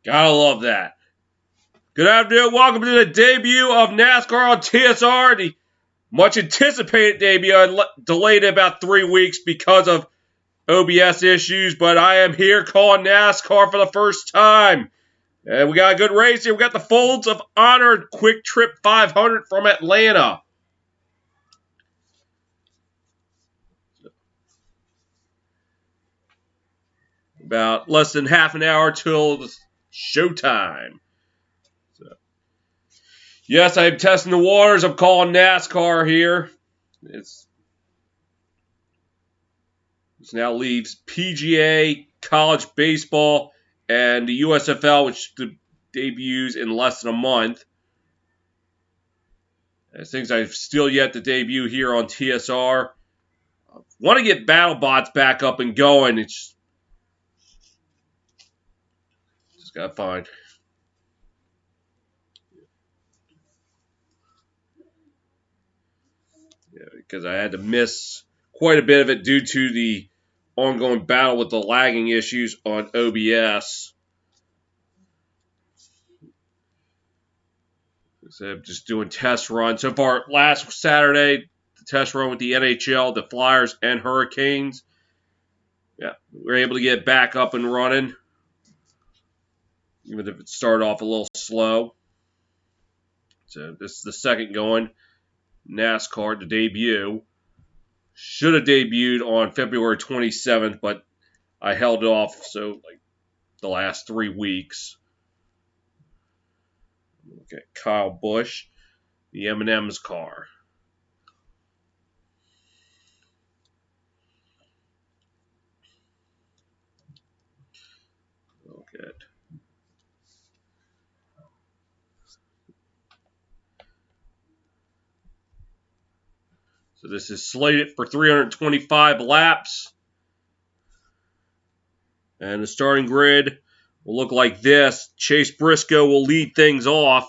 Gotta love that. Good afternoon. Welcome to the debut of NASCAR on TSR. The much anticipated debut. I delayed it about 3 weeks because of OBS issues, but I am here calling NASCAR for the first time. And we got a good race here. We got the Folds of Honor QuikTrip 500 from Atlanta. About less than half an hour till showtime. Yes, I'm testing the waters. I'm calling NASCAR here. This now leaves PGA, college baseball, and the USFL, which debuts in less than a month. As things I've still yet to debut here on TSR. Want to get BattleBots back up and going. It's just got to find. Yeah, because I had to miss quite a bit of it due to the ongoing battle with the lagging issues on OBS. So I'm just doing test runs. So far, last Saturday, the test run with the NHL, the Flyers, and Hurricanes. Yeah, we were able to get back up and running, even if it started off a little slow. So this is the second going. NASCAR to debut. Should have debuted on February 27th, but I held it off the last 3 weeks. Okay, Kyle Busch, the M&M's car. Okay. So this is slated for 325 laps. And the starting grid will look like this. Chase Briscoe will lead things off,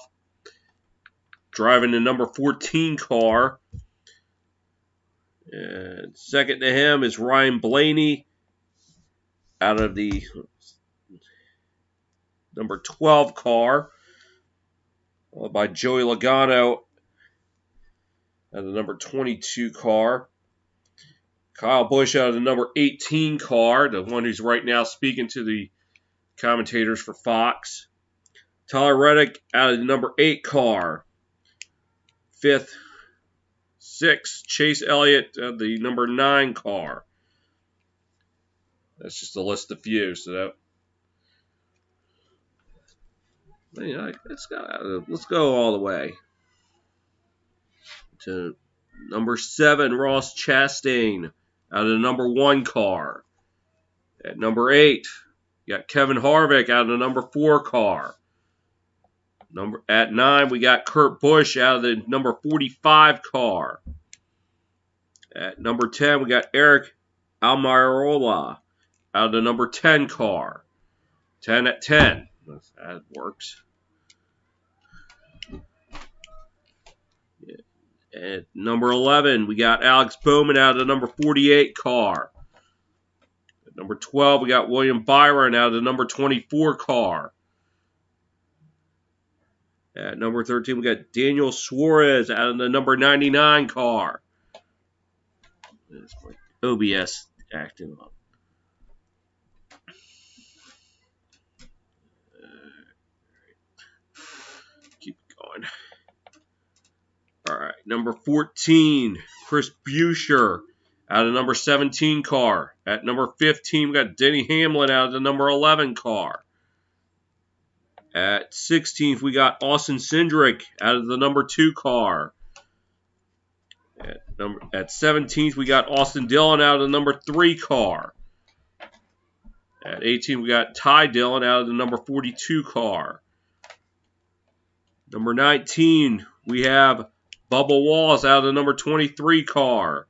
driving the number 14 car. And second to him is Ryan Blaney out of the number 12 car, followed by Joey Logano out of the number 22 car. Kyle Busch out of the number 18 car, the one who's right now speaking to the commentators for Fox. Tyler Reddick out of the number 8 car. 5th, 6th, Chase Elliott out of the number 9 car. That's just a list of few. So let's go all the way to number 7, Ross Chastain out of the number 1 car. At number 8, you got Kevin Harvick out of the number 4 car. At 9, we got Kurt Busch out of the number 45 car. At number 10, we got Eric Almirola out of the number 10 car. 10 at 10. That works. At number 11, we got Alex Bowman out of the number 48 car. At number 12, we got William Byron out of the number 24 car. At number 13, we got Daniel Suarez out of the number 99 car. That's my OBS acting up. Keep going. All right, number 14, Chris Buescher out of the number 17 car. At number 15, we got Denny Hamlin out of the number 11 car. At 16th, we got Austin Cindric out of the number 2 car. At 17th, we got Austin Dillon out of the number 3 car. At 18th, we got Ty Dillon out of the number 42 car. Number 19, we have Bubba Wallace out of the number 23 car.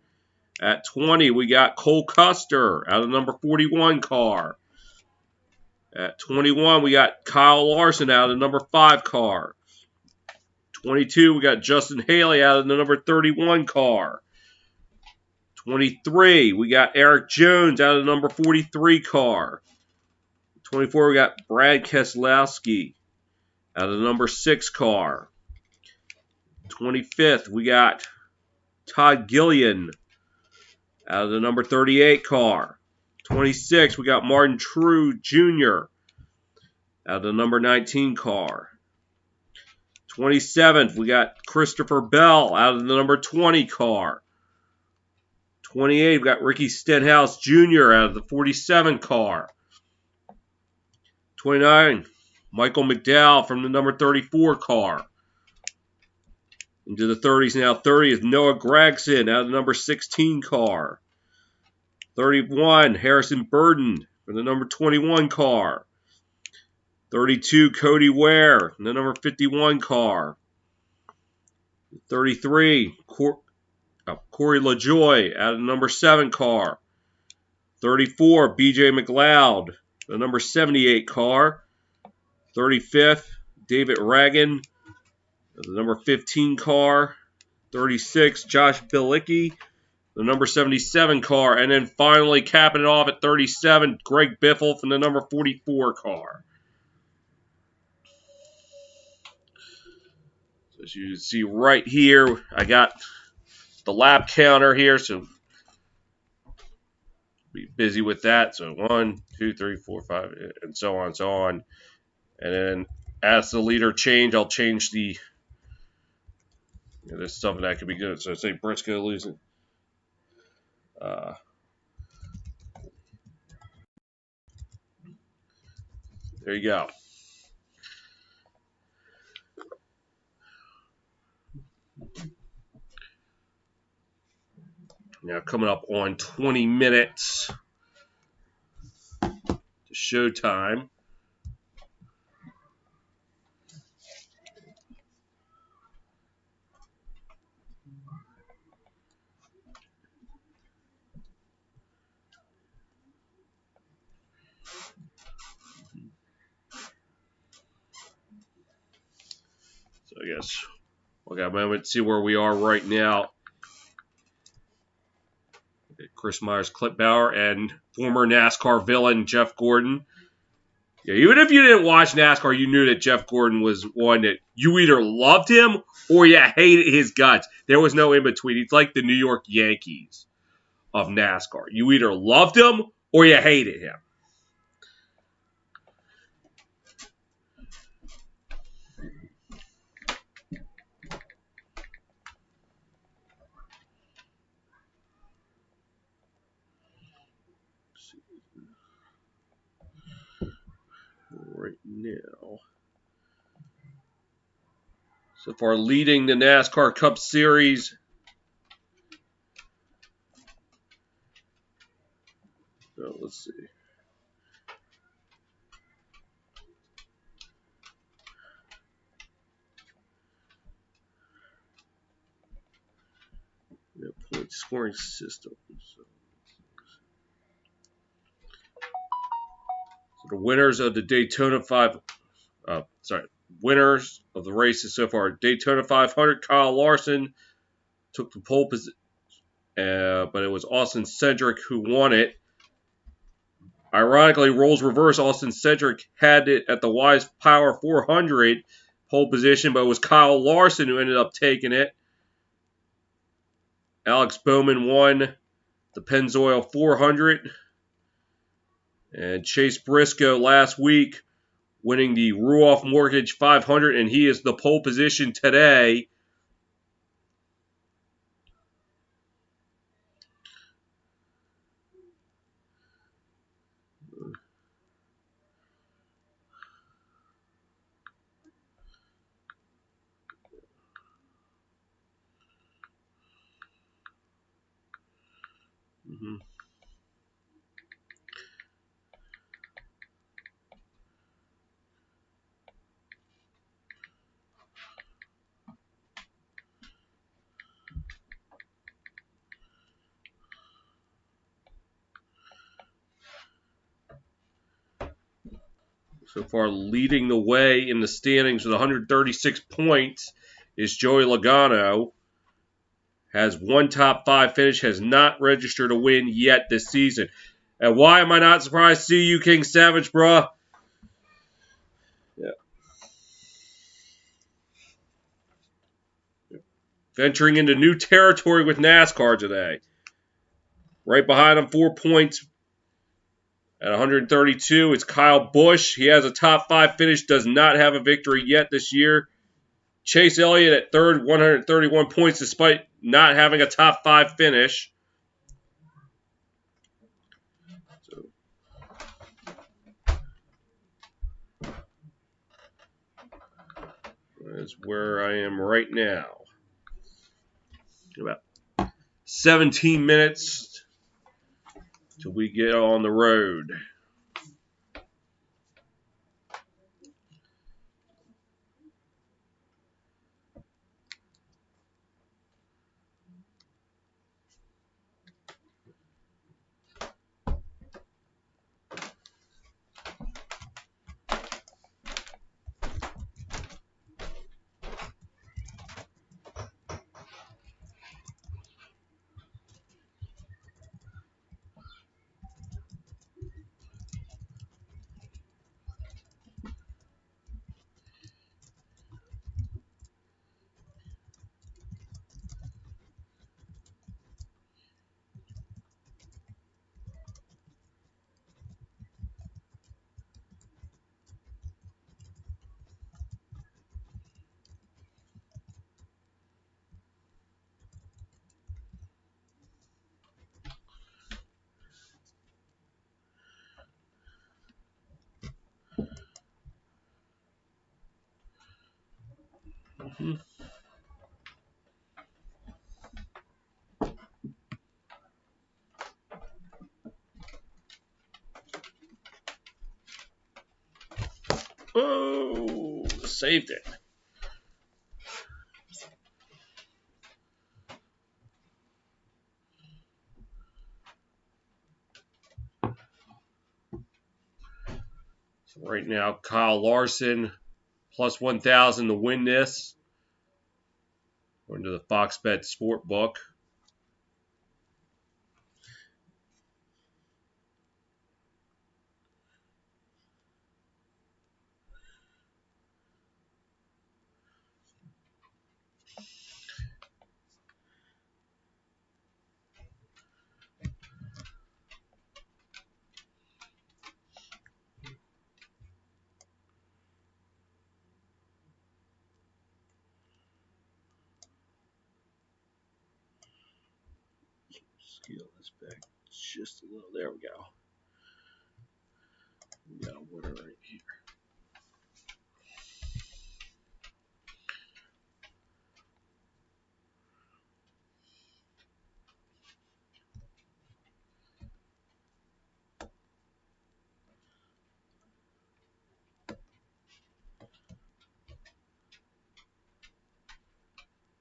At 20, we got Cole Custer out of the number 41 car. At 21, we got Kyle Larson out of the number 5 car. 22, we got Justin Haley out of the number 31 car. 23, we got Eric Jones out of the number 43 car. 24, we got Brad Keselowski out of the number 6 car. 25th, we got Todd Gillian out of the number 38 car. 26, we got Martin True Jr. out of the number 19 car. 27th, we got Christopher Bell out of the number 20 car. 28, we got Ricky Stenhouse Jr. out of the 47 car. 29, Michael McDowell from the number 34 car. Into the 30s now. 30 is Noah Gragson out of the number 16 car. 31, Harrison Burden from the number 21 car. 32, Cody Ware from the number 51 car. 33, Corey LaJoie out of the number 7 car. 34, BJ McLeod, the number 78 car. 35th, David Ragan, the number 15 car. 36, Josh Bilicki, the number 77 car. And then finally capping it off at 37, Greg Biffle from the number 44 car. So as you can see right here, I got the lap counter here, so be busy with that. So 1, 2, 3, 4, 5, and so on and so on. And then as the leader change, I'll change the. There's something that could be good. So say Briscoe losing. There you go. Now coming up on 20 minutes to showtime. So I guess we'll got a moment to see where we are right now. Chris Myers, Clip Bauer, and former NASCAR villain Jeff Gordon. Yeah, even if you didn't watch NASCAR, you knew that Jeff Gordon was one that you either loved him or you hated his guts. There was no in between. He's like the New York Yankees of NASCAR. You either loved him or you hated him. Right now, so far leading the NASCAR Cup Series. So let's see. Point scoring system. So the winners of the Daytona winners of the races so far. Daytona 500, Kyle Larson took the pole position, but it was Austin Cindric who won it. Ironically, roles reverse. Austin Cindric had it at the Wise Power 400 pole position, but it was Kyle Larson who ended up taking it. Alex Bowman won the Pennzoil 400. And Chase Briscoe last week winning the Ruoff Mortgage 500, and he is the pole position today. So far, leading the way in the standings with 136 points is Joey Logano. Has one top 5 finish, has not registered a win yet this season. And why am I not surprised to see you, King Savage, bruh? venturing into new territory with NASCAR today. Right behind him, 4 points at 132, it's Kyle Busch. He has a top 5 finish, does not have a victory yet this year. Chase Elliott at third, 131 points despite not having a top 5 finish. So, that's where I am right now. About 17 minutes till we get on the road. Oh, saved it. So right now, Kyle Larson plus 1,000 to win this. Going to the Fox Bet Sport book. Scale this back just a little. There we go. We got a winner right here.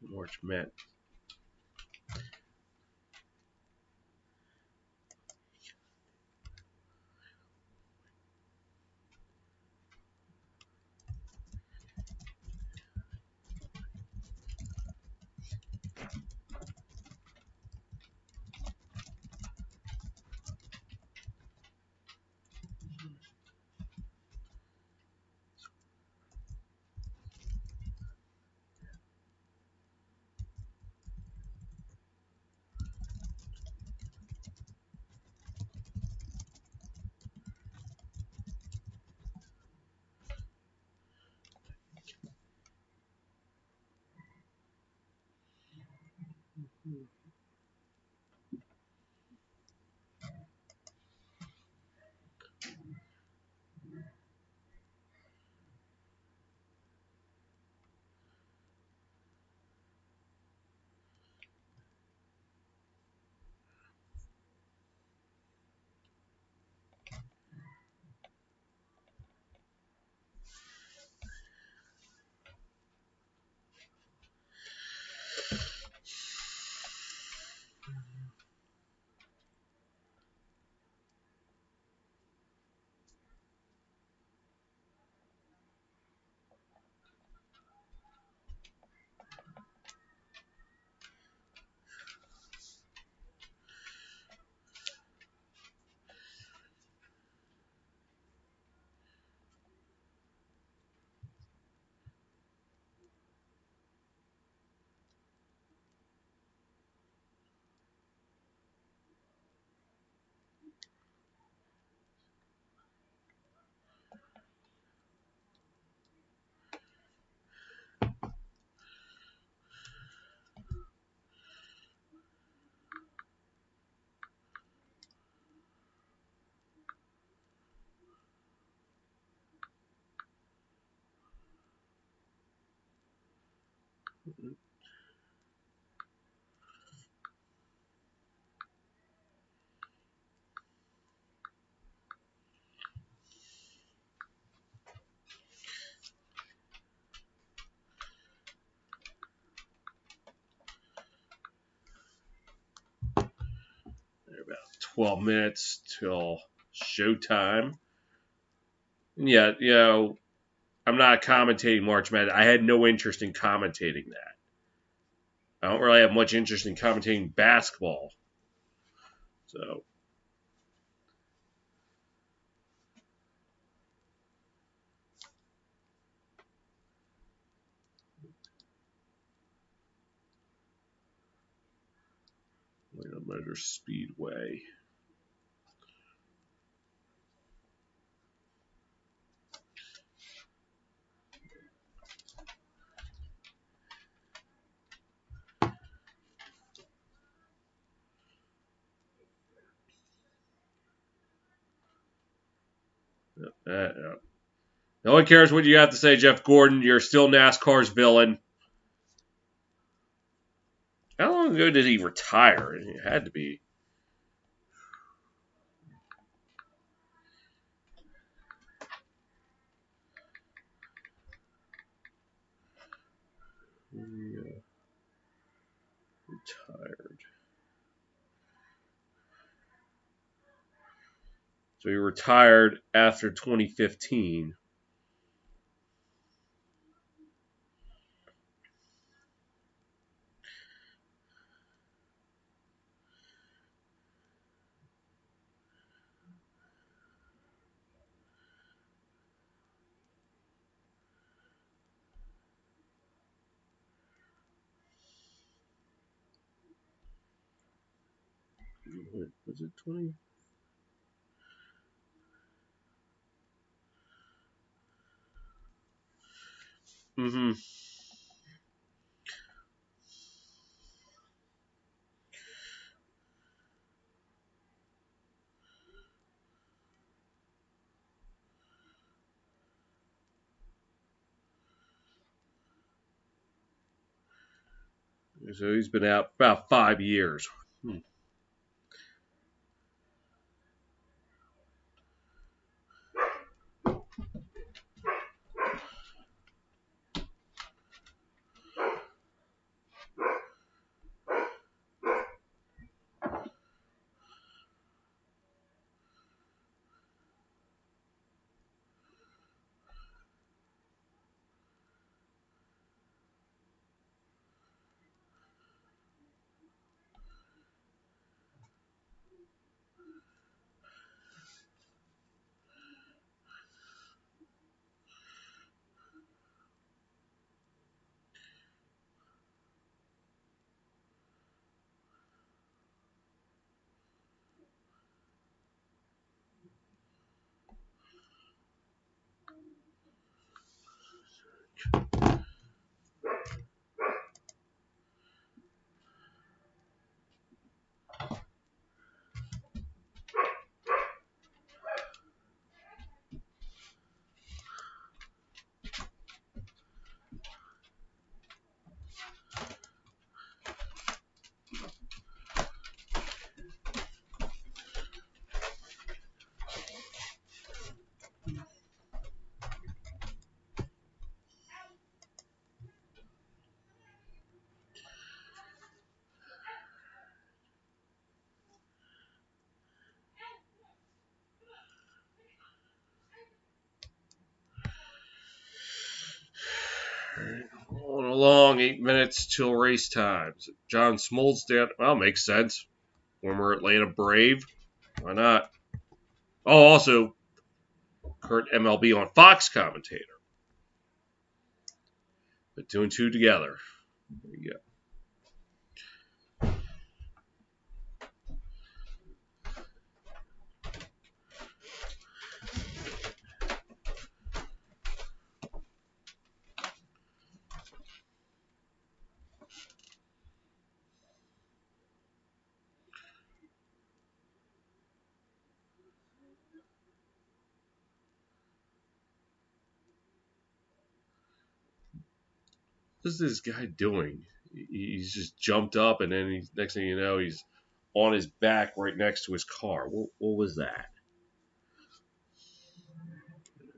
March Madness. About 12 minutes till showtime. And yeah, I'm not commentating March Madness. I had no interest in commentating that. I don't really have much interest in commentating basketball. So, Motor Speedway. No one cares what you have to say, Jeff Gordon. You're still NASCAR's villain. How long ago did he retire? It had to be. Yeah, retired. So he retired after 2015. Was it 20? Mm-hmm. So he's been out about 5 years. Hmm. Going along, 8 minutes till race times. John Smoltz down. Well, makes sense. Former Atlanta Brave. Why not? Oh, also, current MLB on Fox commentator. But 2 and 2 together. There you go. What is this guy doing? He's just jumped up, and then next thing you know, he's on his back right next to his car. What was that?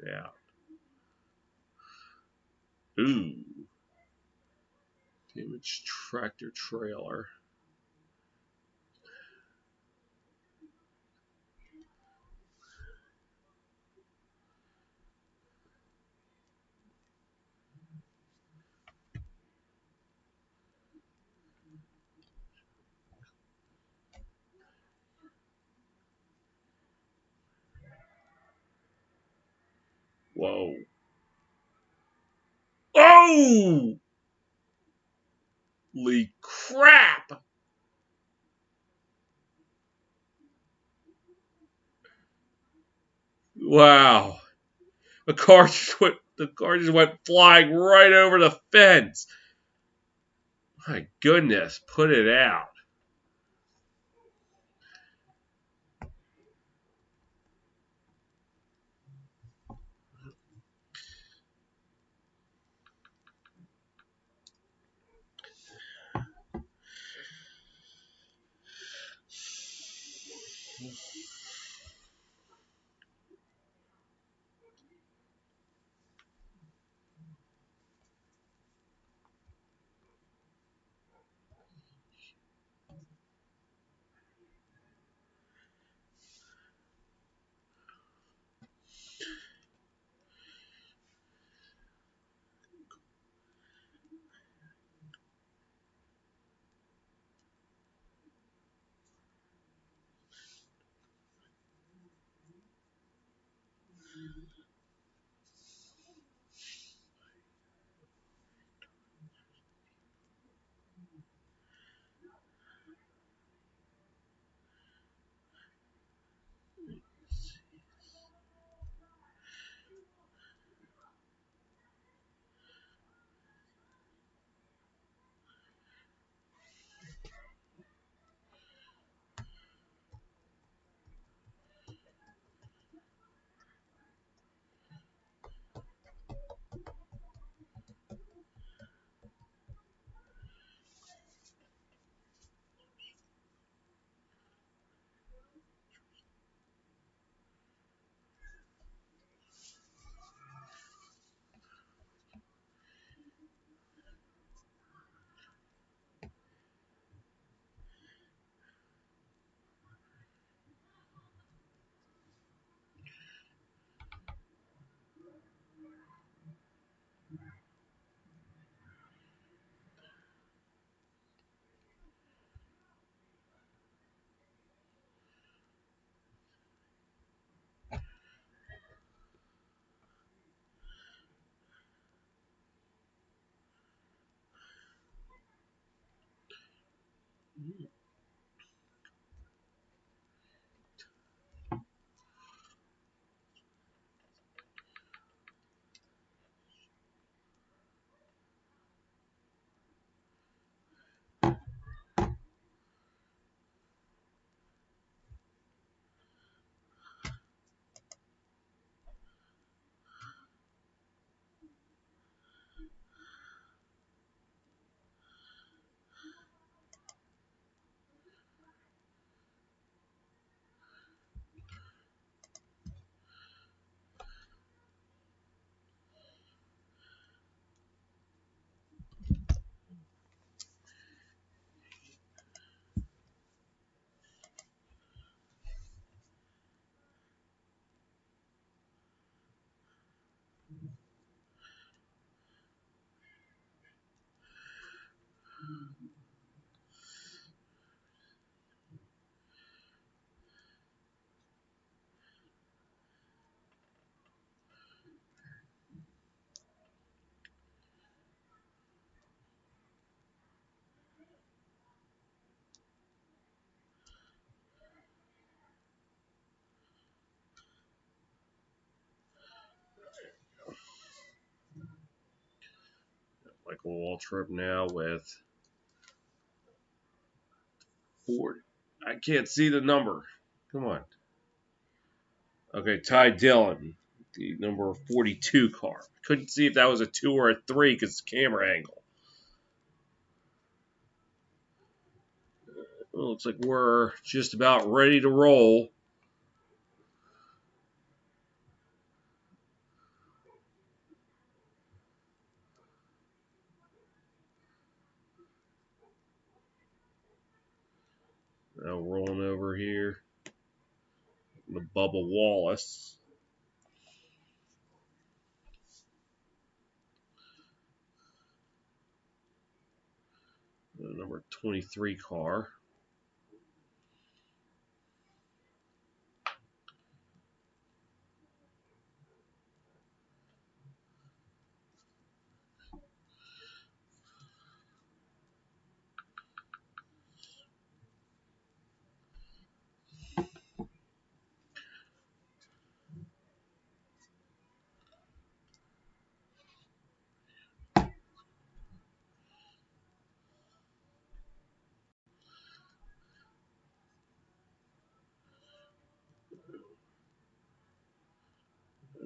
Yeah. Ooh. Damaged tractor trailer. Whoa. Oh! Holy crap! Wow. The car just went flying right over the fence. My goodness, put it out. Michael Waltrip now with Ford. I can't see the number. Come on. Okay, Ty Dillon, the number 42 car. Couldn't see if that was a 2 or a 3 because it's camera angle. Well, looks like we're just about ready to roll. Now rolling over here. The Bubba Wallace. The number 23 car.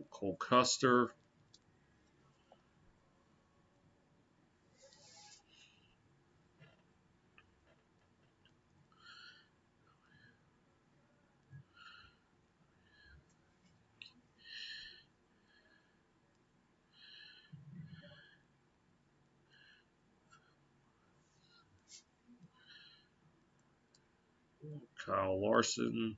Cole Custer. Kyle Larson.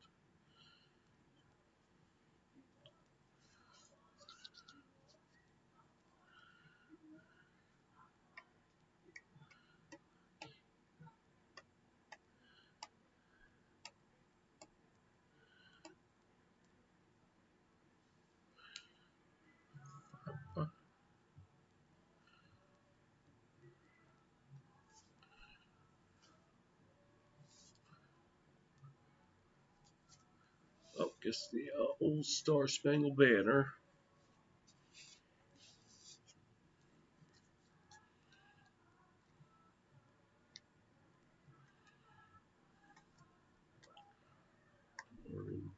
Oh, guess the old Star Spangled Banner.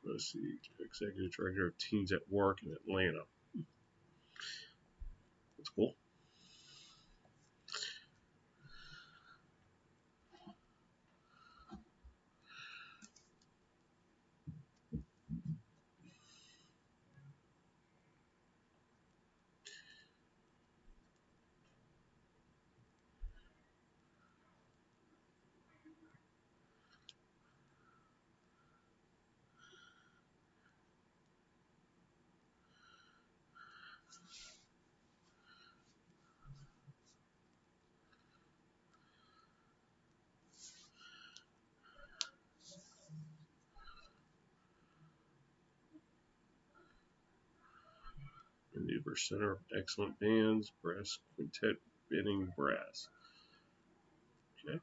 Let's see, Executive Director of Teens at Work in Atlanta. That's cool. Maneuver Center of Excellent Bands, Brass Quintet, Benning Brass. Okay.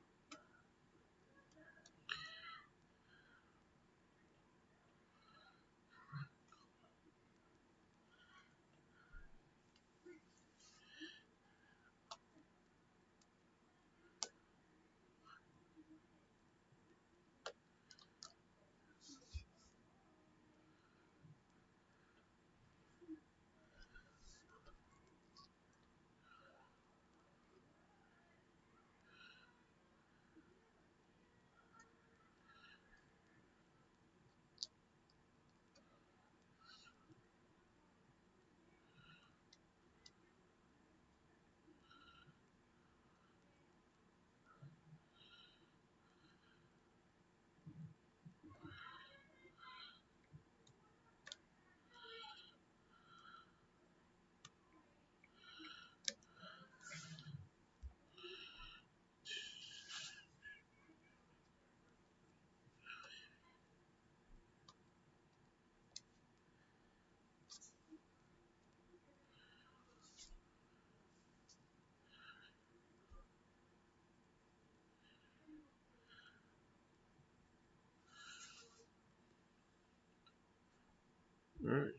All right.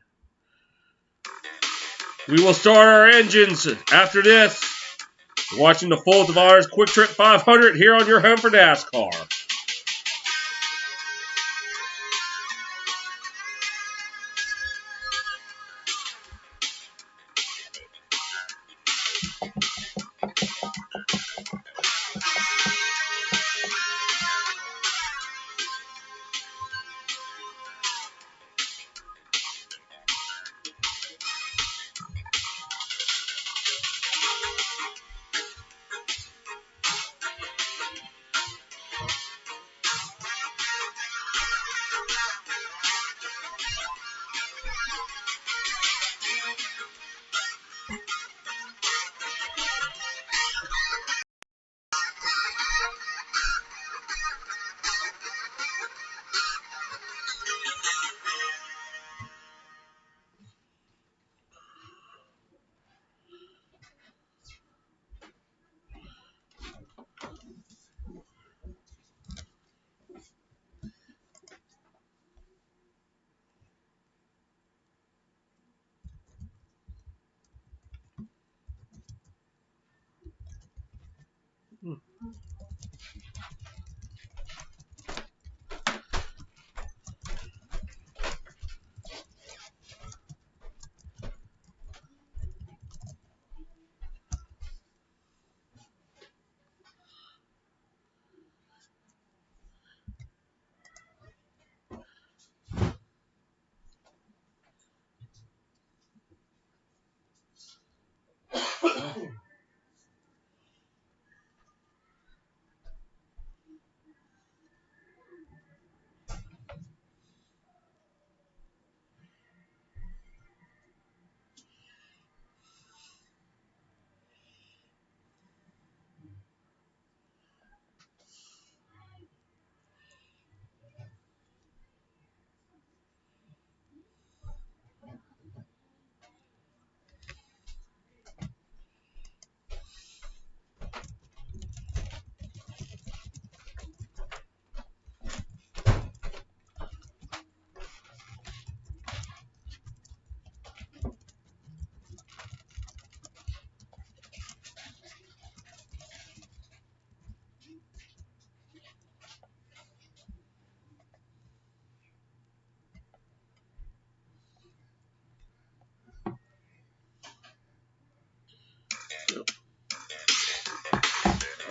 We will start our engines after this. You're watching the Full of Honors QuikTrip 500 here on your home for NASCAR.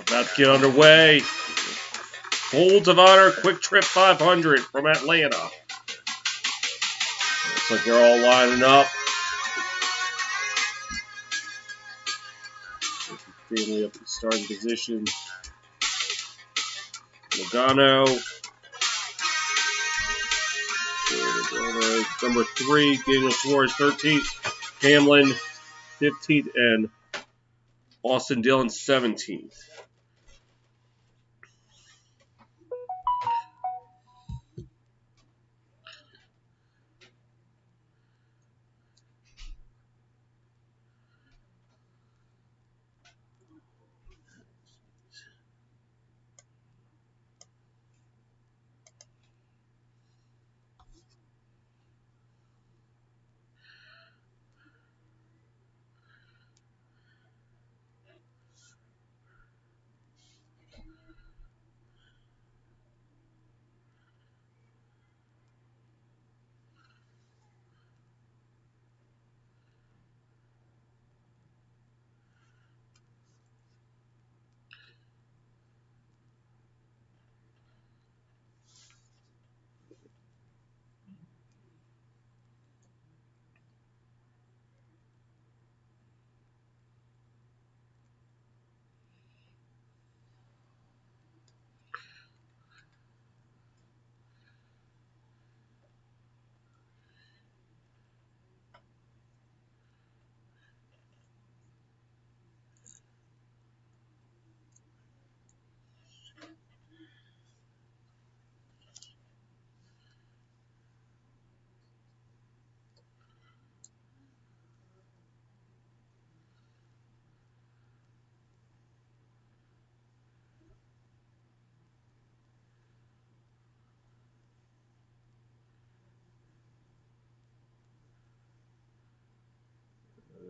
About to get underway. Folds of Honor QuikTrip 500 from Atlanta. Looks like they're all lining up. Family up in starting position. Logano. Number 3, Daniel Suarez 13th. Hamlin 15th. And Austin Dillon 17th.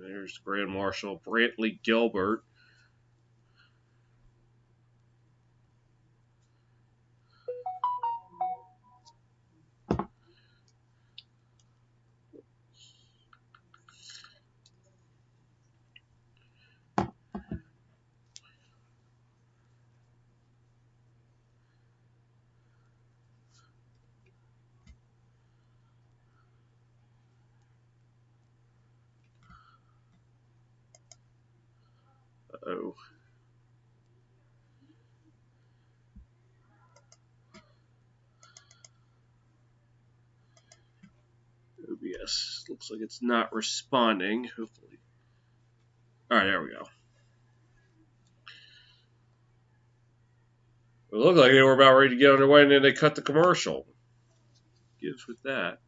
There's Grand Marshal Brantley Gilbert. Uh-oh. OBS. Looks like it's not responding. Hopefully. Alright, there we go. It looked like they were about ready to get underway, and then they cut the commercial. Gives with that.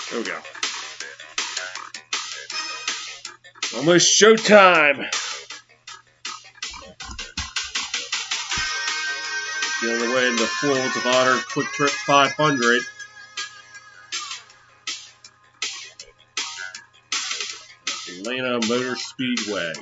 There we go. Almost showtime. Getting away in the Folds of Honor QuikTrip 500. Atlanta Motor Speedway.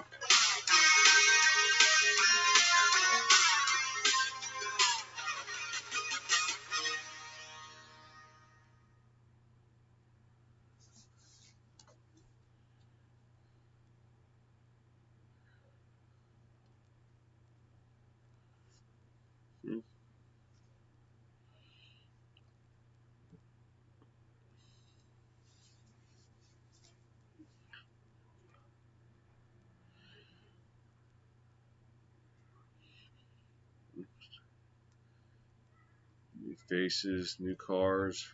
New faces, new cars.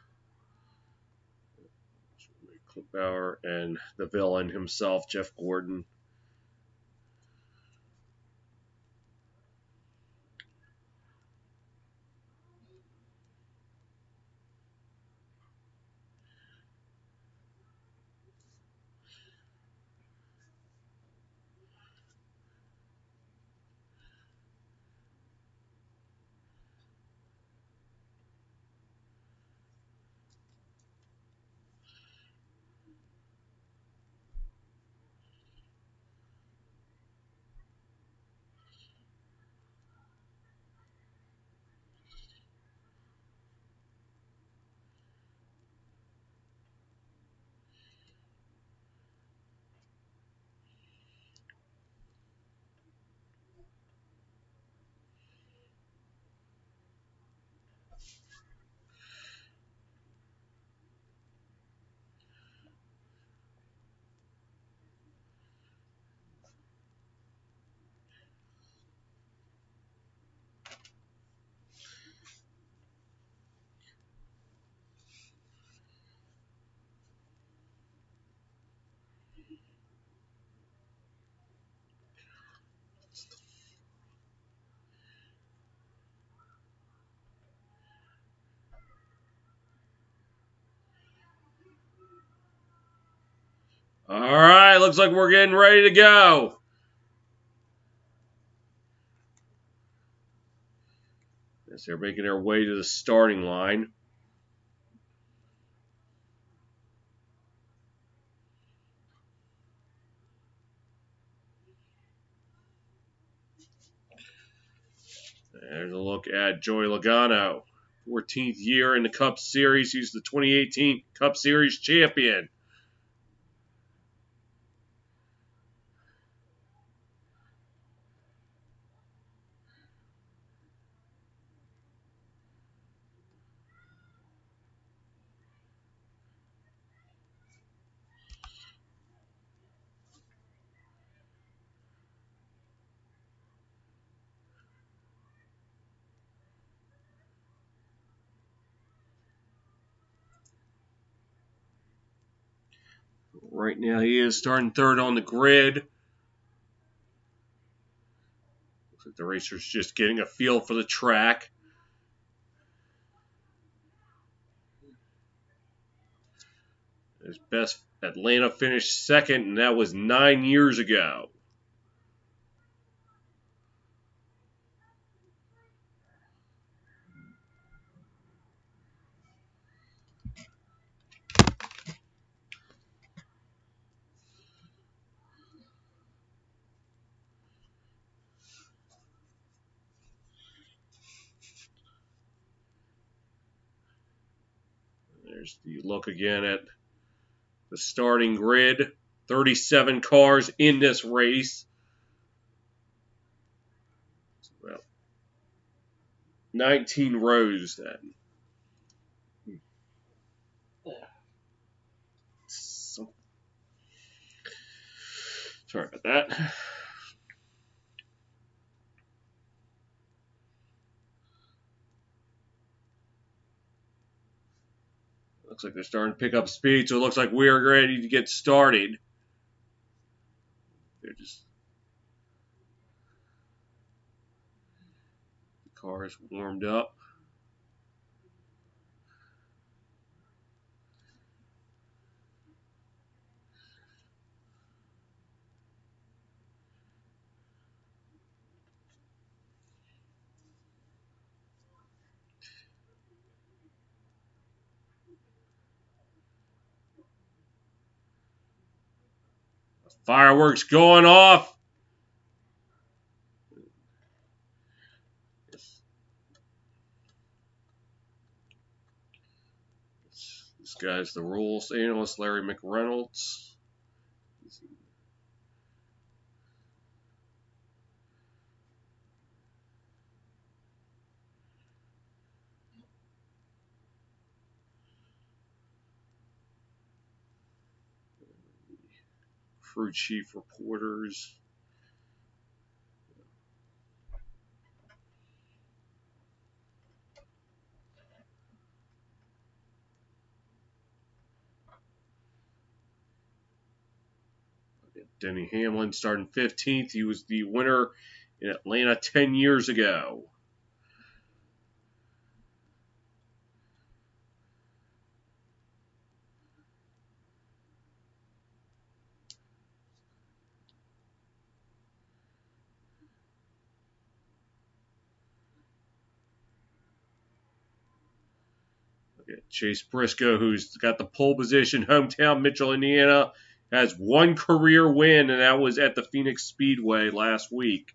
Clint Bauer and the villain himself, Jeff Gordon. All right, looks like we're getting ready to go. As they're making their way to the starting line. There's a look at Joey Logano. 14th year in the Cup Series. He's the 2018 Cup Series champion. Right now he is starting third on the grid. Looks like the racer's just getting a feel for the track. His best Atlanta finished second, and that was 9 years ago. There's the look again at the starting grid. 37 cars in this race. Well, 19 rows then. Sorry about that. Looks like they're starting to pick up speed, so it looks like we're ready to get started. They're just the car is warmed up. Fireworks going off. This guy's the rules analyst, Larry McReynolds. Crew chief reporters. Denny Hamlin starting 15th. He was the winner in Atlanta 10 years ago. Chase Briscoe, who's got the pole position, hometown Mitchell, Indiana, has one career win, and that was at the Phoenix Speedway last week.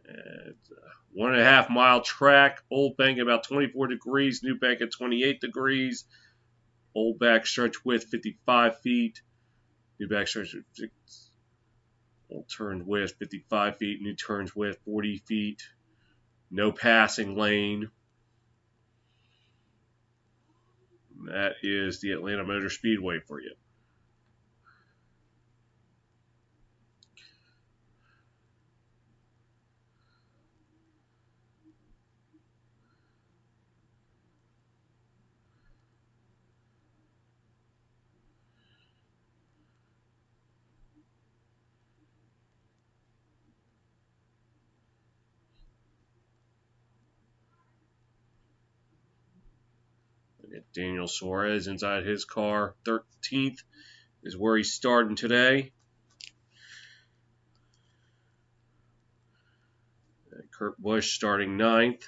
It's a 1.5 mile track. Old Bank about 24 degrees, New Bank at 28 degrees. Old backstretch width 55 feet. New backstretch old turn width 55 feet. New turns width 40 feet. No passing lane. That is the Atlanta Motor Speedway for you. Daniel Suarez inside his car. 13th is where he's starting today. Kurt Busch starting 9th.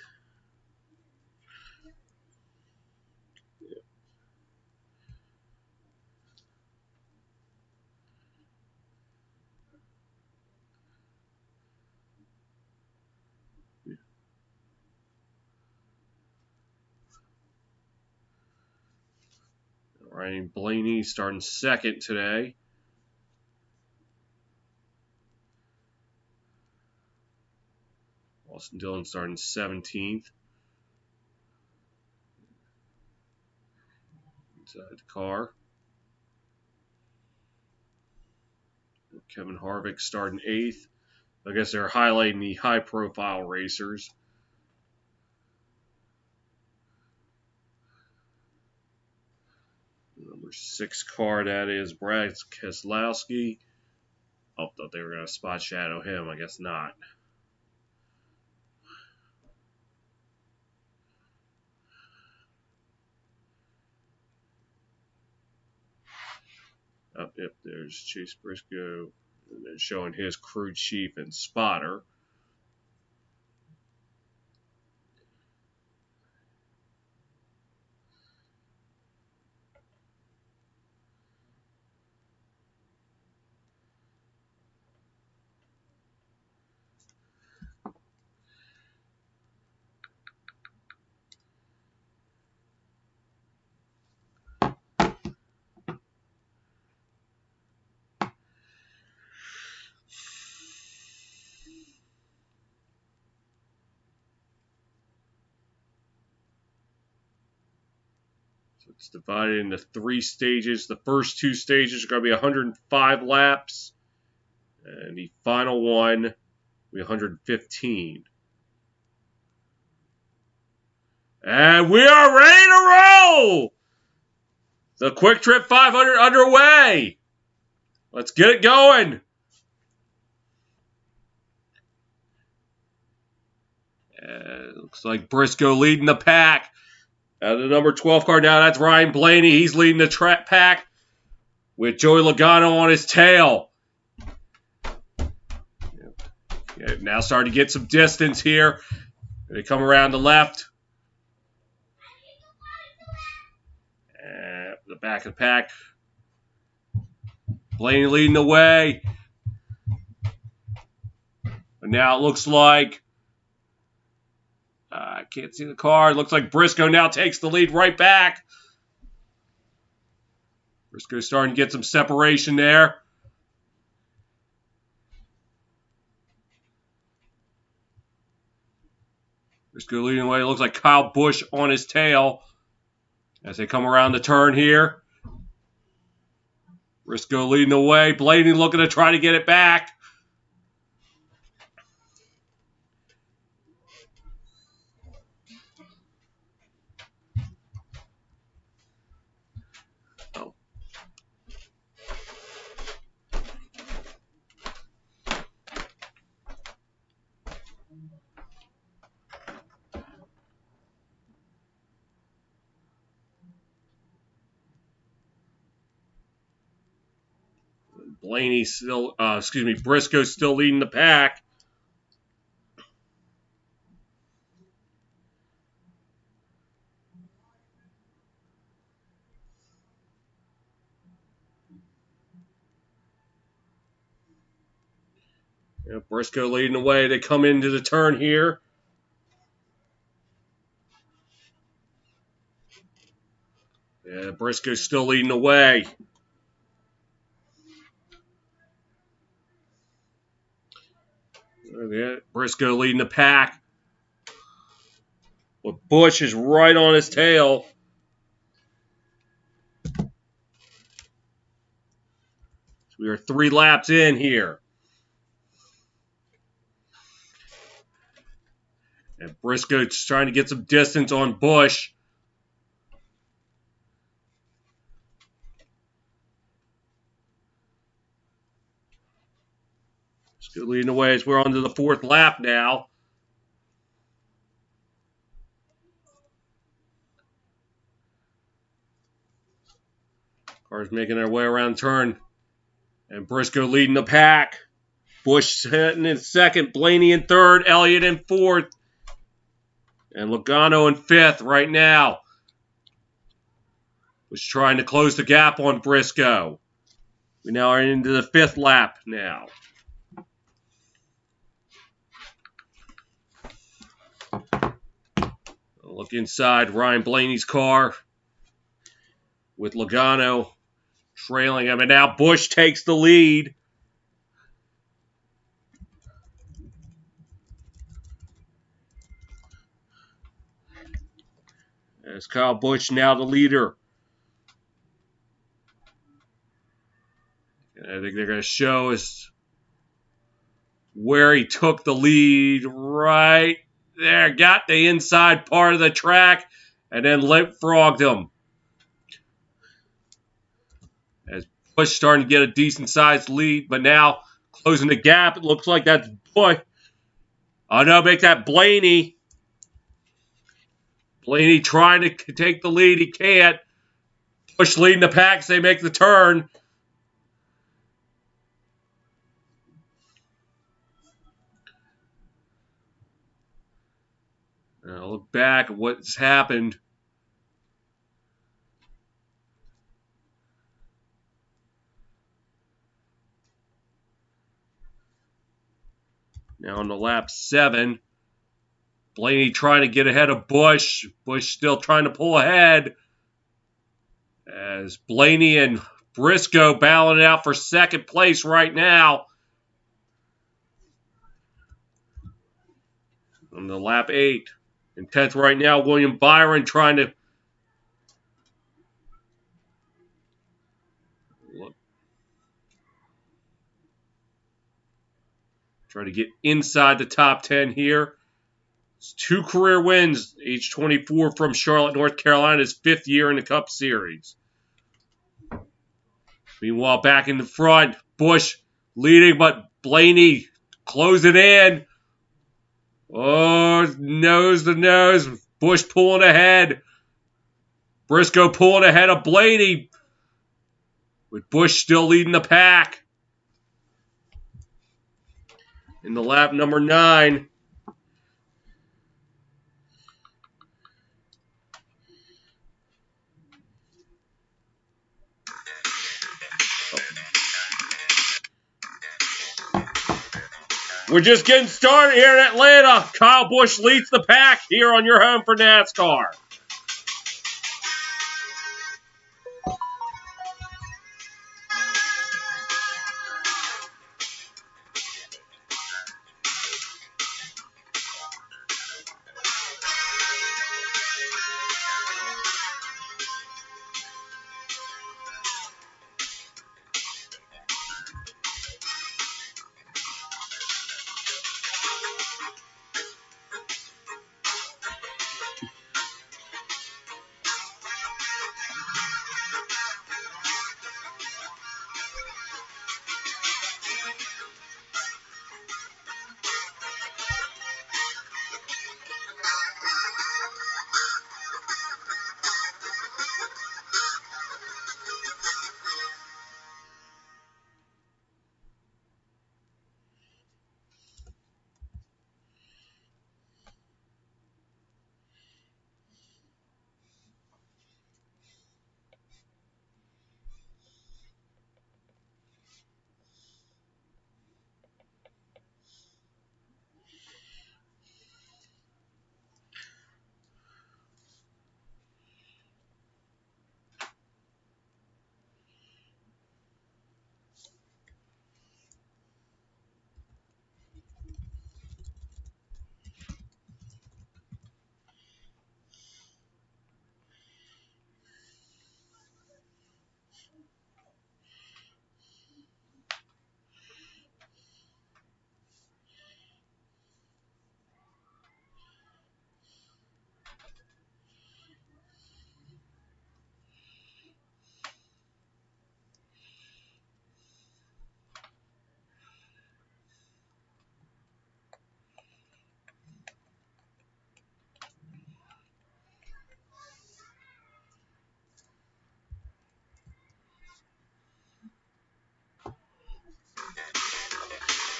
Ryan Blaney starting 2nd today. Austin Dillon starting 17th. Inside the car. Kevin Harvick starting 8th. I guess they're highlighting the high-profile racers. Number 6 car, that is Brad Keselowski. Oh, thought they were going to spot shadow him. I guess not. Up, yep, there's Chase Briscoe. And then showing his crew chief and spotter. It's divided into 3 stages. The first 2 stages are going to be 105 laps. And the final one will be 115. And we are ready to roll! The QuikTrip 500 underway. Let's get it going. Looks like Briscoe leading the pack. Out of the number 12 car now, that's Ryan Blaney. He's leading the pack with Joey Logano on his tail. Yeah, now starting to get some distance here. They come around the left. The back of the pack. Blaney leading the way. But now it looks like, I can't see the car. It looks like Briscoe now takes the lead right back. Briscoe's starting to get some separation there. Briscoe leading the way. It looks like Kyle Busch on his tail as they come around the turn here. Briscoe leading the way. Blaney looking to try to get it back. Briscoe's still leading the pack. Yeah, Briscoe leading the way. They come into the turn here. Yeah, Briscoe's still leading the way. Yeah, Briscoe leading the pack. But Busch is right on his tail. So we are 3 laps in here. And Briscoe's trying to get some distance on Busch. Briscoe leading the way as we're on to the 4th lap now. Cars making their way around turn. And Briscoe leading the pack. Busch hitting in 2nd. Blaney in 3rd. Elliott in 4th. And Logano in 5th right now. Was trying to close the gap on Briscoe. We now are into the 5th lap now. Look inside Ryan Blaney's car with Logano trailing him. And now Busch takes the lead. As Kyle Busch now the leader. And I think they're going to show us where he took the lead right there. Got the inside part of the track and then leapfrogged him. As Busch starting to get a decent sized lead, but now closing the gap. It looks like that's Busch. Oh no, make that Blaney. Blaney trying to take the lead. He can't. Busch leading the pack as they make the turn. Now look back at what's happened. Now on the lap 7. Blaney trying to get ahead of Busch. Busch still trying to pull ahead. As Blaney and Briscoe battling it out for 2nd place right now. On the lap 8. In 10th right now, William Byron trying to get inside the top 10 here. It's 2 career wins, age 24 from Charlotte, North Carolina, his 5th year in the Cup Series. Meanwhile, back in the front, Busch leading, but Blaney closing in. Oh, nose to nose. Busch pulling ahead. Briscoe pulling ahead of Blaney. With Busch still leading the pack. in the lap number 9. We're just getting started here in Atlanta. Kyle Busch leads the pack here on your home for NASCAR.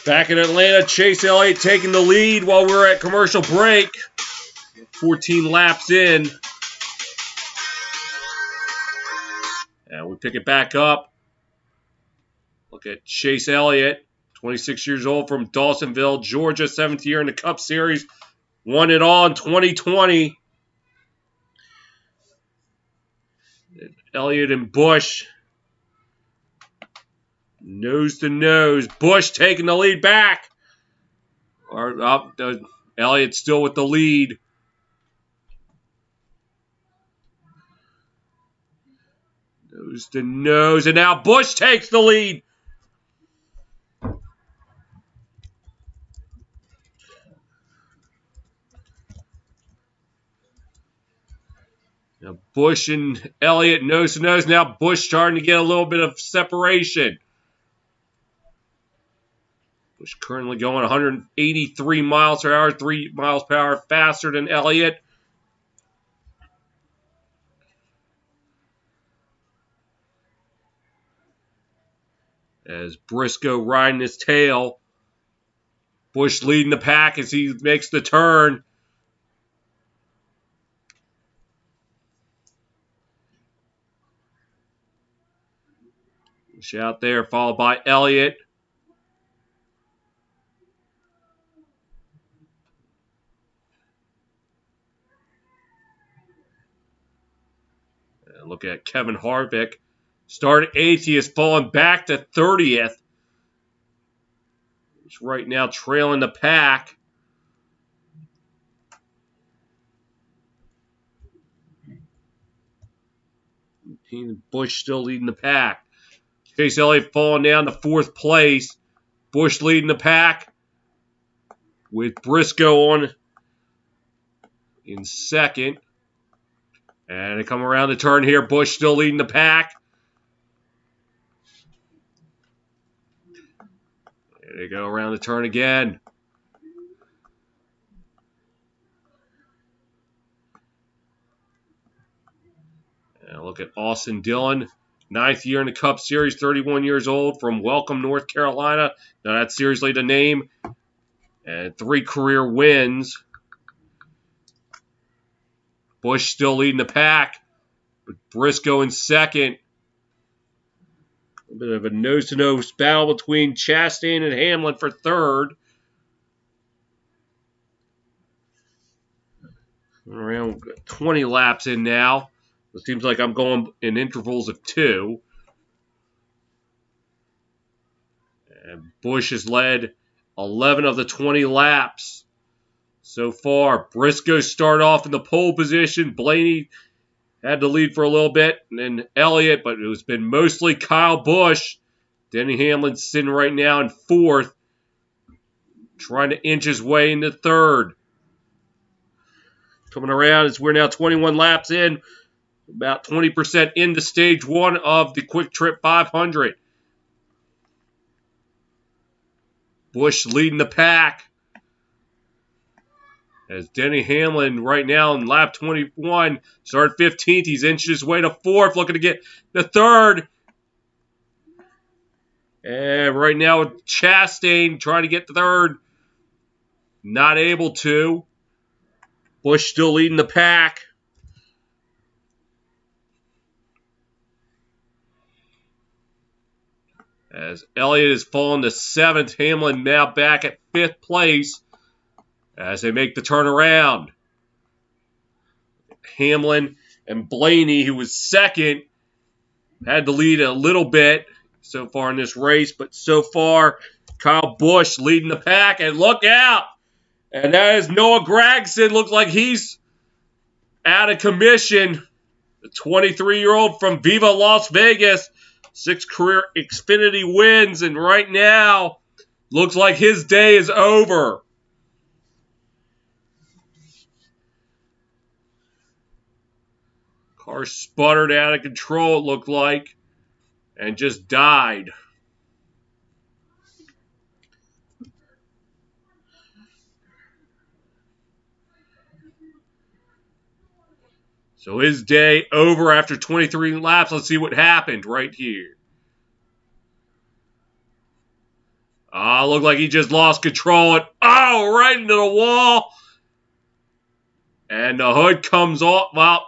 Back in Atlanta, Chase Elliott taking the lead while we're at commercial break. 14 laps in. And we pick it back up. Look at Chase Elliott, 26 years old from Dawsonville, Georgia, 7th year in the Cup Series. Won it all in 2020. Elliott and Busch, nose to nose. Busch taking the lead back. Elliott still with the lead. Nose to nose, and now Busch takes the lead. Now Busch and Elliott nose to nose. Now Busch starting to get a little bit of separation. Busch currently going 183 miles per hour, 3 miles per hour faster than Elliott. As Briscoe riding his tail. Busch leading the pack as he makes the turn. Busch out there, followed by Elliott. And look at Kevin Harvick. Started 8th, he has fallen back to 30th. He's right now trailing the pack. Busch still leading the pack. Chase Elliott falling down to 4th place. Busch leading the pack with Briscoe on in 2nd. And they come around the turn here. Busch still leading the pack. There they go around the turn again. And look at Austin Dillon. 9th year in the Cup Series, 31 years old, from Welcome, North Carolina. Now that seriously the name. and 3 career wins. Busch still leading the pack, but Briscoe in second. A bit of a nose-to-nose battle between Chastain and Hamlin for third. Around 20 laps in now. It seems like I'm going in intervals of 2. And Busch has led 11 of the 20 laps so far. Briscoe started off in the pole position. Blaney had to lead for a little bit, and then Elliott, but it's been mostly Kyle Busch. Denny Hamlin's sitting right now in 4th, trying to inch his way into 3rd. Coming around as we're now 21 laps in, about 20% into stage 1 of the QuikTrip 500. Busch leading the pack. As Denny Hamlin right now in lap 21, started 15th. He's inched his way to 4th, looking to get the 3rd. And right now with Chastain trying to get the 3rd. Not able to. Busch still leading the pack. As Elliott has fallen to 7th. Hamlin now back at 5th place as they make the turnaround. Hamlin and Blaney, who was 2nd, had to lead a little bit so far in this race, but so far Kyle Busch leading the pack, and look out! And that is Noah Gragson. Looks like he's out of commission. The 23-year-old from Viva Las Vegas, 6 career Xfinity wins, and right now looks like his day is over. Car sputtered out of control, it looked like, and just died. So his day over after 23 laps. Let's see what happened right here. Looked like he just lost control. Right into the wall. And the hood comes off. Well,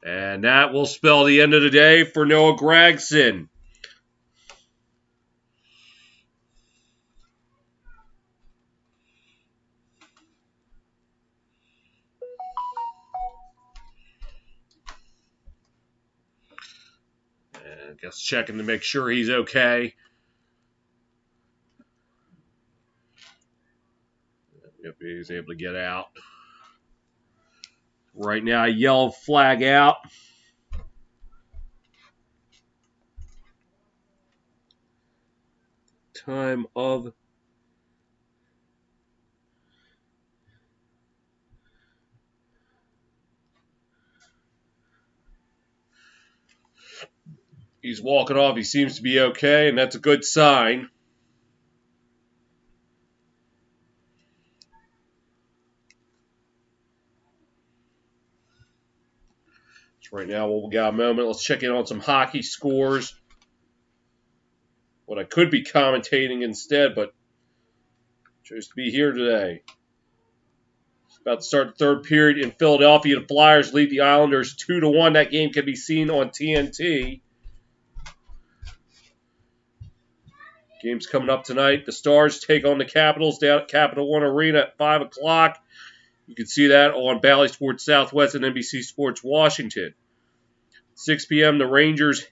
and that will spell the end of the day for Noah Gragson. And I guess checking to make sure he's okay. Yep, he's able to get out. Right now, yellow flag out. Time of he's walking off. He seems to be okay, and that's a good sign. So right now, we got a moment. Let's check in on some hockey scores. What I could be commentating instead, but chose to be here today. It's about to start the 3rd period in Philadelphia. The Flyers lead the Islanders 2-1. That game can be seen on TNT. Game's coming up tonight. The Stars take on the Capitals down at Capital One Arena at 5 o'clock. You can see that on Bally Sports Southwest and NBC Sports Washington. 6 p.m., the Rangers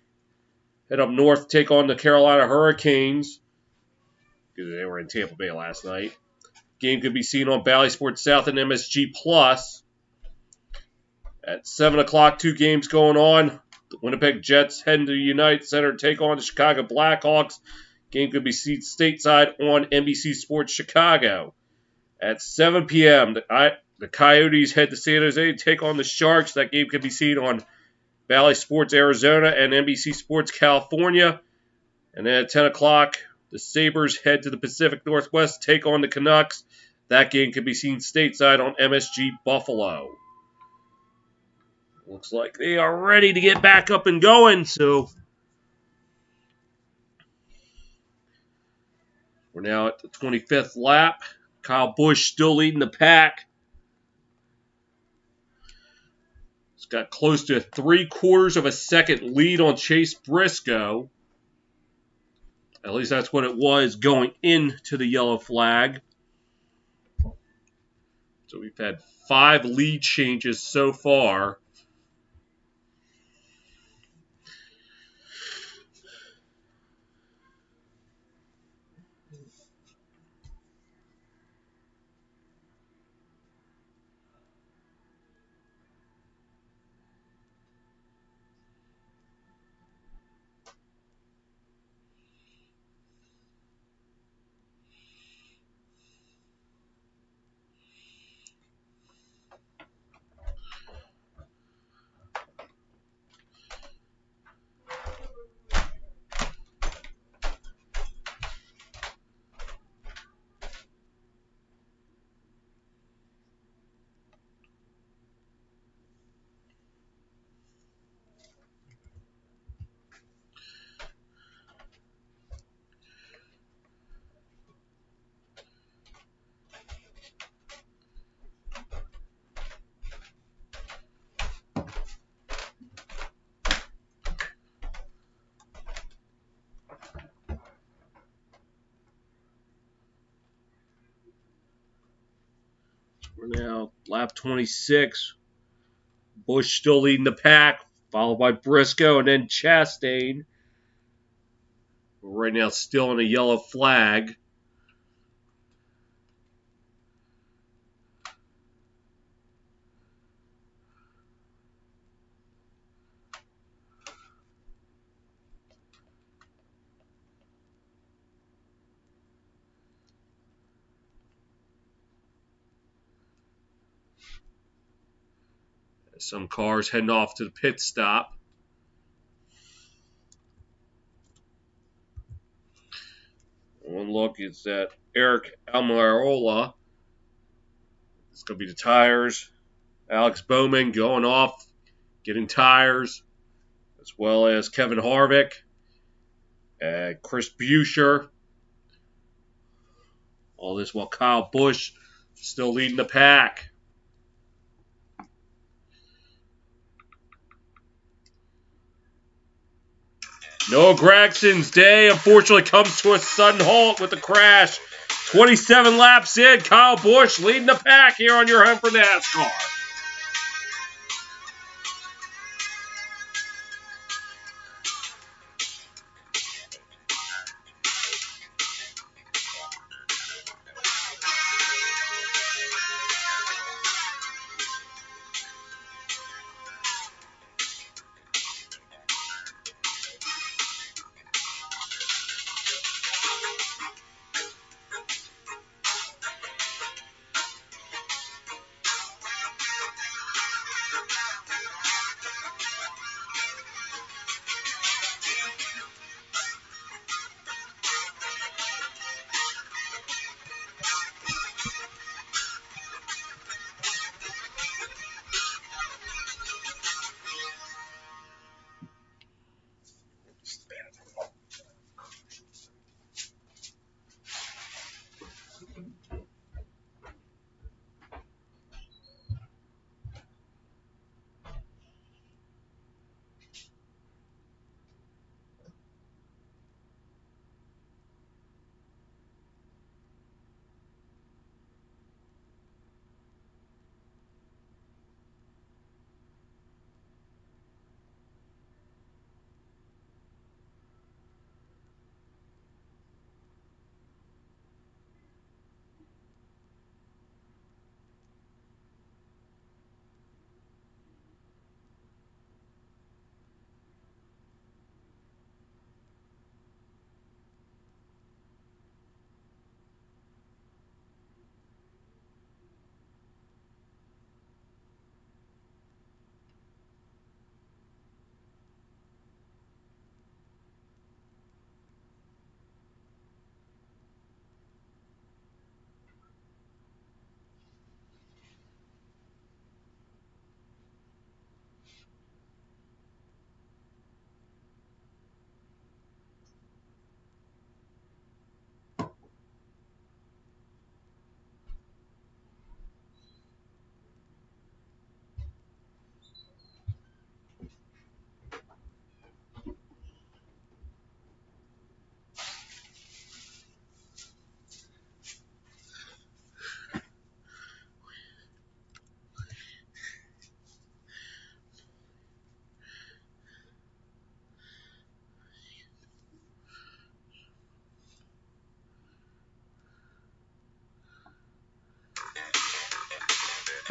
head up north to take on the Carolina Hurricanes, because they were in Tampa Bay last night. Game could be seen on Bally Sports South and MSG Plus. At 7 o'clock, 2 games going on. The Winnipeg Jets heading to the United Center to take on the Chicago Blackhawks. Game could be seen stateside on NBC Sports Chicago. At 7 p.m., the Coyotes head to San Jose to take on the Sharks. That game can be seen on Bally Sports Arizona and NBC Sports California. And then at 10 o'clock, the Sabres head to the Pacific Northwest to take on the Canucks. That game can be seen stateside on MSG Buffalo. Looks like they are ready to get back up and going, so we're now at the 25th lap. Kyle Busch still leading the pack. He's got close to 3/4 of a second lead on Chase Briscoe. At least that's what it was going into the yellow flag. So we've had 5 lead changes so far. We're now lap 26. Busch still leading the pack, followed by Briscoe and then Chastain. We're right now still in a yellow flag. Some cars heading off to the pit stop. One look is at Eric Almirola. It's going to be the tires. Alex Bowman going off, getting tires, as well as Kevin Harvick and Chris Buescher. All this while Kyle Busch still leading the pack. Noah Gragson's day unfortunately comes to a sudden halt with a crash. 27 laps in, Kyle Busch leading the pack here on your home for NASCAR.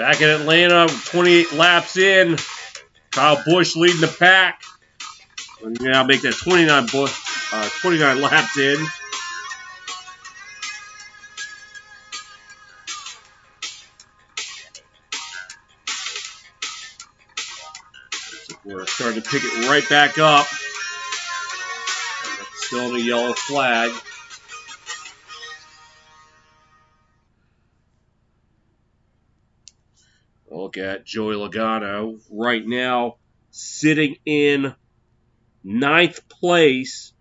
Back in Atlanta, 28 laps in. Kyle Busch leading the pack. And now make that 29 laps in. We're starting to pick it right back up. Still in a yellow flag. Look at Joey Logano right now sitting in 9th place.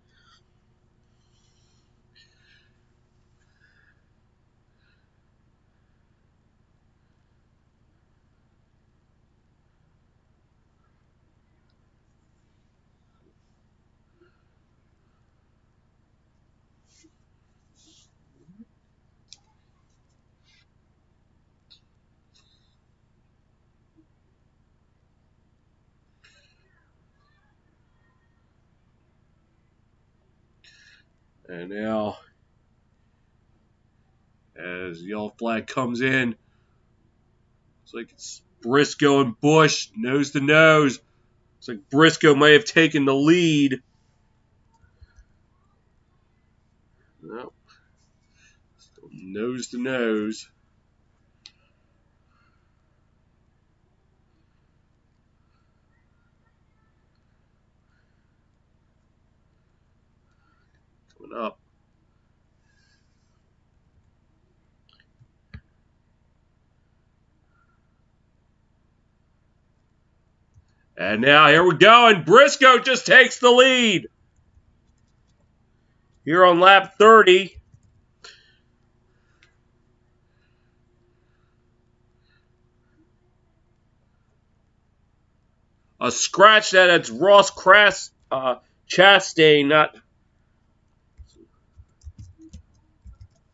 And now, as the yellow flag comes in, it's like it's Briscoe and Busch, nose to nose. It's like Briscoe may have taken the lead. No, still nose to nose. Coming up. And now here we go, and Briscoe just takes the lead. Here on lap 30. A scratch that it's Ross Chastain,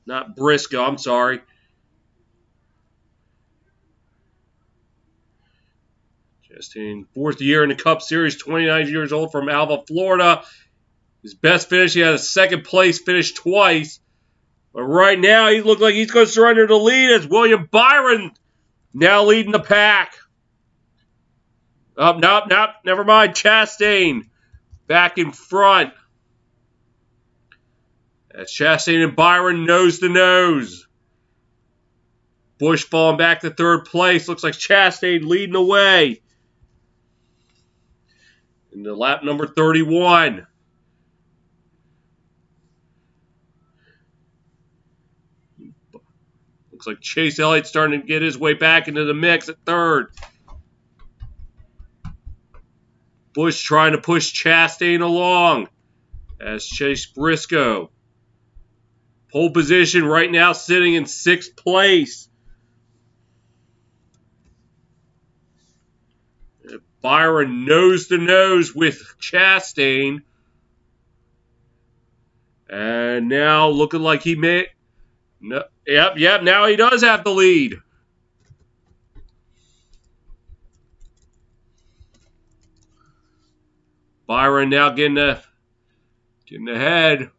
not Briscoe, I'm sorry. Chastain, 4th year in the Cup Series, 29 years old, from Alva, Florida. His best finish, he had a 2nd place finish twice. But right now, he looks like he's going to surrender the lead as William Byron now leading the pack. Nope, never mind. Chastain back in front. That's Chastain and Byron nose to nose. Busch falling back to 3rd place. Looks like Chastain leading the way. Into lap number 31. Looks like Chase Elliott's starting to get his way back into the mix at 3rd. Busch trying to push Chastain along as Chase Briscoe. Pole position right now sitting in 6th place. Byron nose to nose with Chastain. And now looking like he may... No, yep, now he does have the lead. Byron now getting ahead.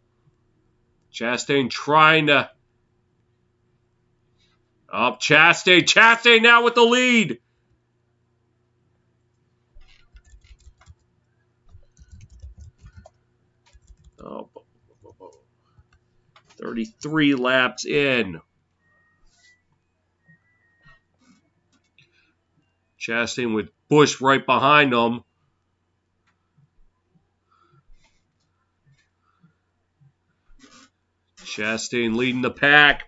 Chastain trying to... Up Chastain now with the lead. Oh, 33 laps in. Chastain with Busch right behind him. Chastain leading the pack.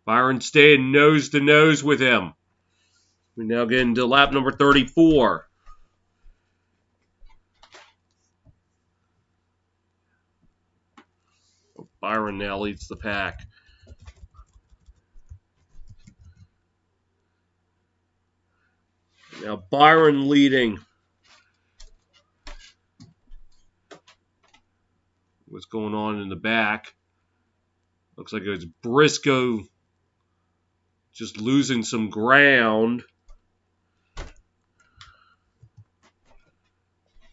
Byron staying nose to nose with him. We now get into lap number 34. Byron now leads the pack. Now Byron leading. What's going on in the back? Looks like it's Briscoe just losing some ground.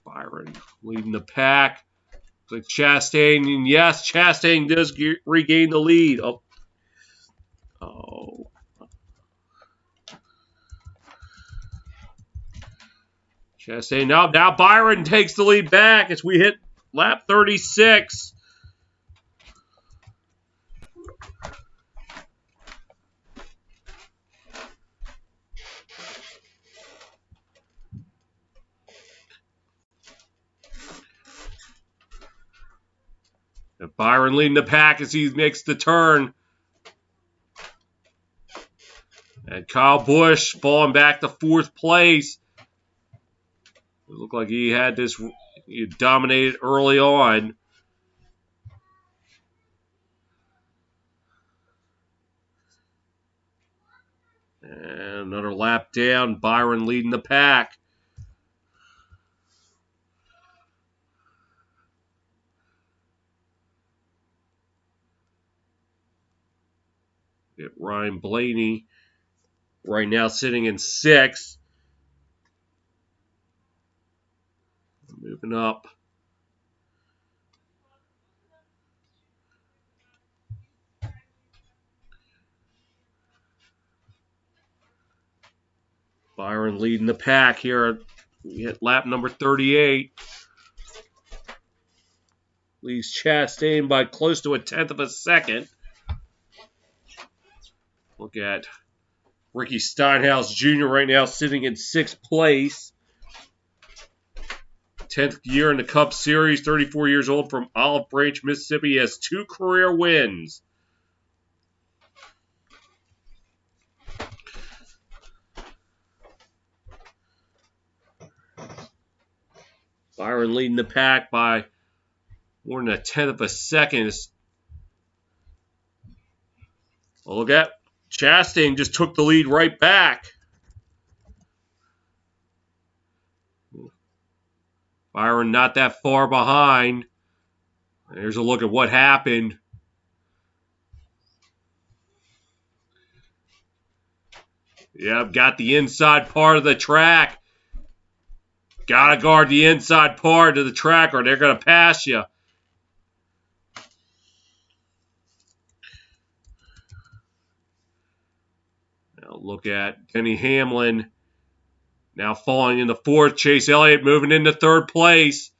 Byron leading the pack. Looks like Chastain, and yes, Chastain does regain the lead. Oh. Chastain, now Byron takes the lead back as we hit lap 36. And Byron leading the pack as he makes the turn. And Kyle Busch falling back to 4th place. It looked like he dominated early on. And another lap down, Byron leading the pack. Get Ryan Blaney right now sitting in 6th. Moving up. Byron leading the pack here. We hit lap number 38. Leads Chastain by close to 1/10 of a second. Look at Ricky Stenhouse Jr. right now sitting in 6th place. 10th year in the Cup Series, 34 years old from Olive Branch, Mississippi. He has 2 career wins. Byron leading the pack by more than 1/10 of a second. Well, look at Chastain just took the lead right back. Byron not that far behind. Here's a look at what happened. Yep, got the inside part of the track. Got to guard the inside part of the track or they're going to pass you. Now look at Denny Hamlin now falling into 4th. Chase Elliott moving into 3rd place.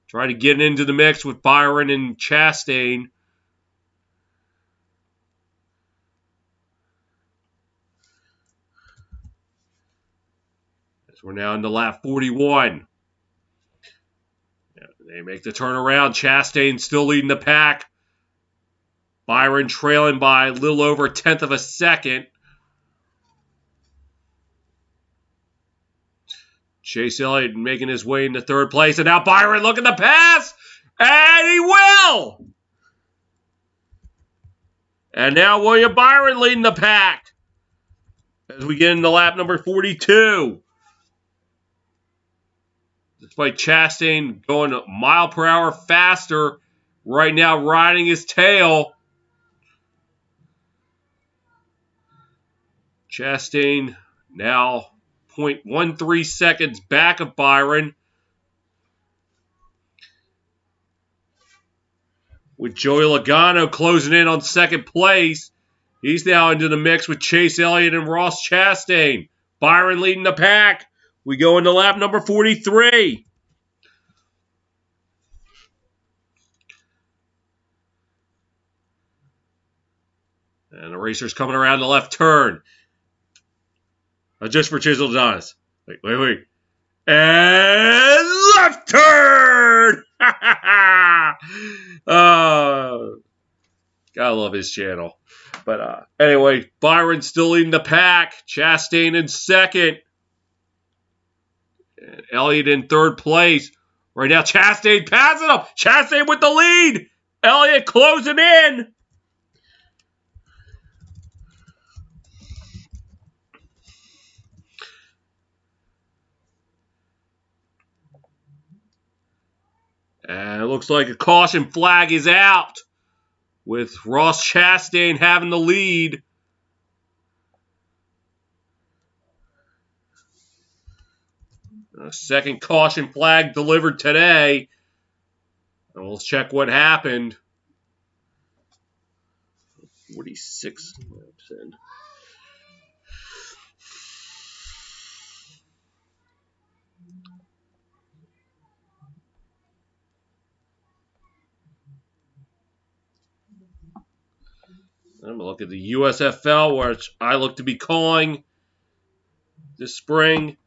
Trying to get into the mix with Byron and Chastain. As we're now into lap 41. They make the turnaround. Chastain still leading the pack. Byron trailing by a little over 1/10 of a second. Chase Elliott making his way into 3rd place. And now Byron looking to pass. And he will. And now William Byron leading the pack. As we get into lap number 42. Despite Chastain going a mile per hour faster, right now riding his tail. Chastain now 0.13 seconds back of Byron. With Joey Logano closing in on 2nd place. He's now into the mix with Chase Elliott and Ross Chastain. Byron leading the pack. We go into lap number 43. And the racer's coming around the left turn. Just for Chisel Adonis. Wait. And left turn! Gotta love his channel. But anyway, Byron still leading the pack. Chastain in 2nd. And Elliott in 3rd place. Right now, Chastain passing him. Chastain with the lead. Elliott closing in. And it looks like a caution flag is out with Ross Chastain having the lead. A 2nd caution flag delivered today. And we'll check what happened. 46 laps in. Look at the USFL, which I look to be calling this spring.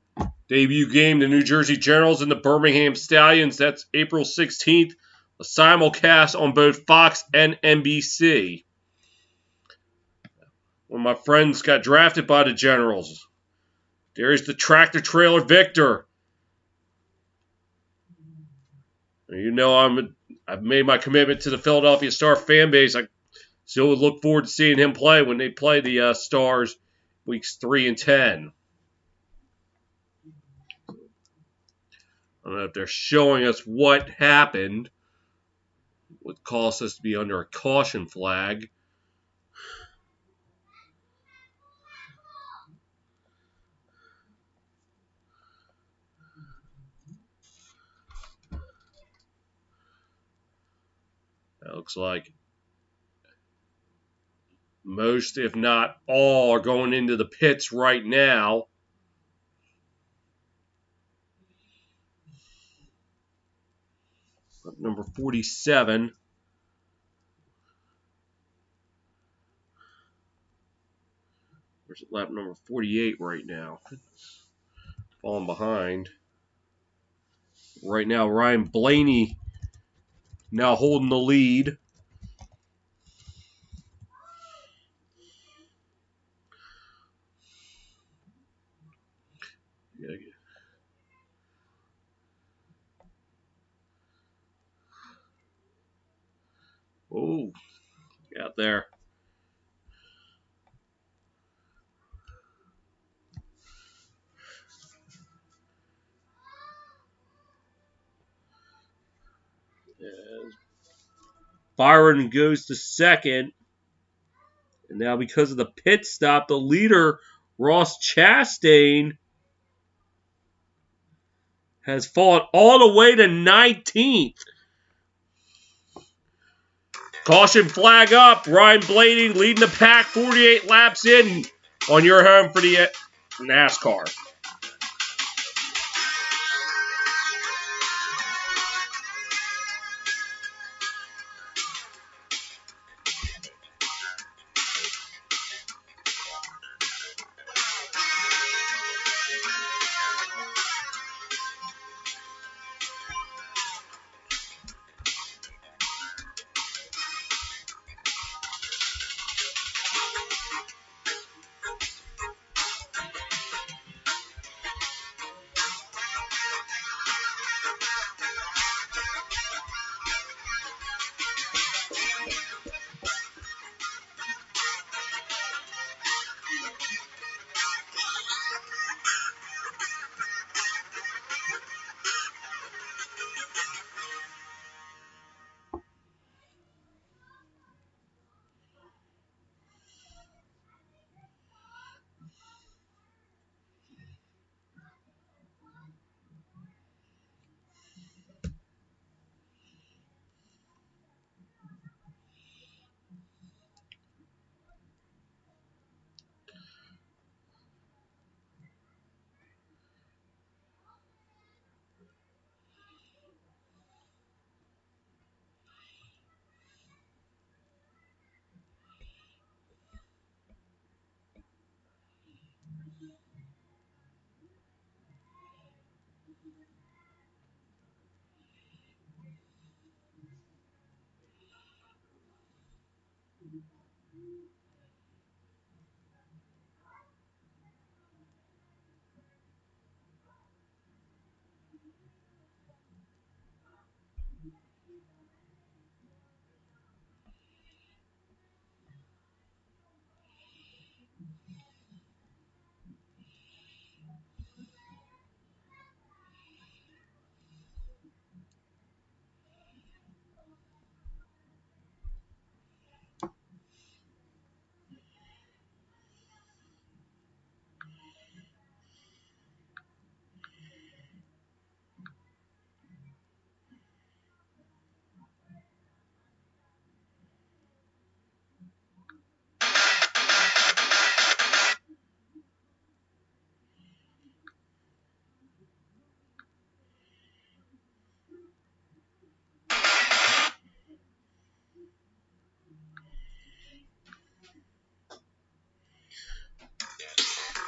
Debut game, the New Jersey Generals and the Birmingham Stallions. That's April 16th. A simulcast on both Fox and NBC. One of my friends got drafted by the Generals. There's the tractor trailer Victor. You know I've made my commitment to the Philadelphia Star fan base. I still would look forward to seeing him play when they play the Stars weeks 3 and 10. I don't know if they're showing us what happened. Would cause us to be under a caution flag. It looks like most, if not all, are going into the pits right now. Number 47. Where's lap number 48 right now? Falling behind. Right now, Ryan Blaney now holding the lead. Oh, got there. And Byron goes to second. And now because of the pit stop, the leader, Ross Chastain, has fallen all the way to 19th. Caution flag up. Ryan Blaney leading the pack 48 laps in on your home for the NASCAR.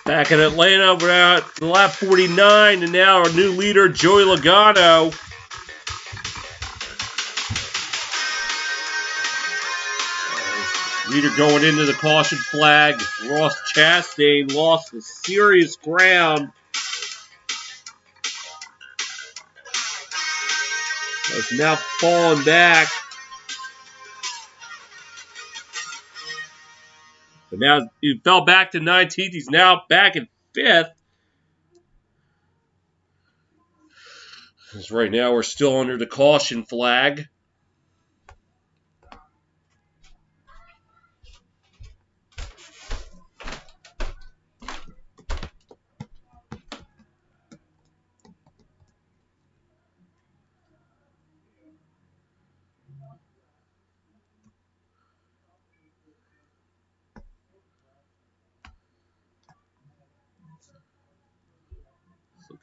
Back in Atlanta, we're at lap 49, and now our new leader, Joey Logano. Leader going into the caution flag. Ross Chastain lost the serious ground. He's now falling back. But now he fell back to 19th. He's now back in 5th. Because right now we're still under the caution flag.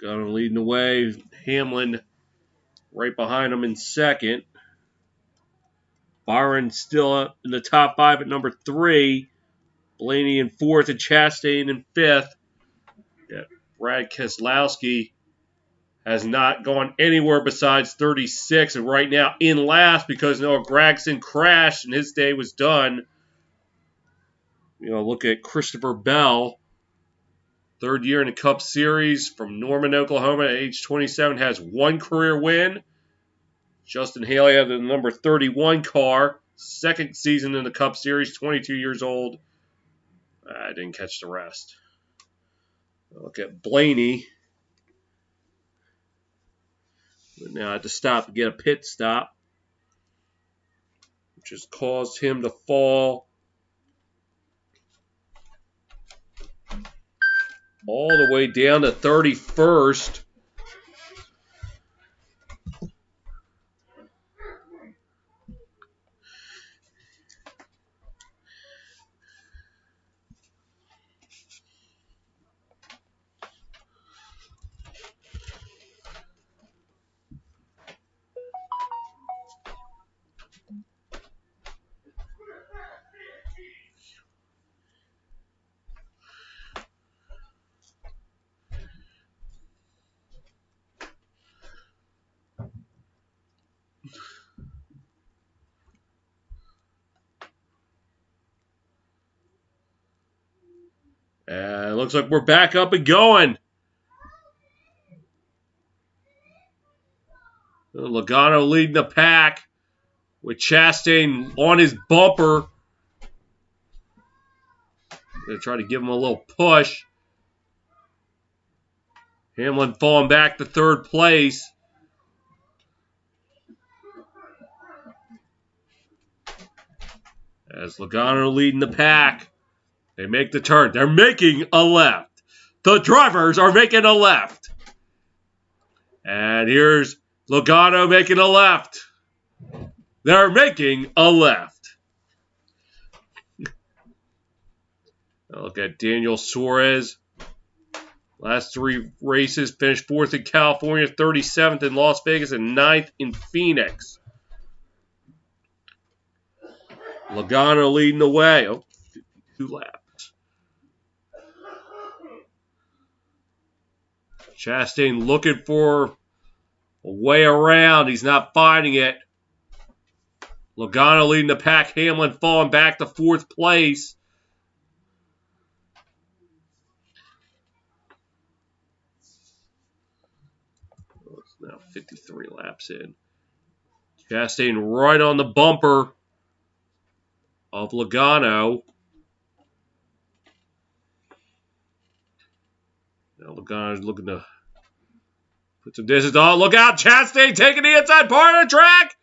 Logano leading the way. Hamlin right behind him in 2nd. Byron still in the top 5 at number 3. Blaney in 4th and Chastain in 5th. Yeah, Brad Keselowski has not gone anywhere besides 36, and right now in last because Noah Gragson crashed and his day was done. Look at Christopher Bell, 3rd year in the Cup Series from Norman, Oklahoma at age 27, has 1 career win. Justin Haley had the number 31 car, 2nd season in the Cup Series, 22 years old. I didn't catch the rest. Look at Blaney. Now I had to stop to get a pit stop, which has caused him to fall all the way down to 31st. It looks like we're back up and going. Logano leading the pack with Chastain on his bumper. Going to try to give him a little push. Hamlin falling back to 3rd place. As Logano leading the pack. They make the turn. They're making a left. The drivers are making a left. And here's Logano making a left. They're making a left. Look at Daniel Suarez. Last 3 races, finished 4th in California, 37th in Las Vegas, and 9th in Phoenix. Logano leading the way. 2 laps. Chastain looking for a way around. He's not finding it. Logano leading the pack. Hamlin falling back to 4th place. It's now 53 laps in. Chastain right on the bumper of Logano. Now Logano's looking to put some distance on. Look out, Chastain taking the inside part of the track.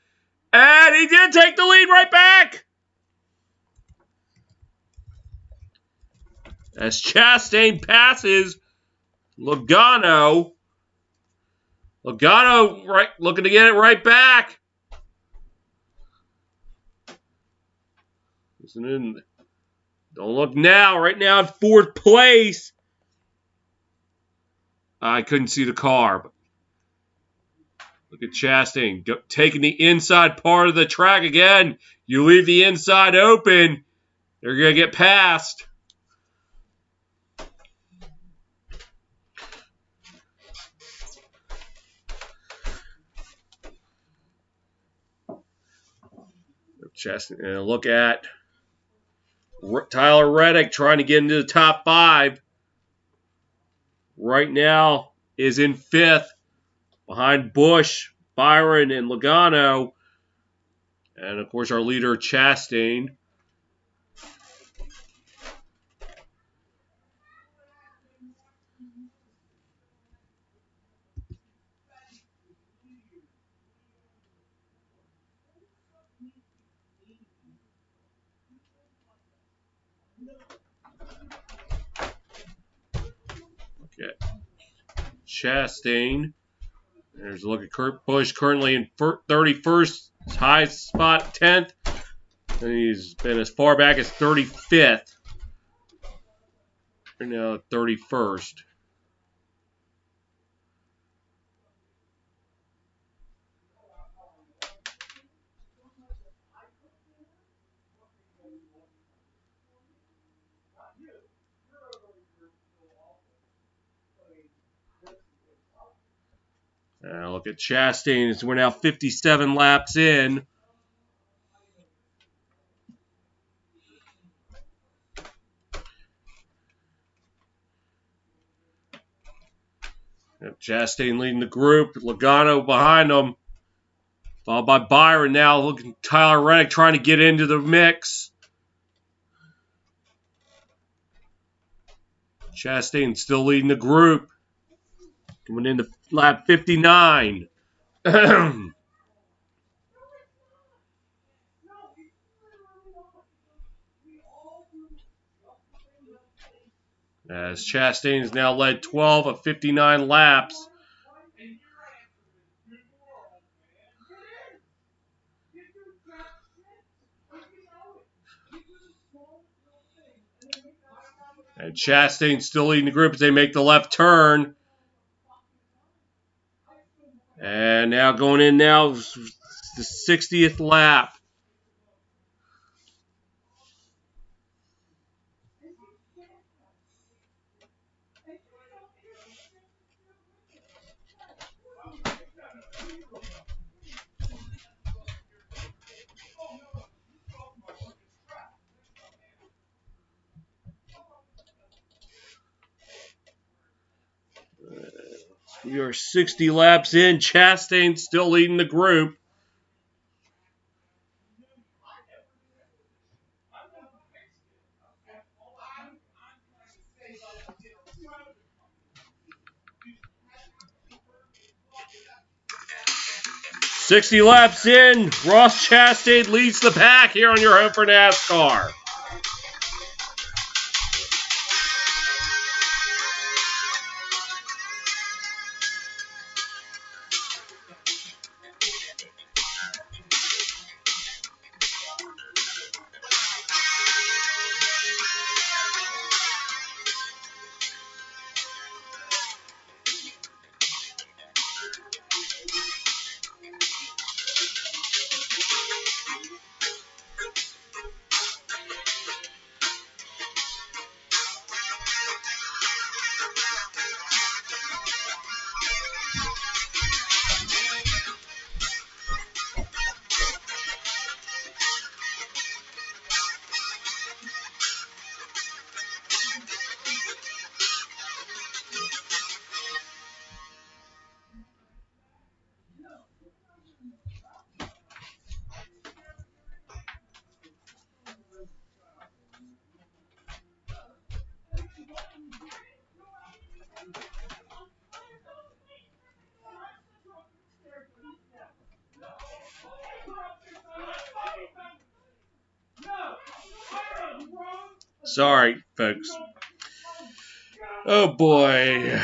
And he did take the lead right back. As Chastain passes Logano. Logano right, looking to get it right back. Don't look now. Right now in 4th place. I couldn't see the car. But look at Chastain taking the inside part of the track again. You leave the inside open, they're going to get past. Look at Tyler Reddick trying to get into the top 5. Right now is in 5th behind Busch, Byron, and Logano. And, of course, our leader, Chastain. Look at Chastain. There's a look at Kurt Busch, currently in 31st, his highest spot, 10th. And he's been as far back as 35th. Right now, 31st. Look at Chastain. We're now 57 laps in. Chastain leading the group. Logano behind him. Followed by Byron now. Looking at Tyler Reddick trying to get into the mix. Chastain still leading the group. Coming into lap 59. As Chastain has now led 12 of 59 laps. And Chastain still leading the group as they make the left turn. And now going in now, the 60th lap. We are 60 laps in. Chastain still leading the group. "60 laps in, Ross Chastain leads the pack here on your home for NASCAR." Sorry, folks. Oh boy.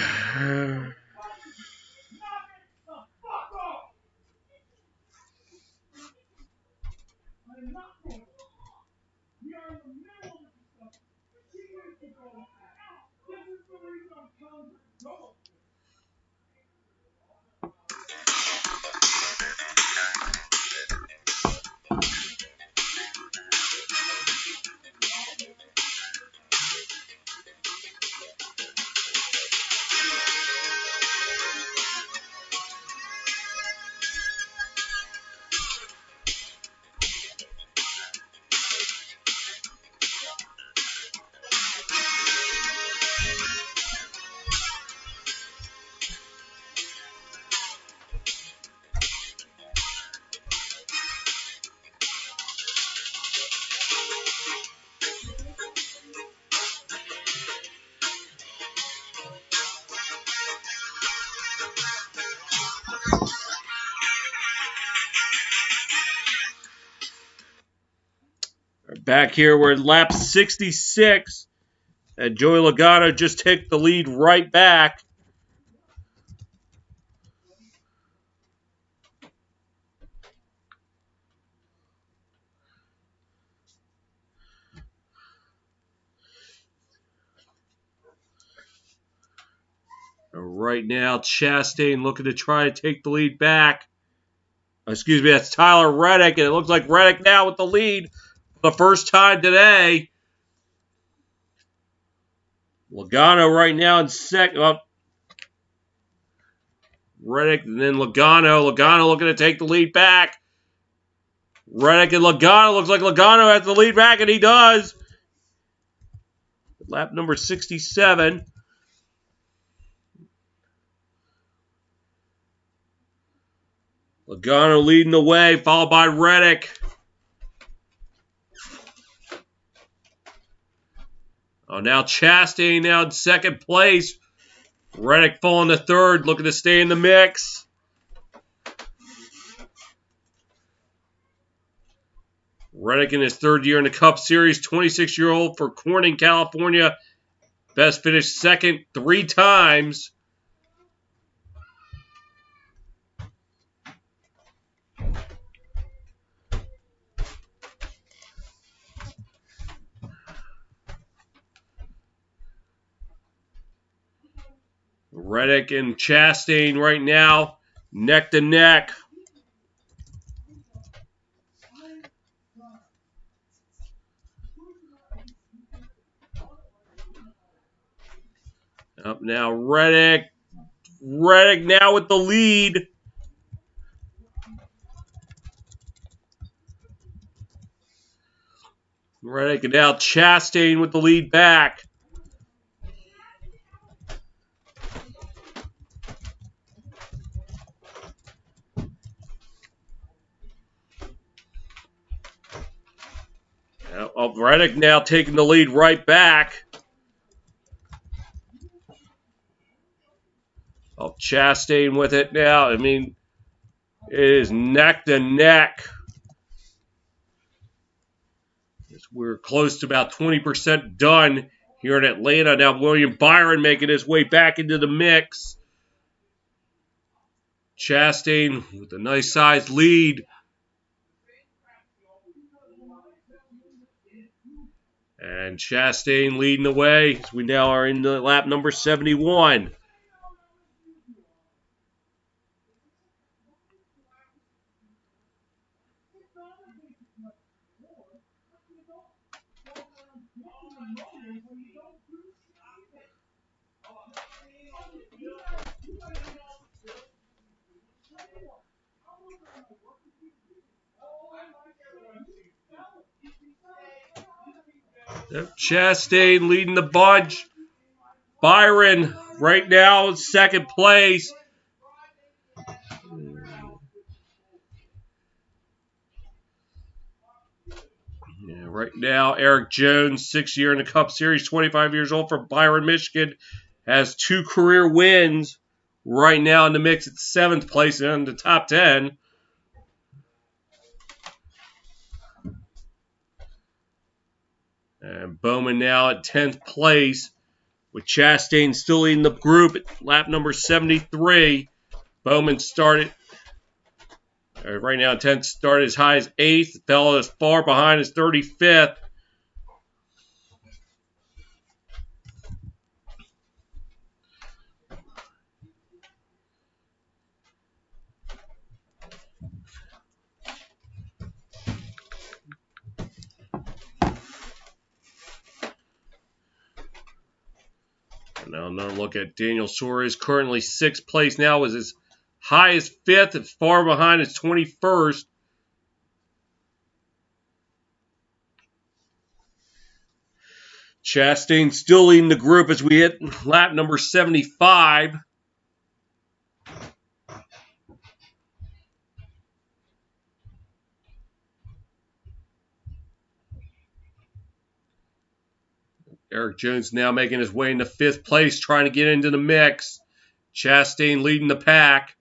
Back here, we're at lap 66. And Joey Logano just took the lead right back. Right now, Chastain looking to try to take the lead back. Excuse me, that's Tyler Reddick, and it looks like Reddick now with the lead for the first time today. Logano right now in second. Well, Reddick and then Logano. Logano looking to take the lead back. Reddick and Logano. Looks like Logano has the lead back, and he does. Lap number 67. Logano leading the way, followed by Reddick. Oh, now Chastain now in second place. Reddick falling to third, looking to stay in the mix. Reddick in his third year in the Cup Series, 26-year-old for Corning, California. Best finished second 3 times. Reddick and Chastain right now, neck to neck. Up now, Reddick. Reddick now with the lead. Reddick and now Chastain with the lead back. Reddick now taking the lead right back. Chastain with it now. I mean, it is neck to neck. We're close to about 20% done here in Atlanta. Now William Byron making his way back into the mix. Chastain with a nice sized lead. And Chastain leading the way as we now are in the lap number 71. Chastain leading the bunch. Byron right now in second place. Yeah, right now, Eric Jones, 6th year in the Cup Series, 25 years old from Byron, Michigan, has 2 career wins. Right now in the mix at 7th place and in the top 10. And Bowman now at 10th place, with Chastain still leading the group at lap number 73. Bowman started, right now 10th, started as high as 8th, fell as far behind as 35th. Now another look at Daniel Suarez, currently 6th place now, was as high as 5th, as far behind as 21st. Chastain still leading the group as we hit lap number 75. Eric Jones now making his way into 5th place, trying to get into the mix. Chastain leading the pack.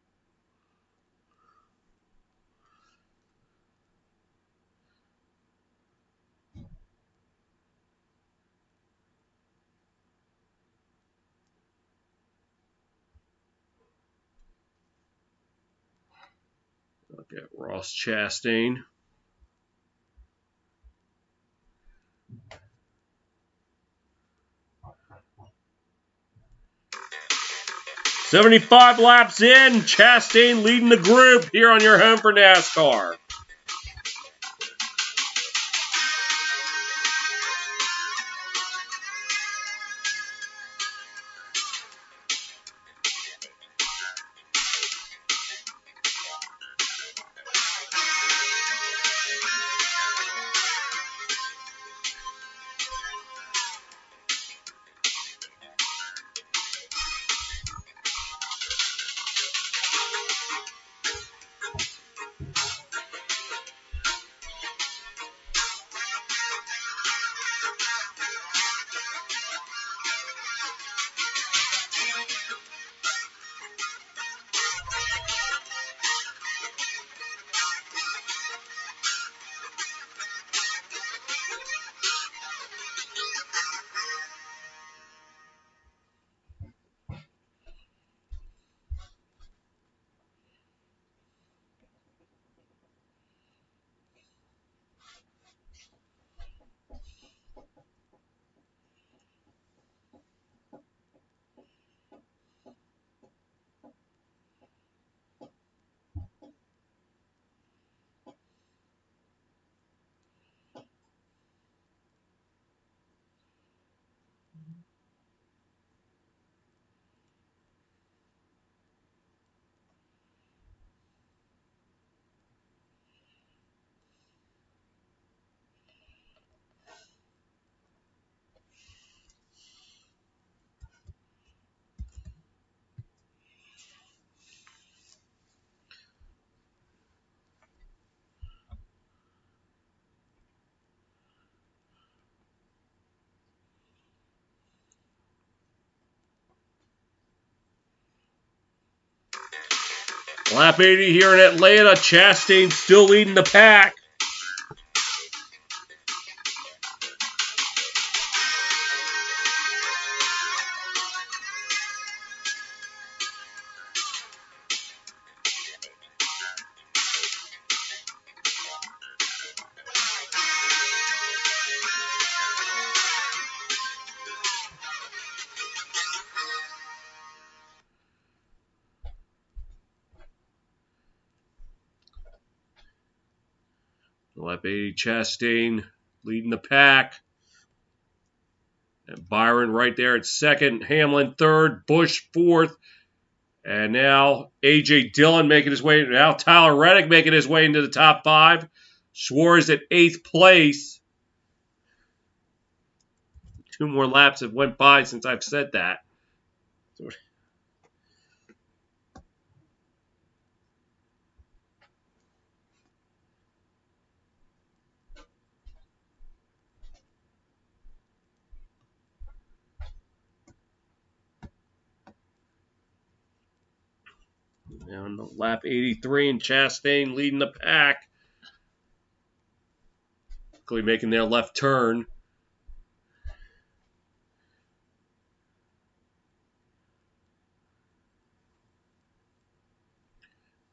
Look at Ross Chastain. "75 laps in, Chastain leading the group here on your home for NASCAR." Lap 80 here in Atlanta. Chastain still leading the pack. Lap 80, Chastain leading the pack. And Byron right there at second. Hamlin third. Busch fourth. And now A.J. Dillon making his way. Now Tyler Reddick making his way into the top 5. Schwartz at 8th place. 2 more laps have went by since I've said that. Now in the lap 83, and Chastain leading the pack. Quickly making their left turn.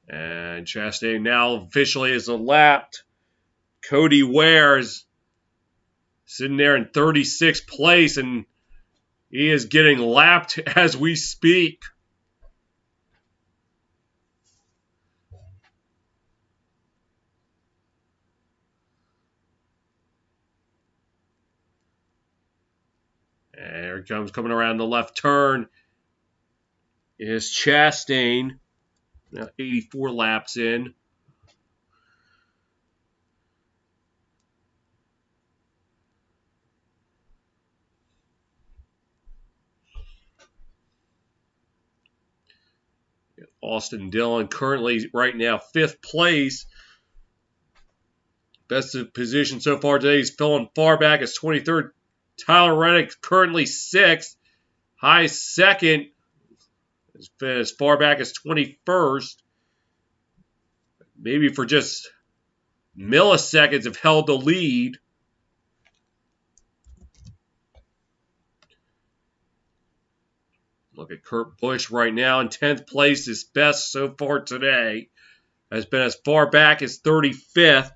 And Chastain now officially is lapped. Cody Ware's sitting there in 36th place, and he is getting lapped as we speak. And here he comes coming around the left turn is Chastain. Now 84 laps in. Austin Dillon currently right now 5th place. Best position so far today is filling far back as 23rd. Tyler Reddick currently 6th. High second as far back as 21st. Maybe for just milliseconds have held the lead. Look at Kurt Busch right now in 10th place, his best so far today. Has been as far back as 35th.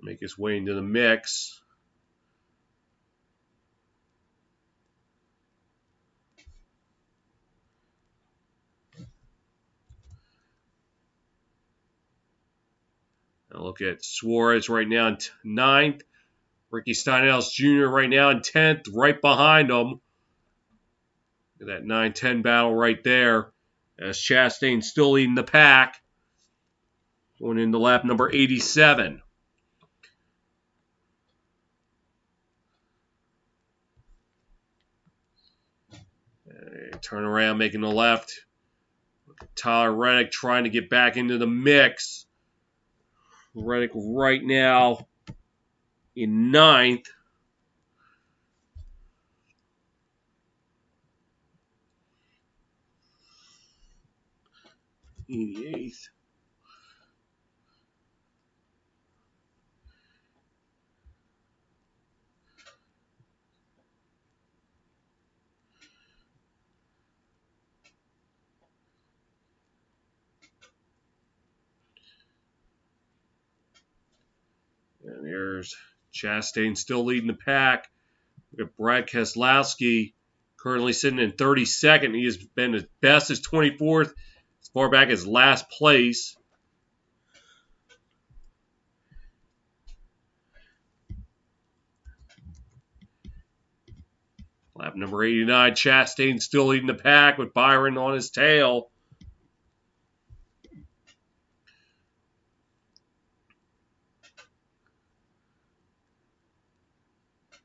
Make his way into the mix. Now look at Suarez right now in 9th. Ricky Stenhouse Jr. right now in 10th, right behind him. Look at that 9-10 battle right there. As Chastain still leading the pack. Going into lap number 87. Turn around, making the left. Look at Tyler Reddick trying to get back into the mix. Reddick right now in 9th. In 8th. And there's Chastain still leading the pack. Look at Brad Keselowski currently sitting in 32nd. He has been as best as 24th as far back as last place. Lap number 89, Chastain still leading the pack with Byron on his tail.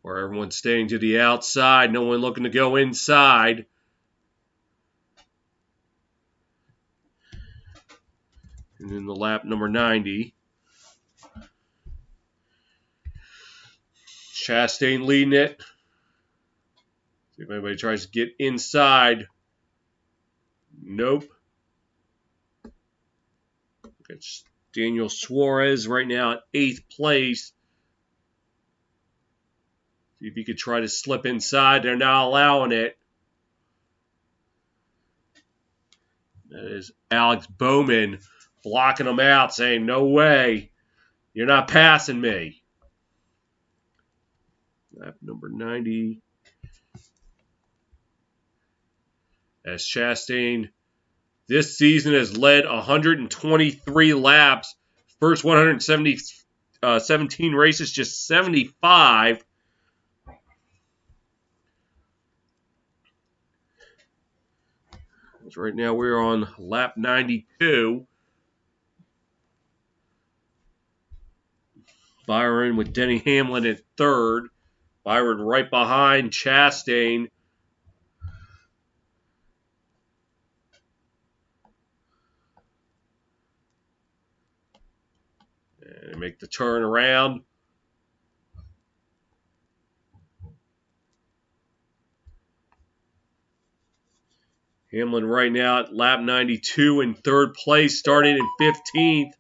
Where everyone's staying to the outside, no one looking to go inside. And then the lap number 90. Chastain leading it. See if anybody tries to get inside. Nope. Look at Daniel Suarez right now at 8th place. See if he could try to slip inside. They're not allowing it. That is Alex Bowman blocking him out, saying, no way. You're not passing me. Lap number 90. As Chastain this season has led 123 laps. First 117 races, just 75. Right now we're on lap 92. Byron with Denny Hamlin at 3rd. Byron right behind Chastain. And make the turn around. Hamlin right now at lap 92 in 3rd place, starting in 15th.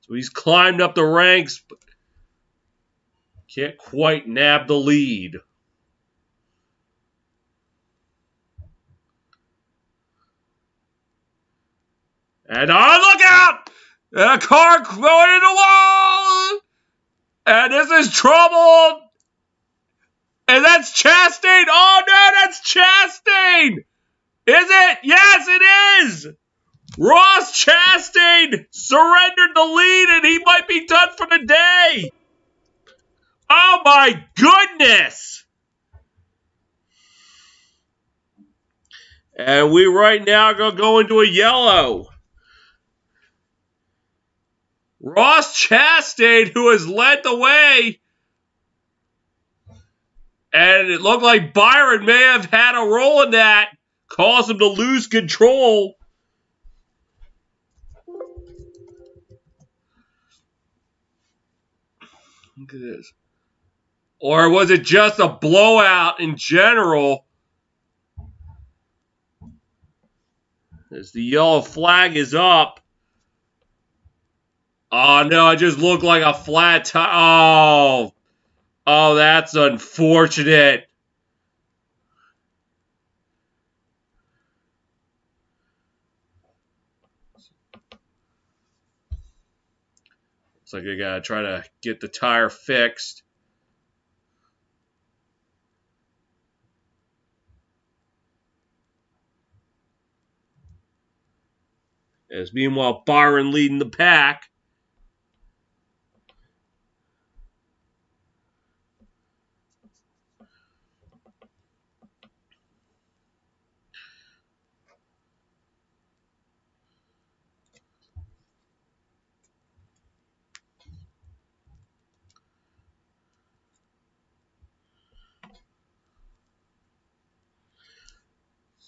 So he's climbed up the ranks, but can't quite nab the lead. And look out! A car going in the wall! And this is trouble! And that's Chastain! Oh no, that's Chastain! Is it? Yes, it is! Ross Chastain surrendered the lead and he might be done for the day! Oh my goodness! And we right now are going to go into a yellow. Ross Chastain, who has led the way. And it looked like Byron may have had a role in that. Caused him to lose control. Look at this. Or was it just a blowout in general? As the yellow flag is up. Oh, no, it just looked like a flat tire. Oh, that's unfortunate. Looks like they got to try to get the tire fixed. As meanwhile, Byron leading the pack.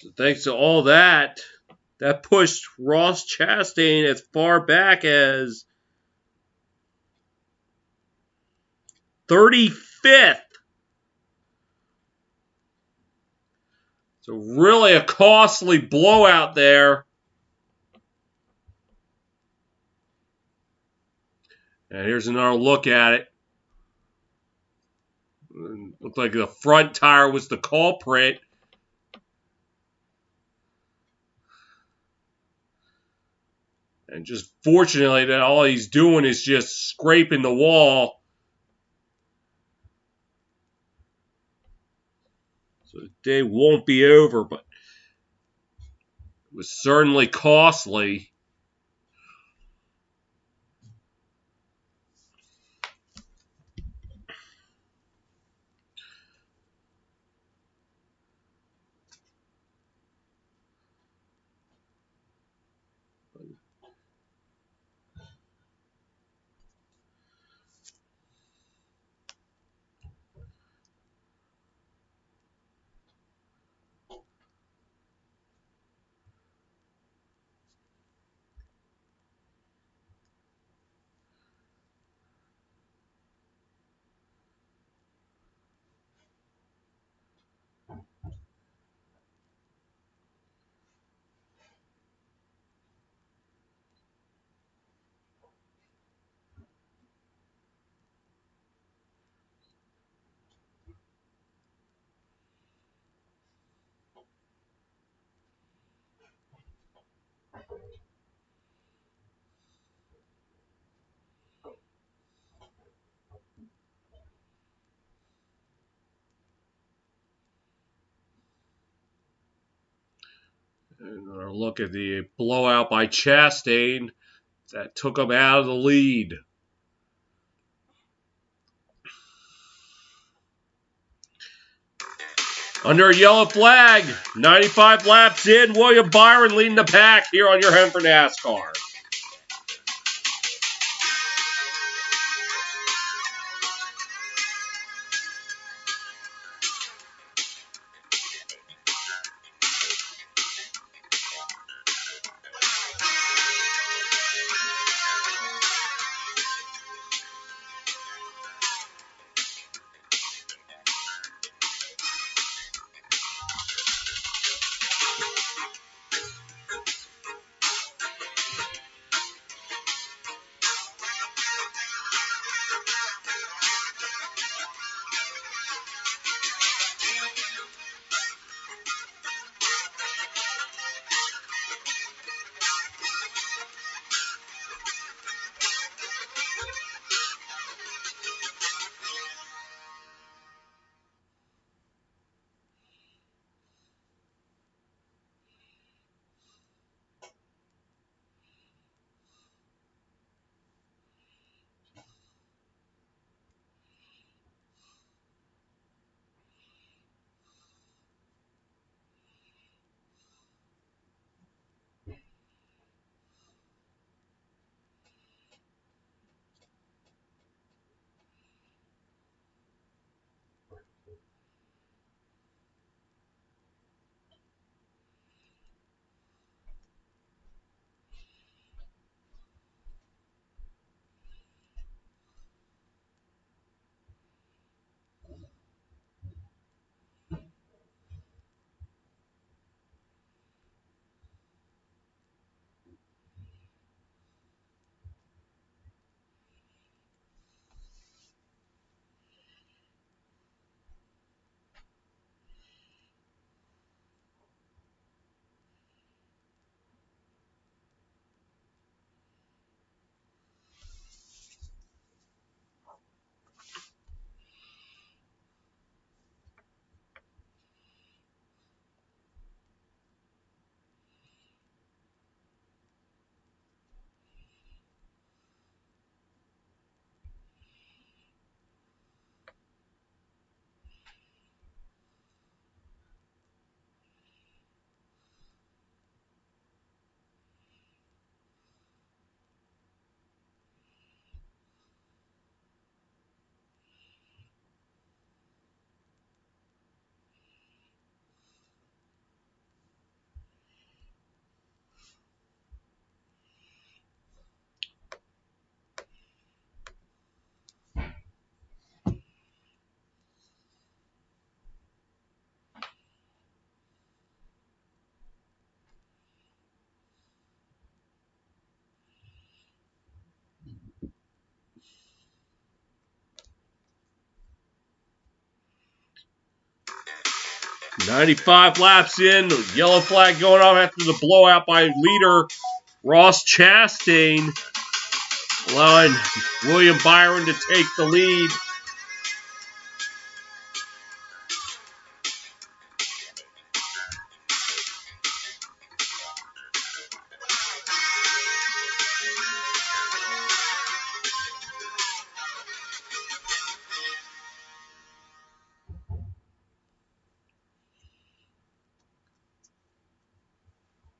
So thanks to all that, that pushed Ross Chastain as far back as 35th. So really a costly blowout there. And here's another look at it. Looked like the front tire was the culprit. And just fortunately that all he's doing is just scraping the wall. So the day won't be over, but it was certainly costly. Another look at the blowout by Chastain that took him out of the lead. Under a yellow flag, 95 laps in, William Byron leading the pack here on your home for NASCAR. 95 laps in, the yellow flag going off after the blowout by leader Ross Chastain, allowing William Byron to take the lead.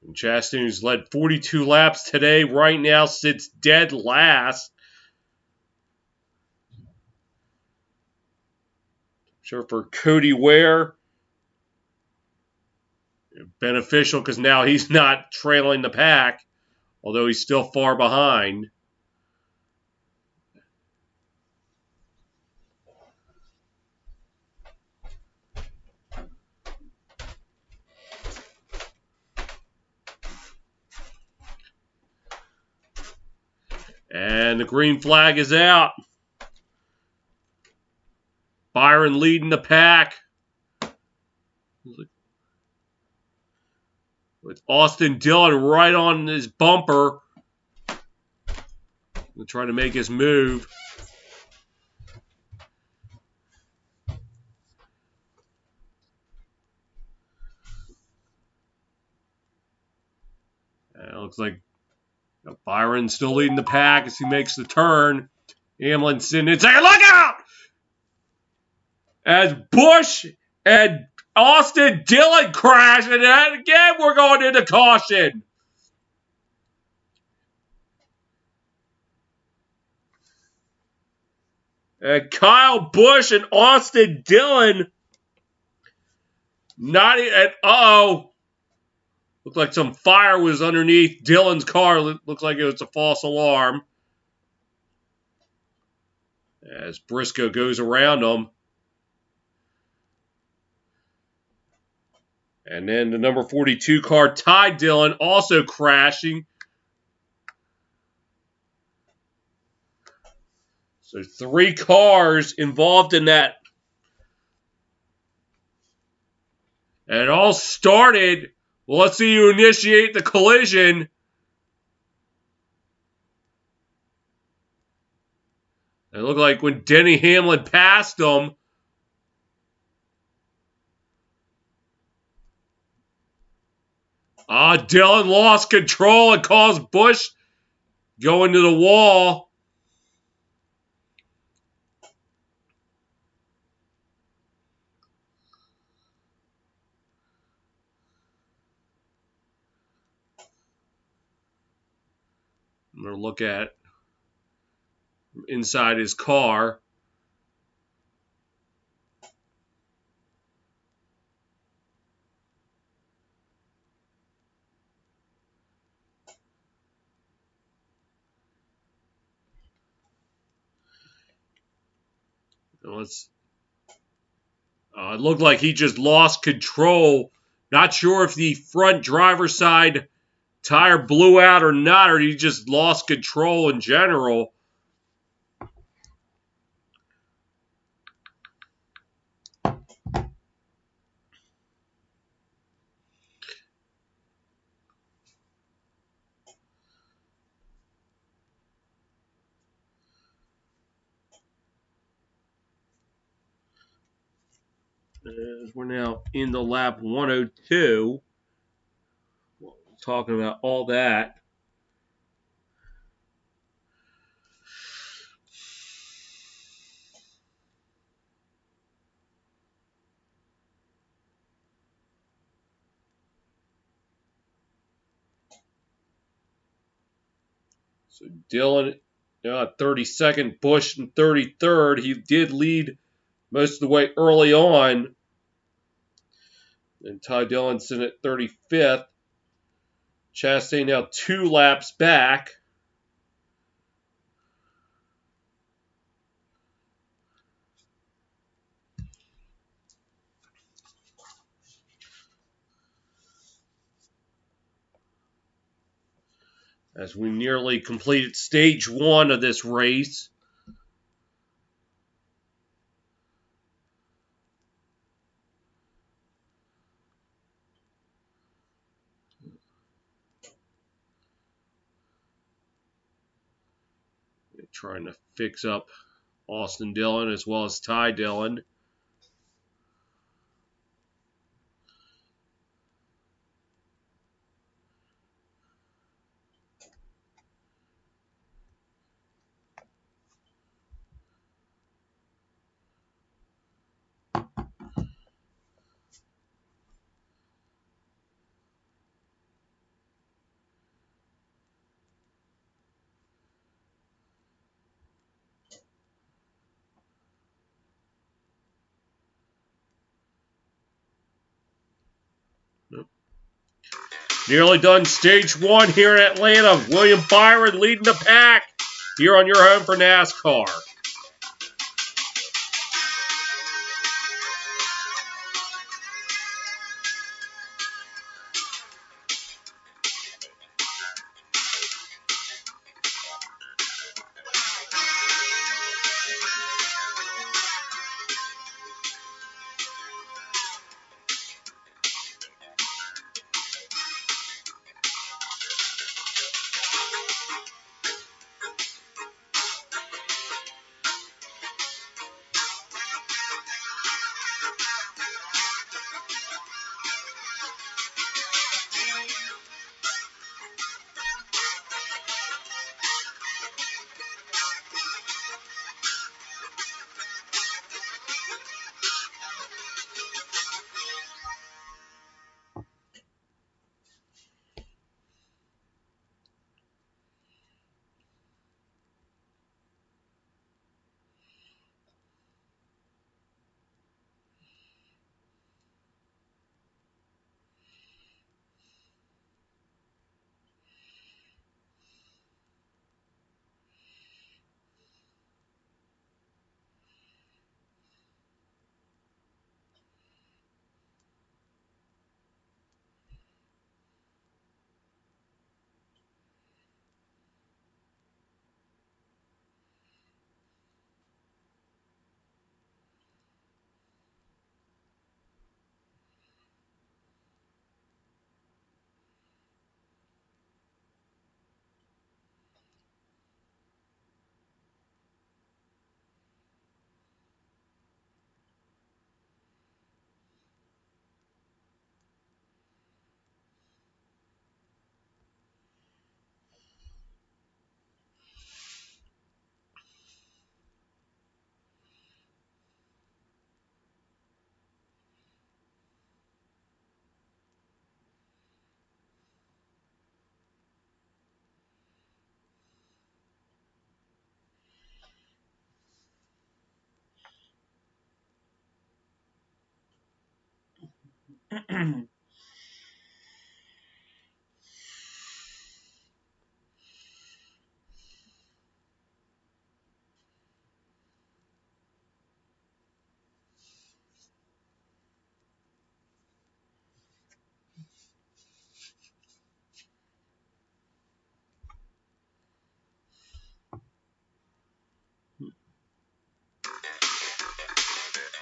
And Chastain, who's led 42 laps today, right now sits dead last. Sure, for Cody Ware, beneficial because now he's not trailing the pack, although he's still far behind. And the green flag is out. Byron leading the pack, with Austin Dillon right on his bumper. Trying to make his move. It looks like Byron's still leading the pack as he makes the turn. Hamlin's sitting in second. Look out! As Busch and Austin Dillon crash, and then again we're going into caution. And Kyle Busch and Austin Dillon not even. Uh-oh. Looked like some fire was underneath Dillon's car. Looks like it was a false alarm. As Briscoe goes around him. And then the number 42 car, Ty Dillon, also crashing. So 3 cars involved in that. And it all started. Well, let's see you initiate the collision. It looked like when Denny Hamlin passed him. Dillon lost control and caused Busch go into the wall. I'm going to look at inside his car. It looked like he just lost control. Not sure if the front driver's side tire blew out or not, or he just lost control in general. We're now in the lap 102. Talking about all that. So Dillon, 32nd, Busch in 33rd. He did lead most of the way early on. And Ty Dillon sitting at 35th. Chastain now 2 laps back. As we nearly completed stage 1 of this race. Trying to fix up Austin Dillon as well as Ty Dillon. Nearly done stage 1 here in Atlanta. William Byron leading the pack here on your home for NASCAR.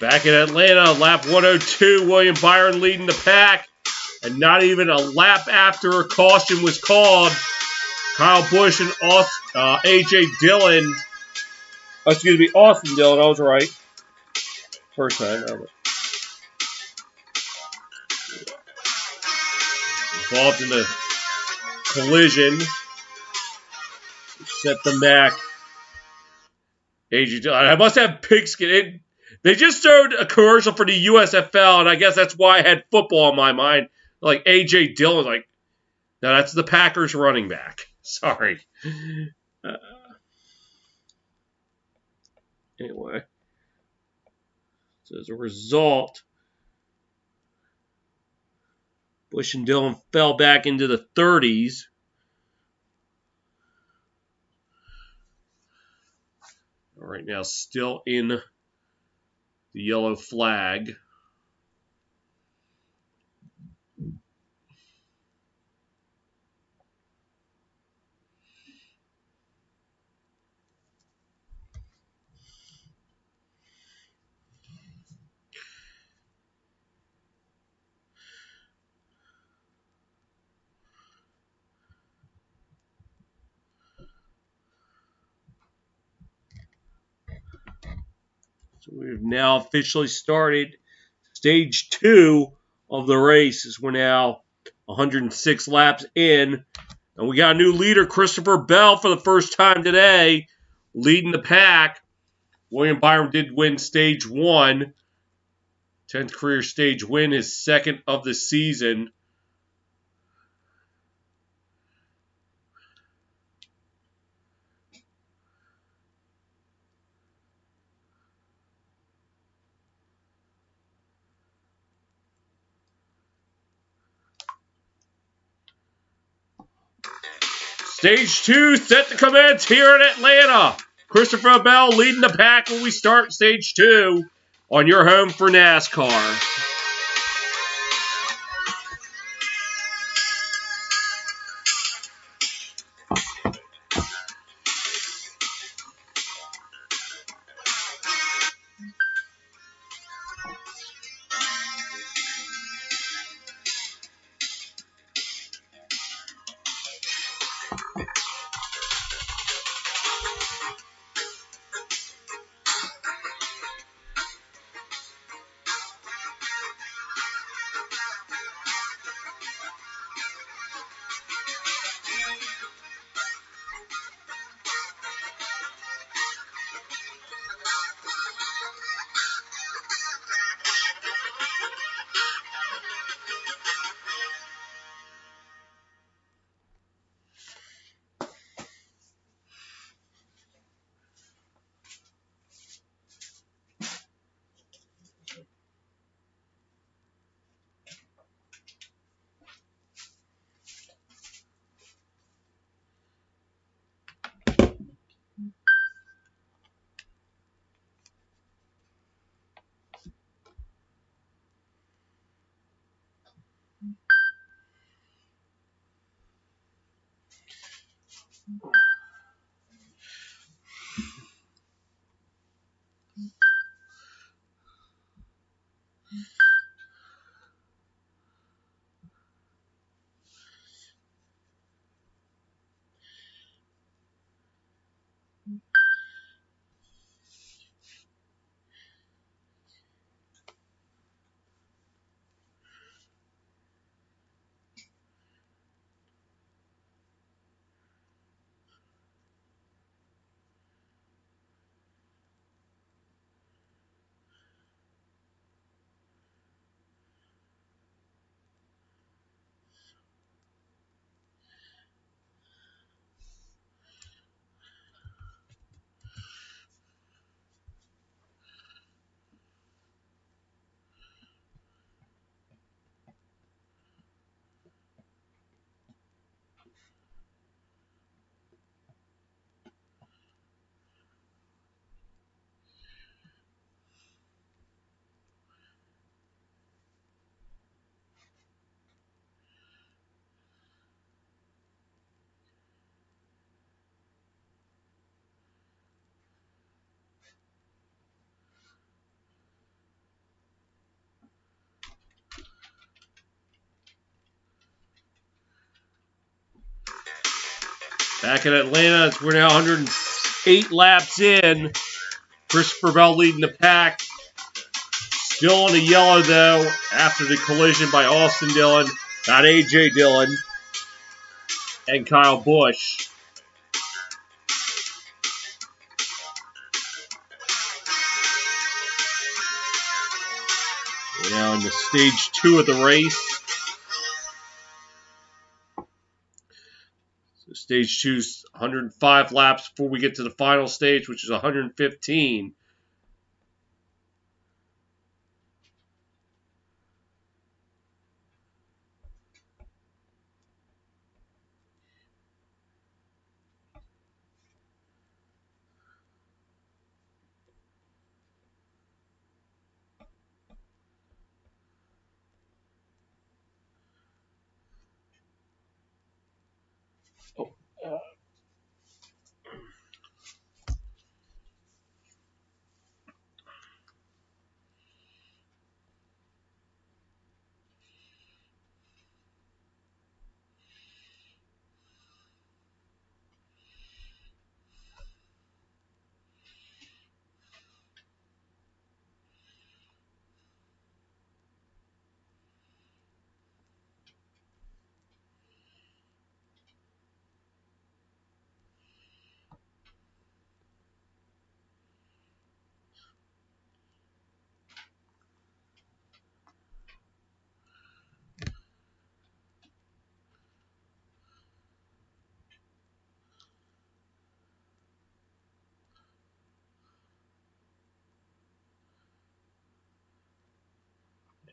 Back in Atlanta, lap 102, William Byron leading the pack. And not even a lap after a caution was called, Kyle Busch and A.J. Dillon, Austin Dillon, I was right. First time. Involved in the collision. Set them back. A.J. Dillon. I must have pigskin. They just showed a commercial for the USFL, and I guess that's why I had football on my mind. Like A.J. Dillon, like, no, that's the Packers running back. Sorry. Anyway. So as a result, Busch and Dillon fell back into the 30s. Right now, still in the yellow flag. So we've now officially started stage 2 of the race, as we're now 106 laps in. And we got a new leader, Christopher Bell, for the first time today, leading the pack. William Byron did win stage 1. 10th career stage win, his second of the season. Stage 2 set to commence here in Atlanta. Christopher Bell leading the pack when we start stage 2 on your home for NASCAR. Back in Atlanta, we're now 108 laps in. Christopher Bell leading the pack. Still on the yellow, though, after the collision by Austin Dillon, not A.J. Dillon, and Kyle Busch. We're now in the stage 2 of the race. So stage 2's 105 laps before we get to the final stage, which is 115.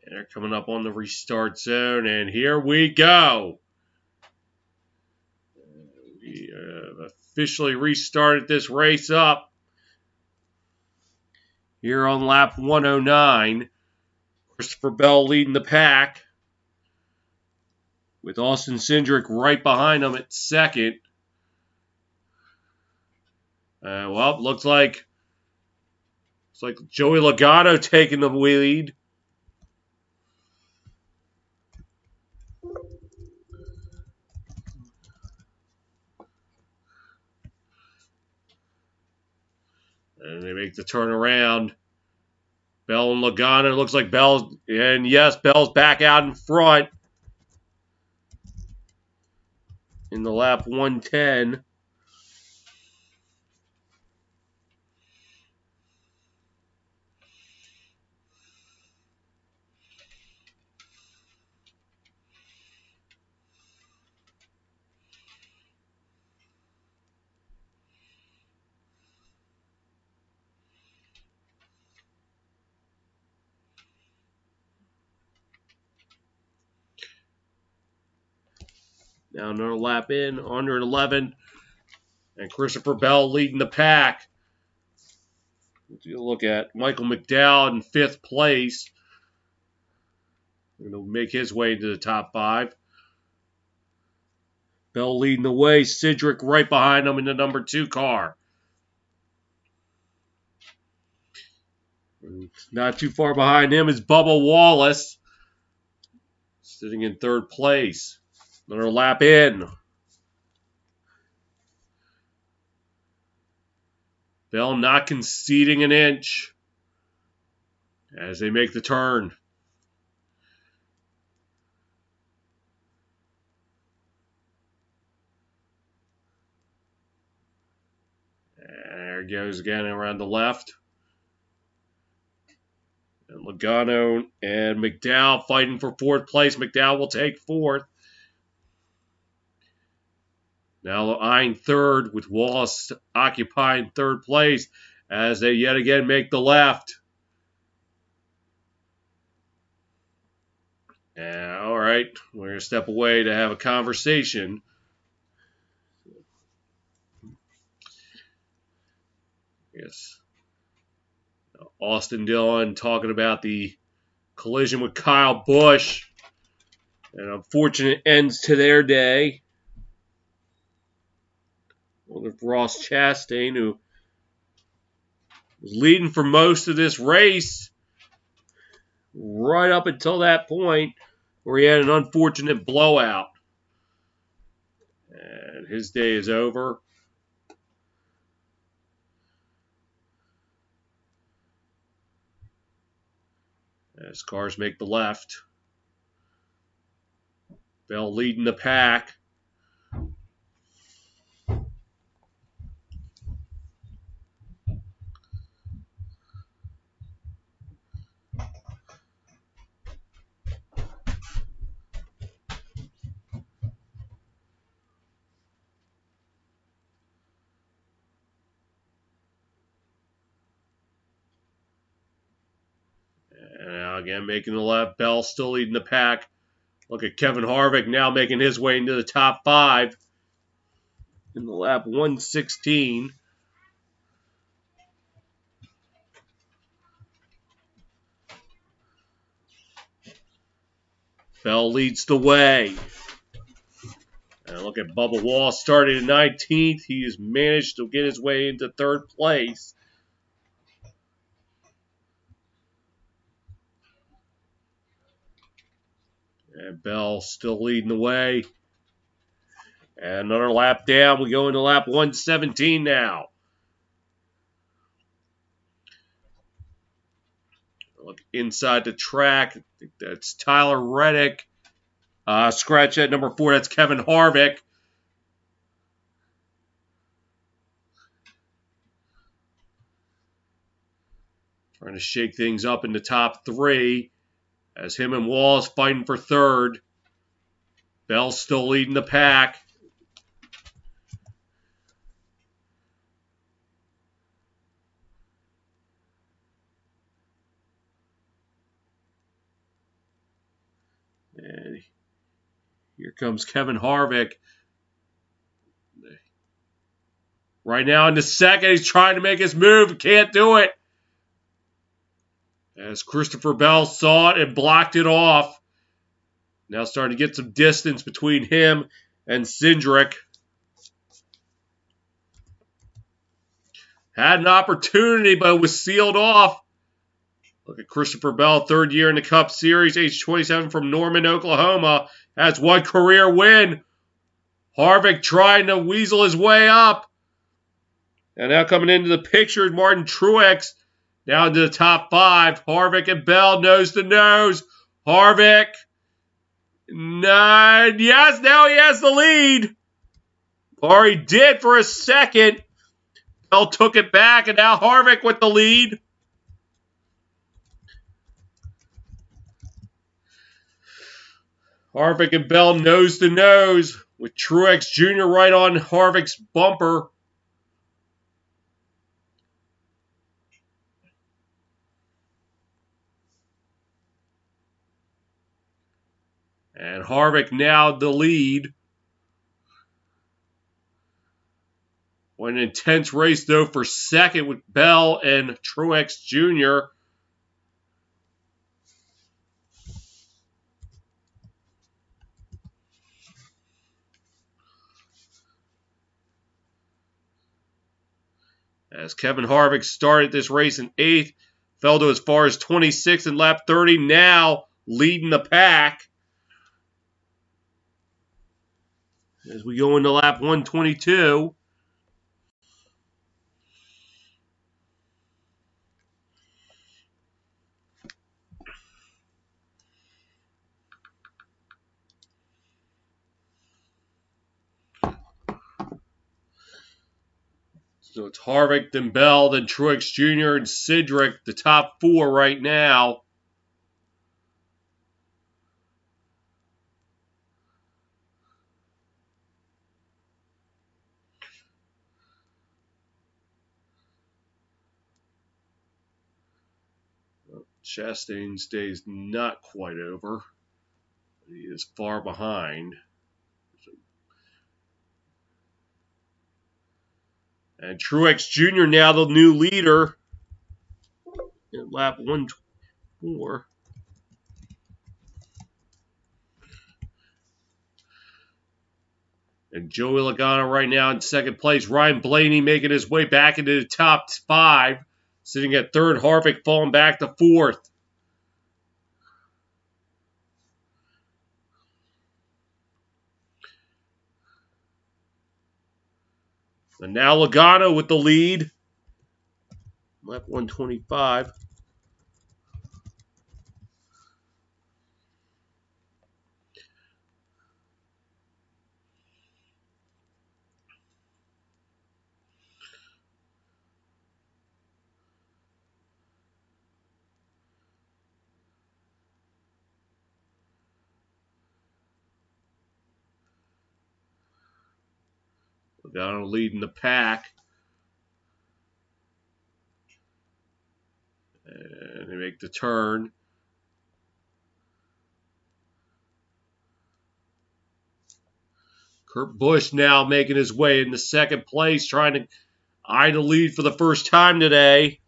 They're coming up on the restart zone, and here we go. We have officially restarted this race up here on lap 109. Christopher Bell leading the pack, with Austin Cindric right behind him at second. Well, looks like Joey Logano taking the lead. And they make the turn around. Bell and Logano. Looks like Bell's, and yes, Bell's back out in front in the lap 110. Now another lap in, under 11. And Christopher Bell leading the pack. You look at Michael McDowell in 5th place. Going to make his way into the top 5. Bell leading the way. Cindric right behind him in the number 2 car. Not too far behind him is Bubba Wallace, sitting in 3rd place. Another lap in. Bell not conceding an inch as they make the turn. And there it goes again around the left. And Logano and McDowell fighting for 4th place. McDowell will take 4th. Now eyeing 3rd, with Wallace occupying 3rd place as they yet again make the left. All right, we're going to step away to have a conversation. Yes. Austin Dillon talking about the collision with Kyle Busch. An unfortunate ends to their day. Well, Ross Chastain, who was leading for most of this race, right up until that point, where he had an unfortunate blowout. And his day is over. As cars make the left. Bell leading the pack. And now again making the left. Bell still leading the pack. Look at Kevin Harvick now making his way into the top 5 in the lap 116. Bell leads the way. And look at Bubba Wallace started in 19th. He has managed to get his way into 3rd place. And Bell still leading the way. And another lap down. We go into lap 117 now. Look inside the track. I think that's Tyler Reddick. Scratch at number 4. That's Kevin Harvick. Trying to shake things up in the top 3 as him and Wallace fighting for 3rd. Bell still leading the pack. Here comes Kevin Harvick. Right now in the second, he's trying to make his move. Can't do it. As Christopher Bell saw it and blocked it off. Now starting to get some distance between him and Cindric. Had an opportunity, but it was sealed off. Look at Christopher Bell, third year in the Cup Series, age 27 from Norman, Oklahoma. Has one career win. Harvick trying to weasel his way up. And now coming into the picture is Martin Truex. Down to the top 5. Harvick and Bell nose to nose. Harvick. Yes, now he has the lead. Or he did for a second. Bell took it back, and now Harvick with the lead. Harvick and Bell nose to nose with Truex Jr. right on Harvick's bumper. And Harvick now the lead. What an intense race, though, for second with Bell and Truex Jr. As Kevin Harvick started this race in 8th, fell to as far as 26th in lap 30, now leading the pack. As we go into lap 122. So it's Harvick, then Bell, then Truex Jr., and Cindric, the top 4 right now. Chastain's day is not quite over. He is far behind. And Truex Jr. now the new leader in lap 124. And Joey Logano right now in second place. Ryan Blaney making his way back into the top 5. Sitting at 3rd. Harvick falling back to 4th. And now Logano with the lead. Lap 125. Logano leading the pack. And they make the turn. Kurt Busch now making his way into second place, trying to eye the lead for the first time today.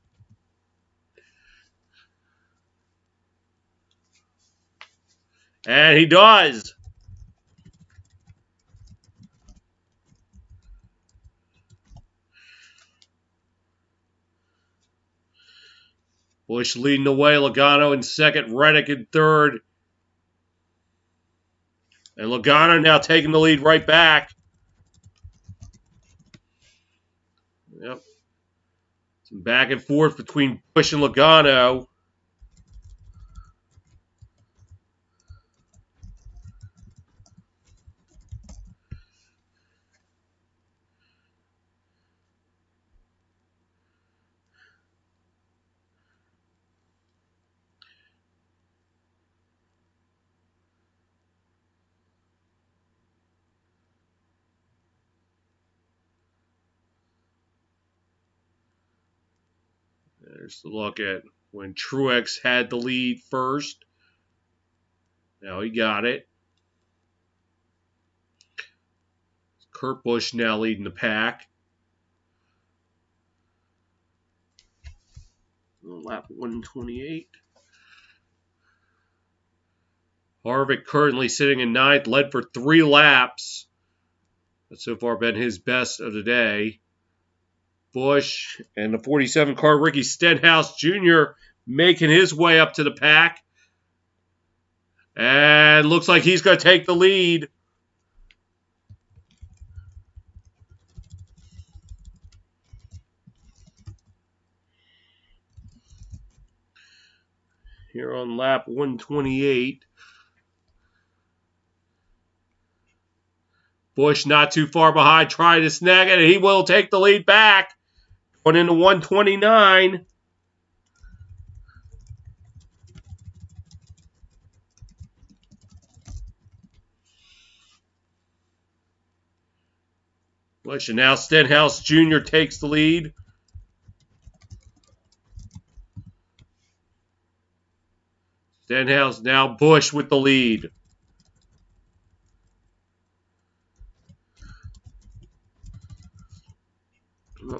And he does. Busch leading the way. Logano in second. Reddick in third. And Logano now taking the lead right back. Yep. Some back and forth between Busch and Logano. There's the look at when Truex had the lead first. Now he got it. Kurt Busch now leading the pack. Lap 128. Harvick currently sitting in 9th, led for 3 laps. That's so far been his best of the day. Busch and the 47 car Ricky Stenhouse Jr. making his way up to the pack. And looks like he's going to take the lead. Here on lap 128. Busch not too far behind, trying to snag it, and he will take the lead back. Going into 129. Busch and now Stenhouse Jr. takes the lead. Stenhouse now Busch with the lead.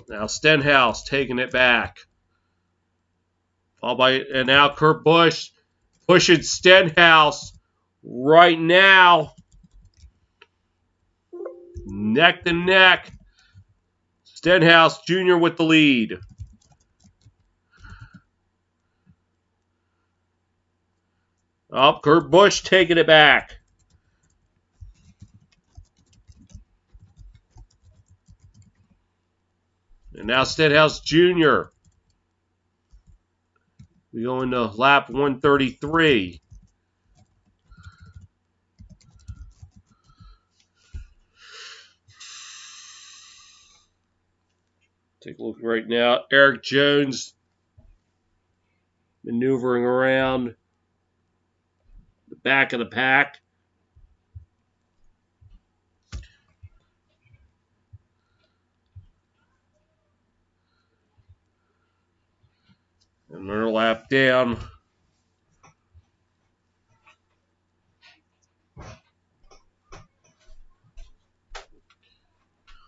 Now Stenhouse taking it back. Followed by, and now Kurt Busch pushing Stenhouse right now. Neck to neck. Stenhouse Jr. with the lead. Oh, Kurt Busch taking it back. And now Stenhouse Jr. We go into lap 133. Take a look right now. Eric Jones maneuvering around the back of the pack. Another lap down.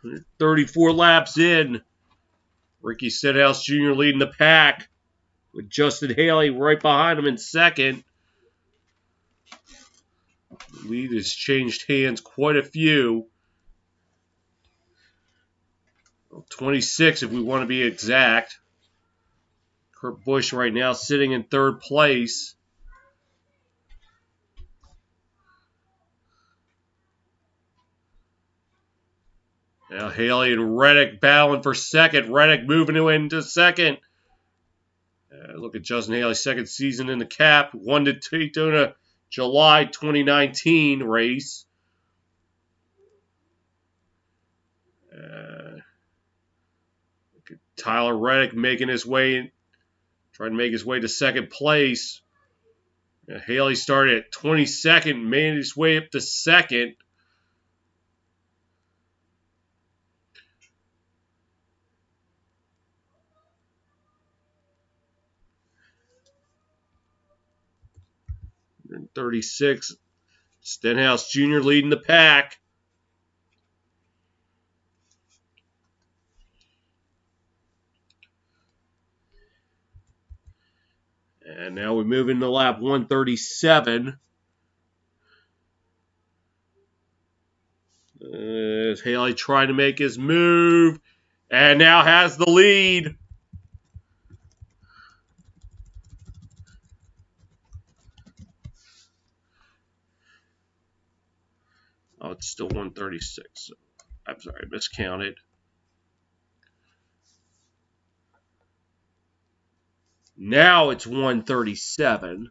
And 34 laps in. Ricky Stenhouse Jr. leading the pack with Justin Haley right behind him in second. The lead has changed hands quite a few. 26 if we want to be exact. Kurt Busch right now sitting in 3rd place. Now Haley and Reddick battling for second. Reddick moving into second. Look at Justin Haley's second season in the cap. Won the Daytona July 2019 race. Look at Tyler Reddick making his way, trying to make his way to second place. Haley started at 22nd, made his way up to second. And 36, Stenhouse Jr. leading the pack. And now we move into lap 137. Haley trying to make his move. And now has the lead. Oh, it's still 136. I'm sorry, I miscounted. Now it's 137.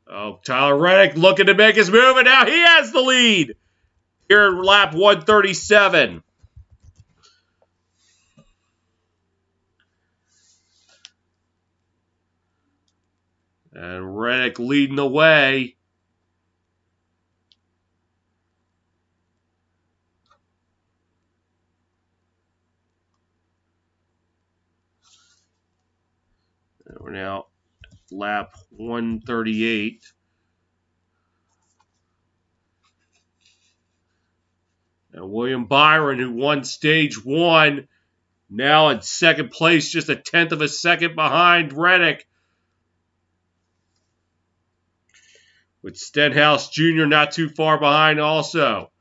Oh, Tyler Reddick looking to make his move, and now he has the lead here in lap 137. And Reddick leading the way. And we're now lap 138. And William Byron, who won stage 1, now in second place, just a tenth of a second behind Reddick. With Stenhouse Jr. not too far behind also.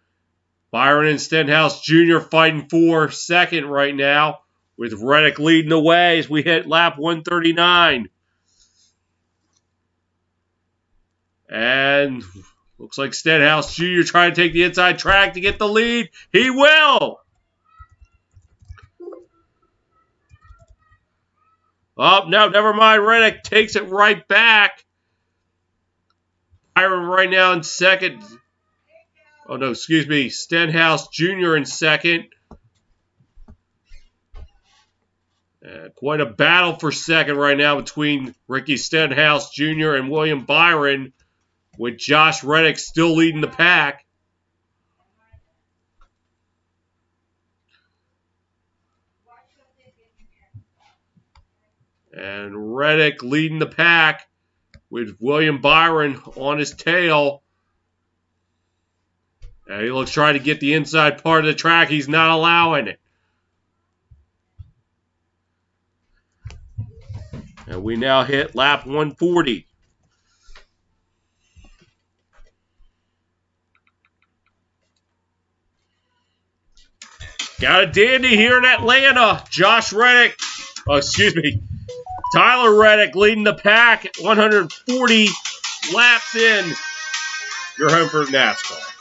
Byron and Stenhouse Jr. fighting for second right now, with Reddick leading the way as we hit lap 139. And looks like Stenhouse Jr. trying to take the inside track to get the lead. He will! Oh, no, never mind. Reddick takes it right back. Byron right now in second. Oh, no, excuse me. Stenhouse Jr. in second. Quite a battle for second right now between Ricky Stenhouse Jr. and William Byron, with Josh Reddick still leading the pack. And Reddick leading the pack with William Byron on his tail. And he looks trying to get the inside part of the track. He's not allowing it. And we now hit lap 140. Got a dandy here in Atlanta. Josh Reddick. Oh, excuse me. Tyler Reddick leading the pack. 140 laps in. You're home for NASCAR.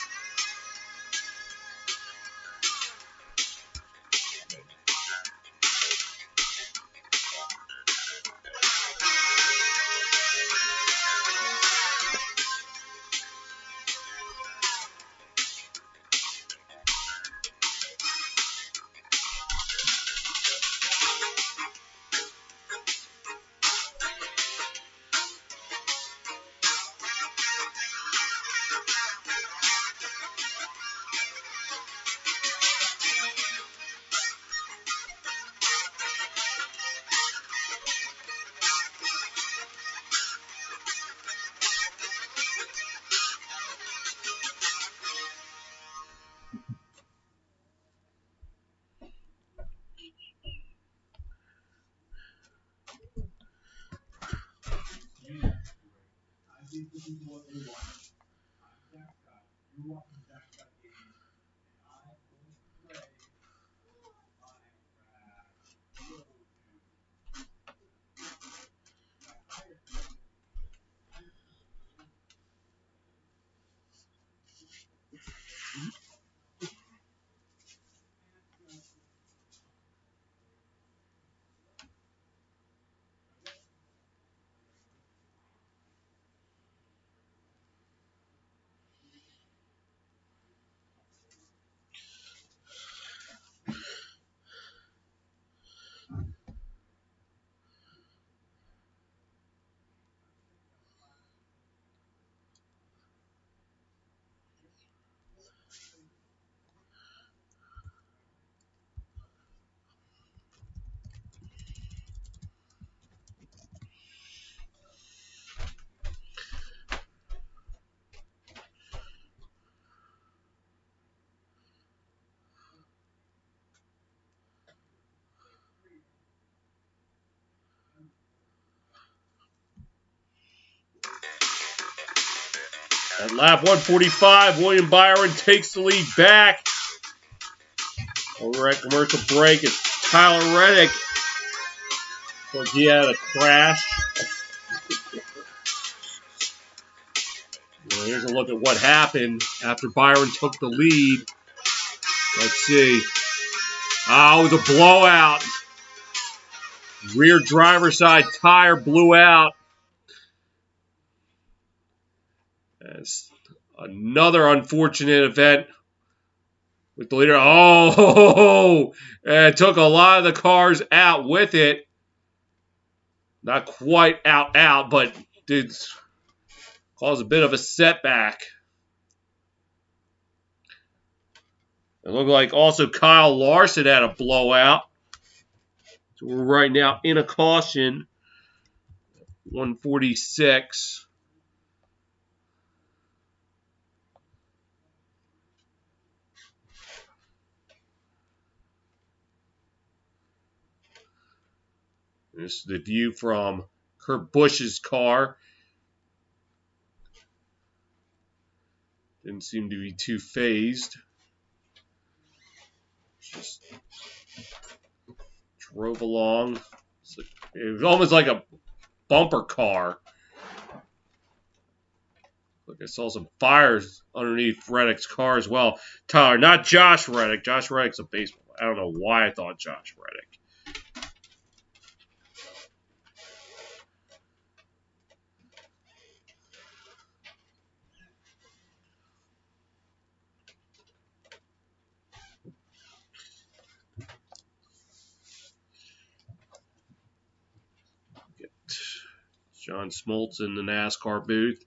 At lap 145, William Byron takes the lead back. Over at commercial break, it's Tyler Reddick. Of course, he had a crash. Well, here's a look at what happened after Byron took the lead. Let's see. Oh, it was a blowout. Rear driver's side tire blew out. That's another unfortunate event with the leader. Oh, it took a lot of the cars out with it. Not quite out, but did cause a bit of a setback. It looked like also Kyle Larson had a blowout. So we're right now in a caution. 146. This is the view from Kurt Busch's car. Didn't seem to be too phased. Just drove along. It was almost like a bumper car. Look, I saw some fires underneath Reddick's car as well. Tyler, not Josh Reddick. Josh Reddick's a baseball. I don't know why I thought Josh Reddick. John Smoltz in the NASCAR booth.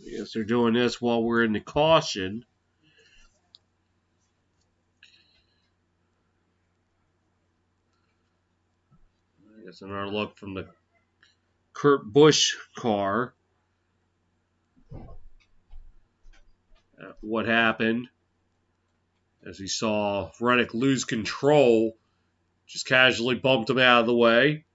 I guess they're doing this while we're in the caution. I guess another look from the Kurt Busch car. What happened as he saw Reddick lose control, just casually bumped him out of the way.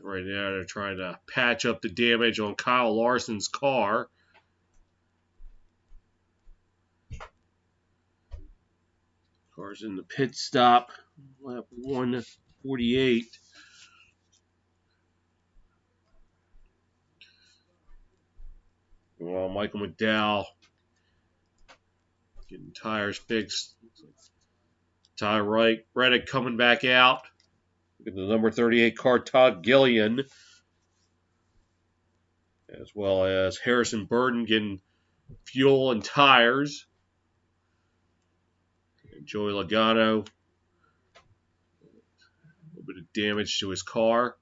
Right now, they're trying to patch up the damage on Kyle Larson's car. Car's in the pit stop, lap 148. Well, Michael McDowell getting tires fixed. Tyler Reddick coming back out. Look at the number 38 car, Todd Gillian. As well as Harrison Burton getting fuel and tires. And Joey Logano. A little bit of damage to his car.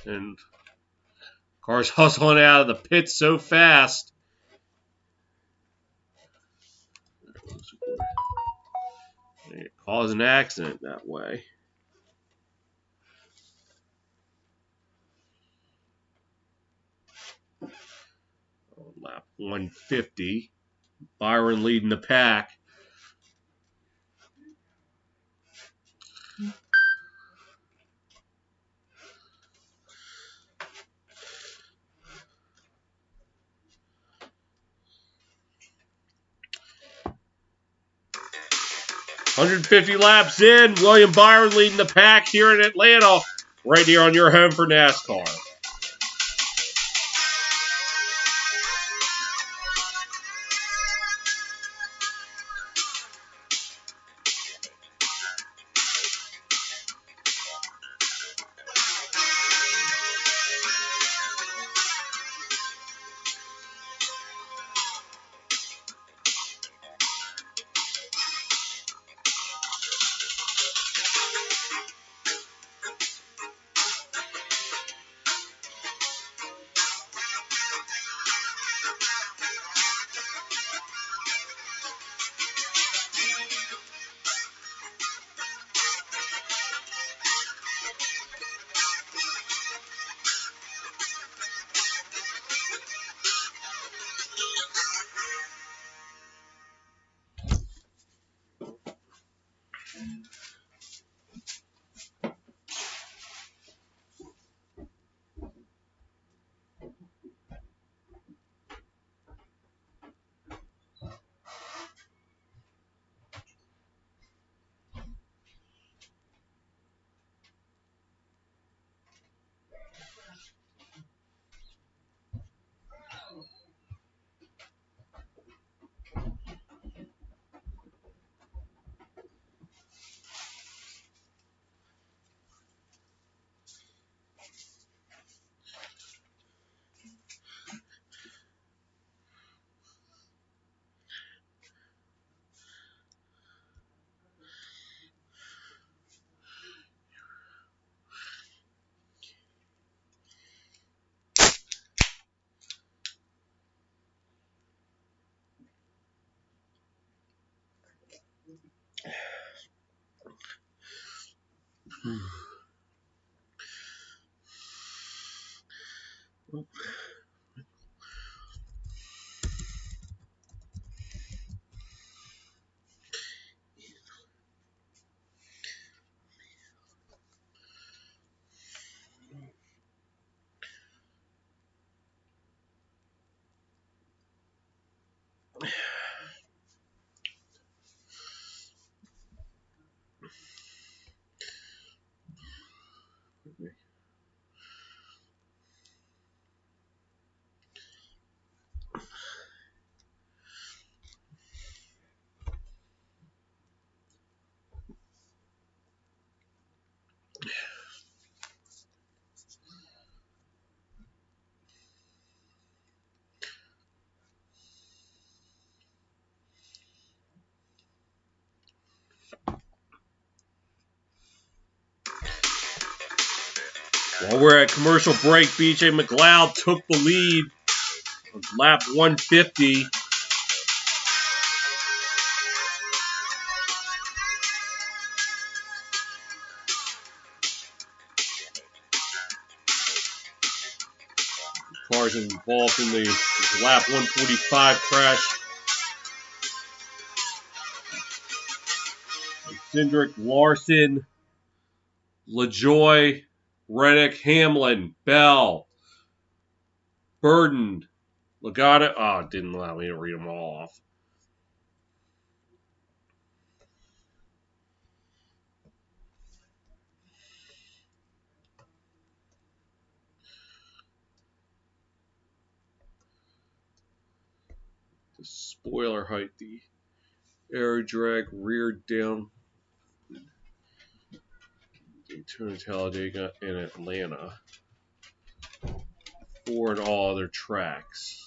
And cars hustling out of the pit so fast. They cause an accident that way. Lap 150. Byron leading the pack. 150 laps in. William Byron leading the pack here in Atlanta. Right here on your home for NASCAR. While we're at commercial break, B.J. McLeod took the lead on lap 150. Cars involved in the lap 145 crash. Cindric, Larson, LaJoy, Reddick, Hamlin, Bell, Burden, Logano. Oh, it didn't allow me to read them all off. The spoiler height, the aero drag reared down Daytona, Talladega, and Atlanta. 4 and all other tracks.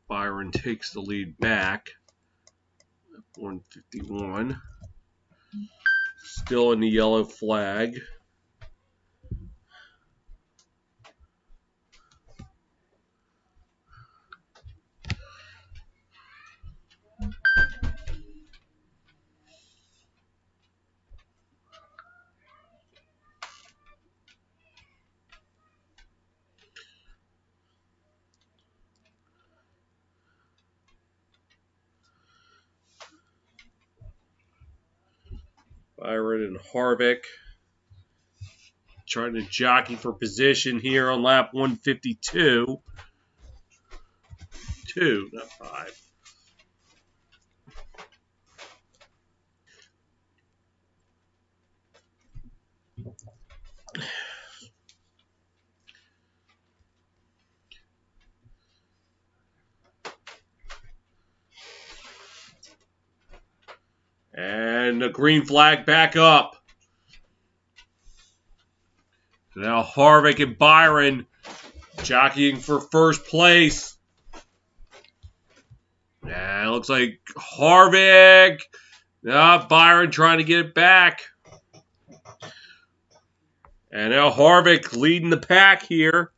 Byron takes the lead back. 151. Still in the yellow flag. Byron and Harvick trying to jockey for position here on lap 152. 2, not 5. And the green flag back up. Now Harvick and Byron jockeying for first place. Yeah, it looks like Harvick. Byron trying to get it back. And now Harvick leading the pack here.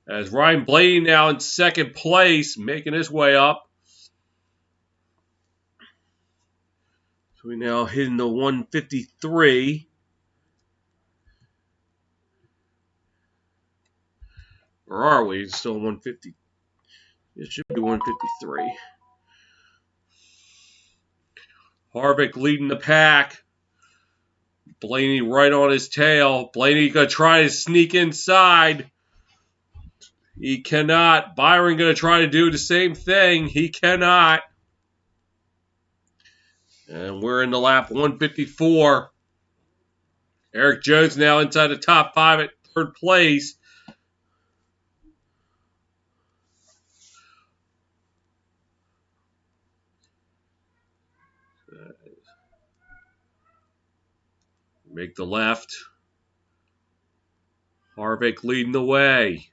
As Ryan Blaney now in second place, making his way up. So we now hitting the 153. Or are we? It's still 150. It should be 153. Harvick leading the pack. Blaney right on his tail. Blaney going to try to sneak inside. He cannot. Byron going to try to do the same thing. He cannot. And we're in the lap 154. Eric Jones now inside the top 5 at third place. Make the left. Harvick leading the way.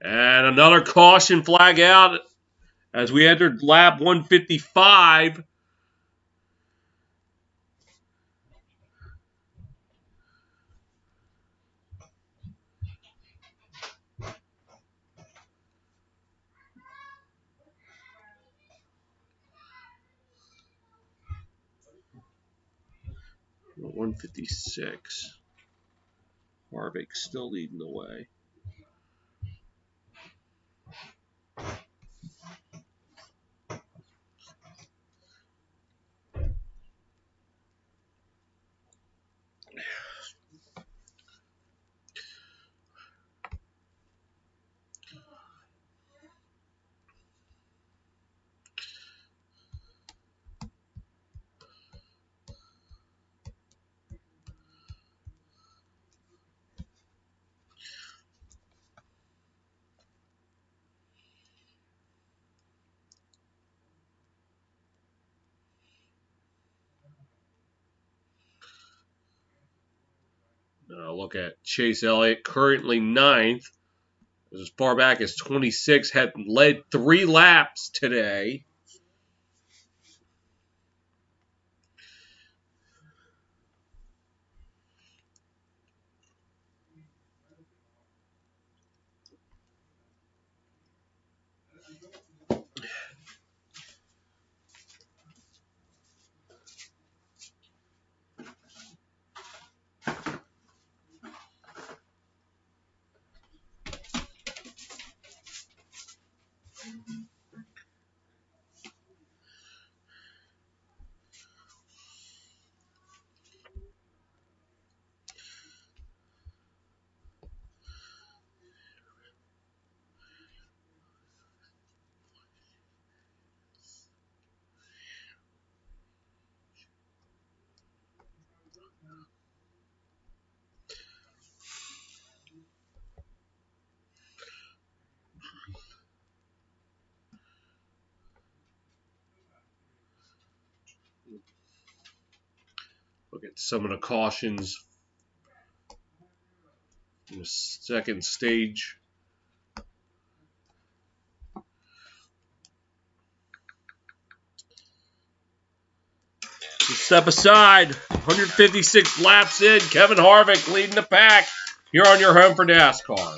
And another caution flag out as we entered lap 155. Well, 156. Harvick still leading the way. Look at Chase Elliott, currently 9th. As far back as 26, had led 3 laps today. Look at some of the cautions in the second stage. Step aside. 156 laps in. Kevin Harvick leading the pack here on your home for NASCAR.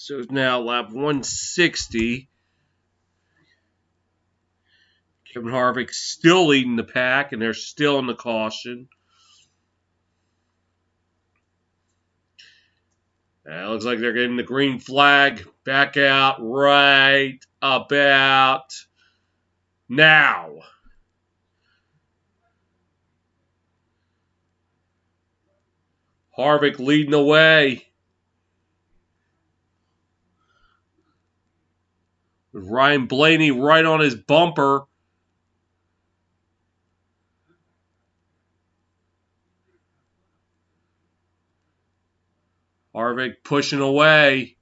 So now lap 160. Kevin Harvick still leading the pack, and they're still in the caution. Looks like they're getting the green flag back out right about now. Harvick leading the way. With Ryan Blaney right on his bumper. Harvick pushing away.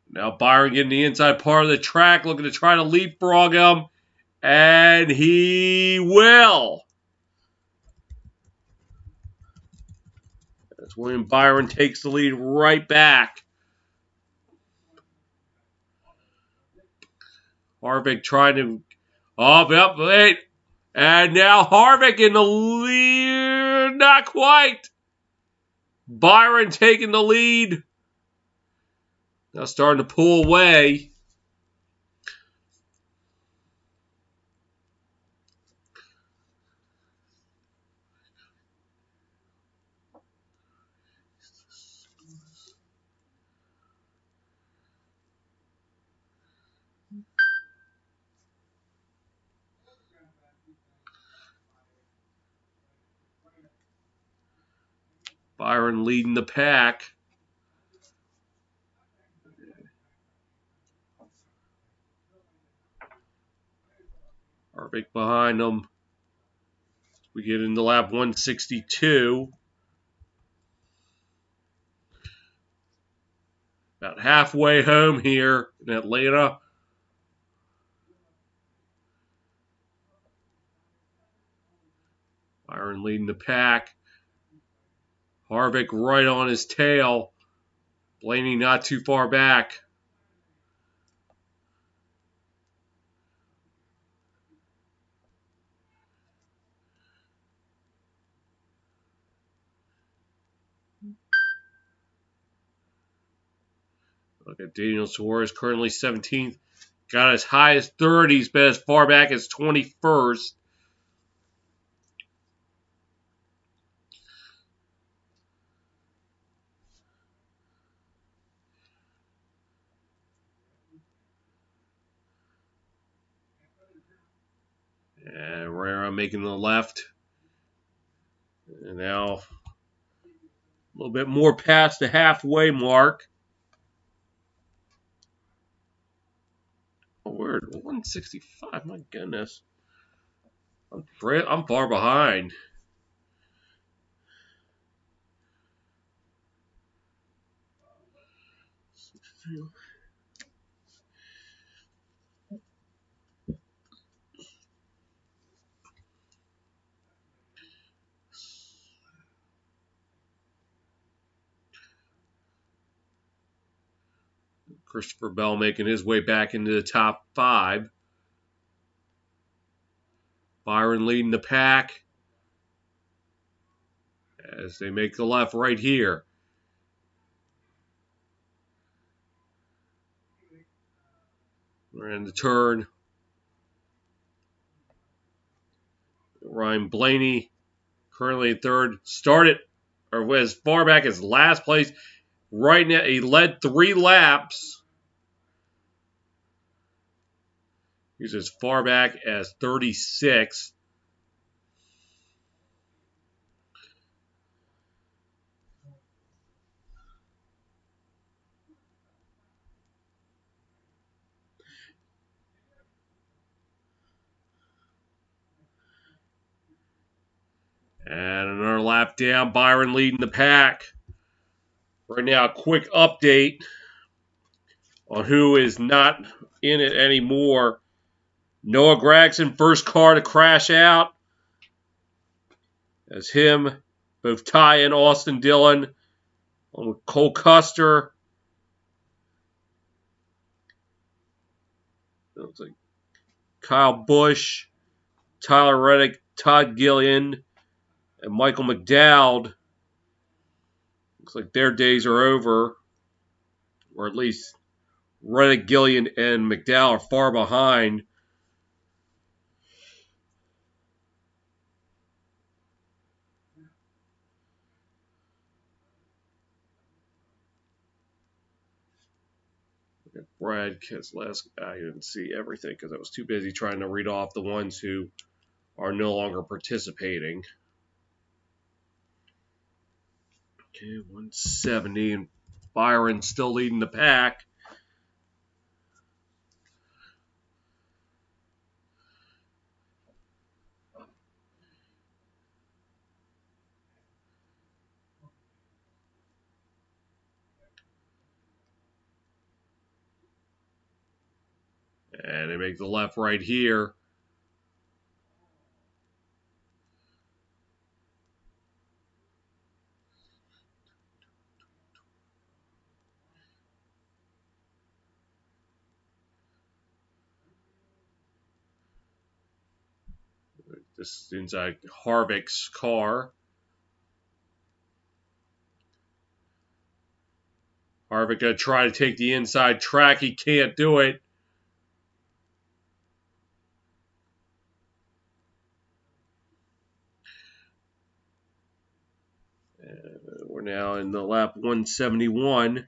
Now Byron getting the inside part of the track, looking to try to leapfrog him. And he will. That's when Byron takes the lead right back. Harvick trying to... Oh, yep, wait. And now Harvick in the lead. Not quite. Byron taking the lead. Now starting to pull away. Byron leading the pack. Harvick behind them. We get into lap 162. About halfway home here in Atlanta. Byron leading the pack. Harvick right on his tail. Blaney not too far back. Look at Daniel Suarez, currently 17th. Got as high as 30s, but as far back as 21st. And Herrera making the left. And now a little bit more past the halfway mark. Oh, we're at 165. My goodness. I'm far behind. Christopher Bell making his way back into the top 5. Byron leading the pack as they make the left right here. We're in the turn. Ryan Blaney currently in third. Started or was as far back as last place. Right now, he led 3 laps. He's as far back as 36. And another lap down. Byron leading the pack. Right now, a quick update on who is not in it anymore. Noah Gragson, first car to crash out. As him, both Ty and Austin Dillon, along with Cole Custer. Looks like Kyle Busch, Tyler Reddick, Todd Gilliland, and Michael McDowd Looks like their days are over, or at least Reddick, Gillian, and McDowell are far behind. Brad Keselowski, I didn't see everything because I was too busy trying to read off the ones who are no longer participating. Okay, 170, and Byron still leading the pack. And they make the left right here. This is inside Harvick's car. Harvick going to try to take the inside track. He can't do it. We're now in the lap 171.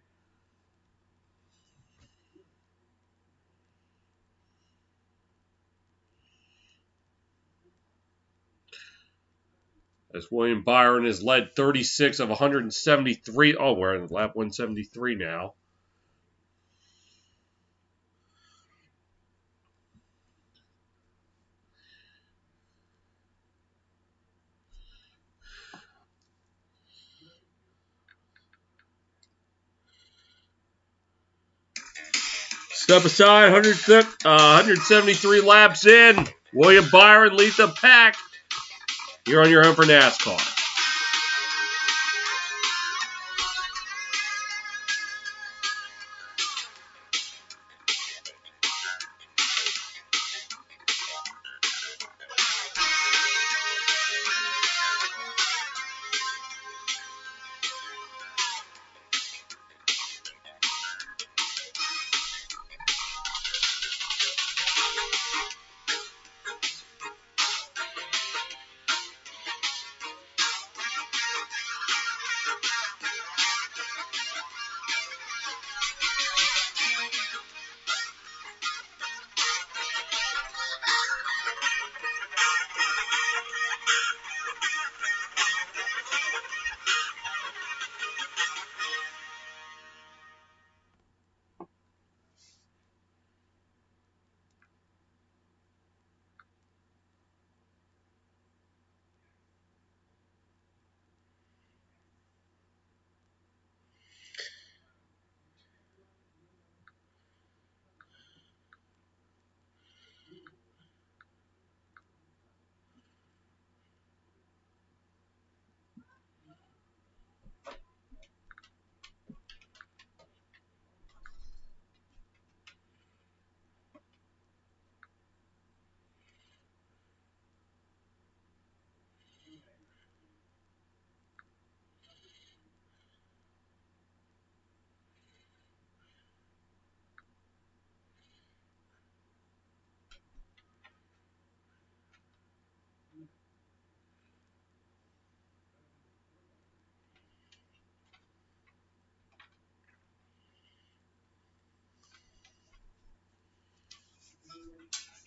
As William Byron has led 36 of 173. Oh, we're in lap 173 now. Step aside, 173 laps in. William Byron leads the pack. You're on your home for NASCAR.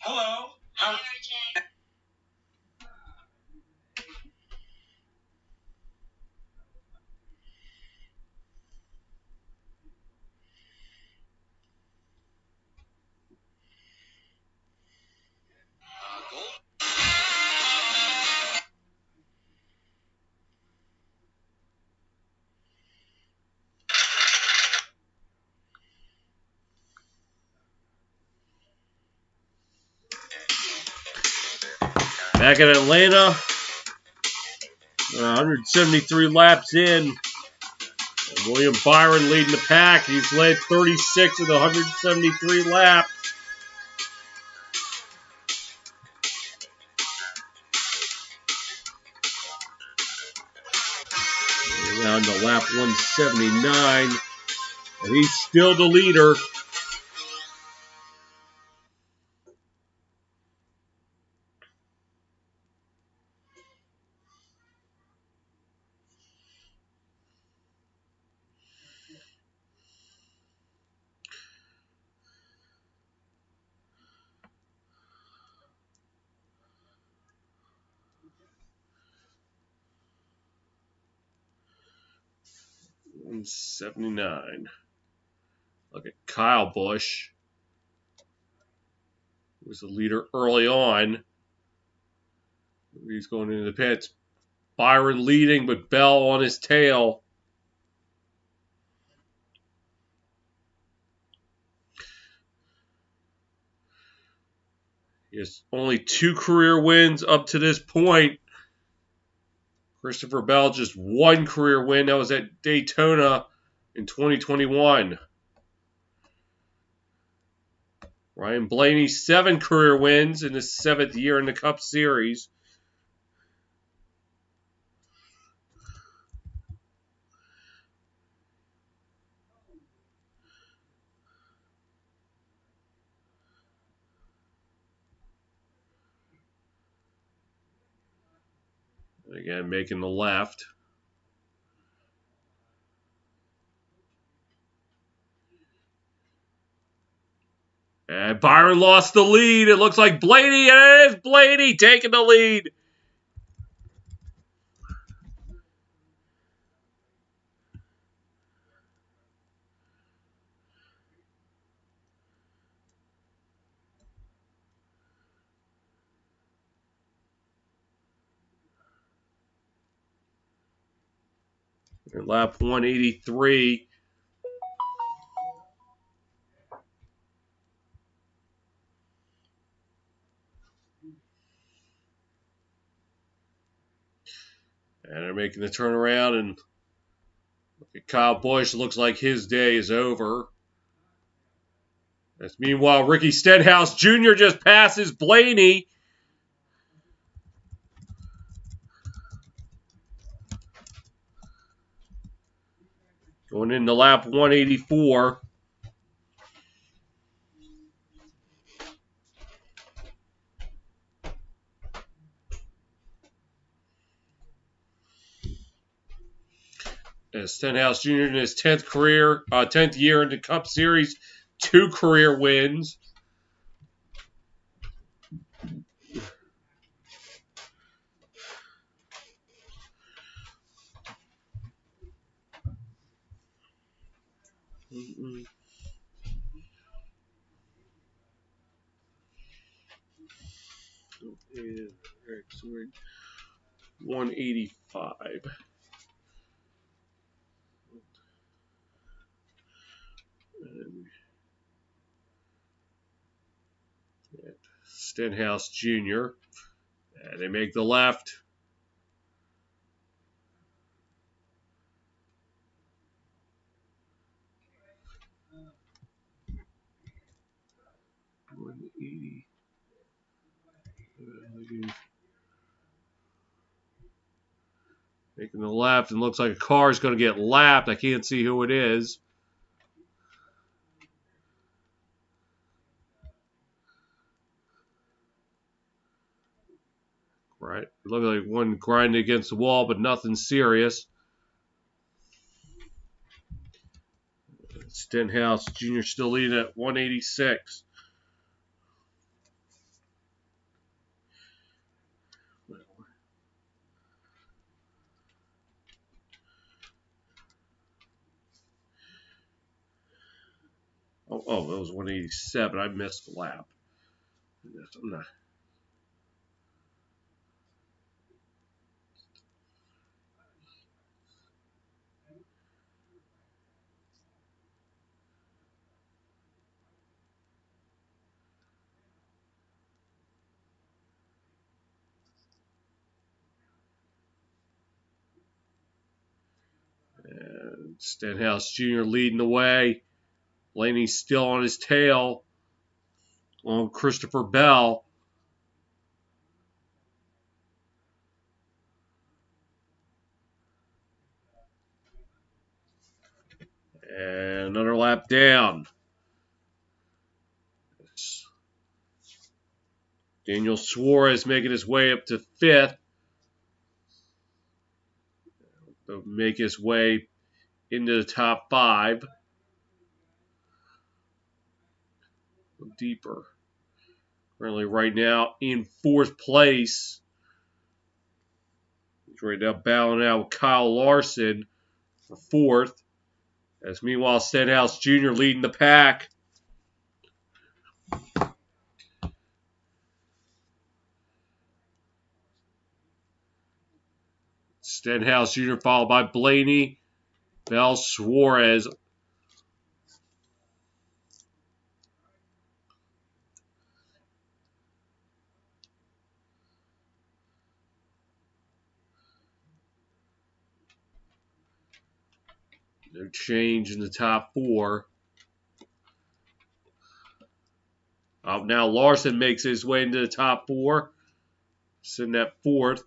Hello. Back in Atlanta, 173 laps in. And William Byron leading the pack. He's led 36 of the 173 laps. Now down to lap 179. And he's still the leader. $179. Look at Kyle Busch, who was the leader early on. He's going into the pits. Byron leading, but Bell on his tail. He has only 2 career wins up to this point. Christopher Bell just 1 career win. That was at Daytona in 2021. Ryan Blaney, 7 career wins in his 7th year in the Cup Series. Again, making the left. And Byron lost the lead. It looks like Blaney, and it is Blaney taking the lead. In lap 183. And they're making the turnaround, and look at Kyle Busch. Looks like his day is over. As meanwhile, Ricky Stenhouse Jr. just passes Blaney. Going into lap 184. As Stenhouse Jr. in his 10th year in the Cup Series, 2 career wins. Mm-mm. 185. And Stenhouse Jr. And they make the left. Making the left, and looks like a car is going to get lapped. I can't see who it is. Right. It looked like one grinding against the wall, but nothing serious. Stenhouse Jr. still leading at 186. Oh, it was 187. I missed the lap. I'm not. And Stenhouse Jr. leading the way. Blaney's still on his tail on Christopher Bell. And another lap down. Daniel Suarez making his way up to 5th. He'll make his way into the top 5. Go deeper. Currently right now in 4th place. He's right now battling out with Kyle Larson for 4th. As meanwhile, Stenhouse Jr. leading the pack. Stenhouse Jr. followed by Blaney, Bell, Suarez. No change in the top 4. Now Larson makes his way into the top 4. Sitting at 4th.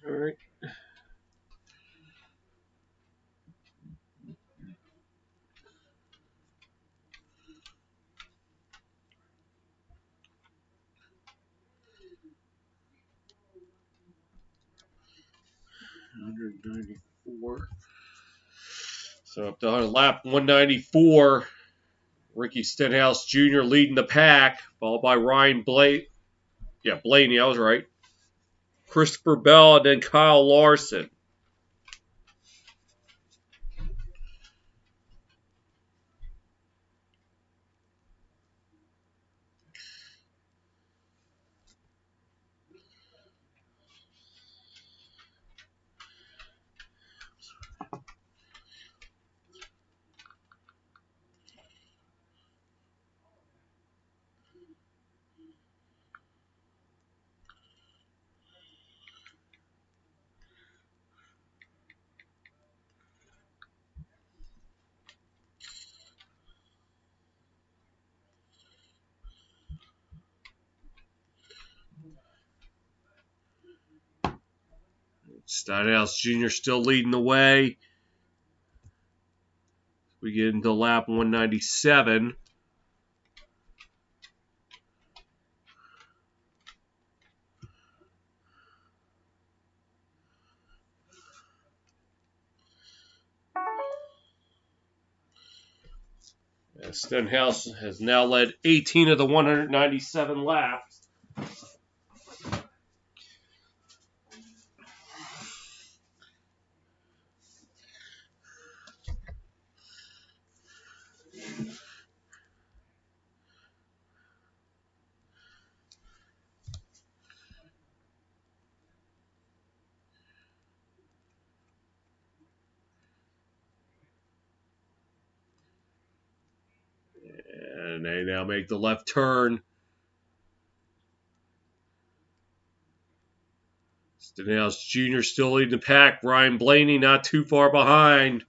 All right. $194. So up to lap 194, Ricky Stenhouse Jr. leading the pack, followed by Ryan Blaney. Yeah, Blaney, I was right. Christopher Bell, and then Kyle Larson. Stenhouse Jr. still leading the way. We get into lap 197. Stenhouse has now led 18 of the 197 laps. And they now make the left turn. Stenhouse Jr. still leading the pack. Ryan Blaney not too far behind.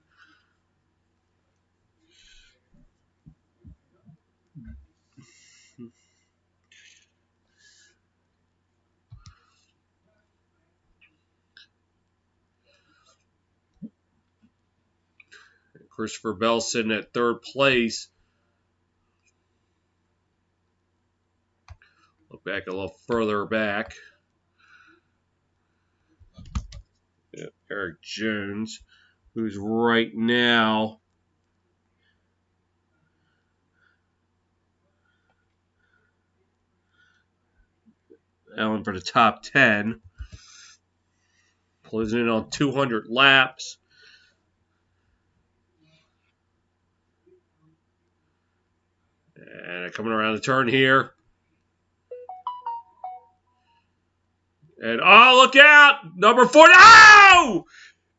Christopher Bell sitting at 3rd place. Look back a little further back. Eric Jones, who's right now That one for the top 10. Closing in on 200 laps. And coming around the turn here. And oh, look out! Number 40. Oh!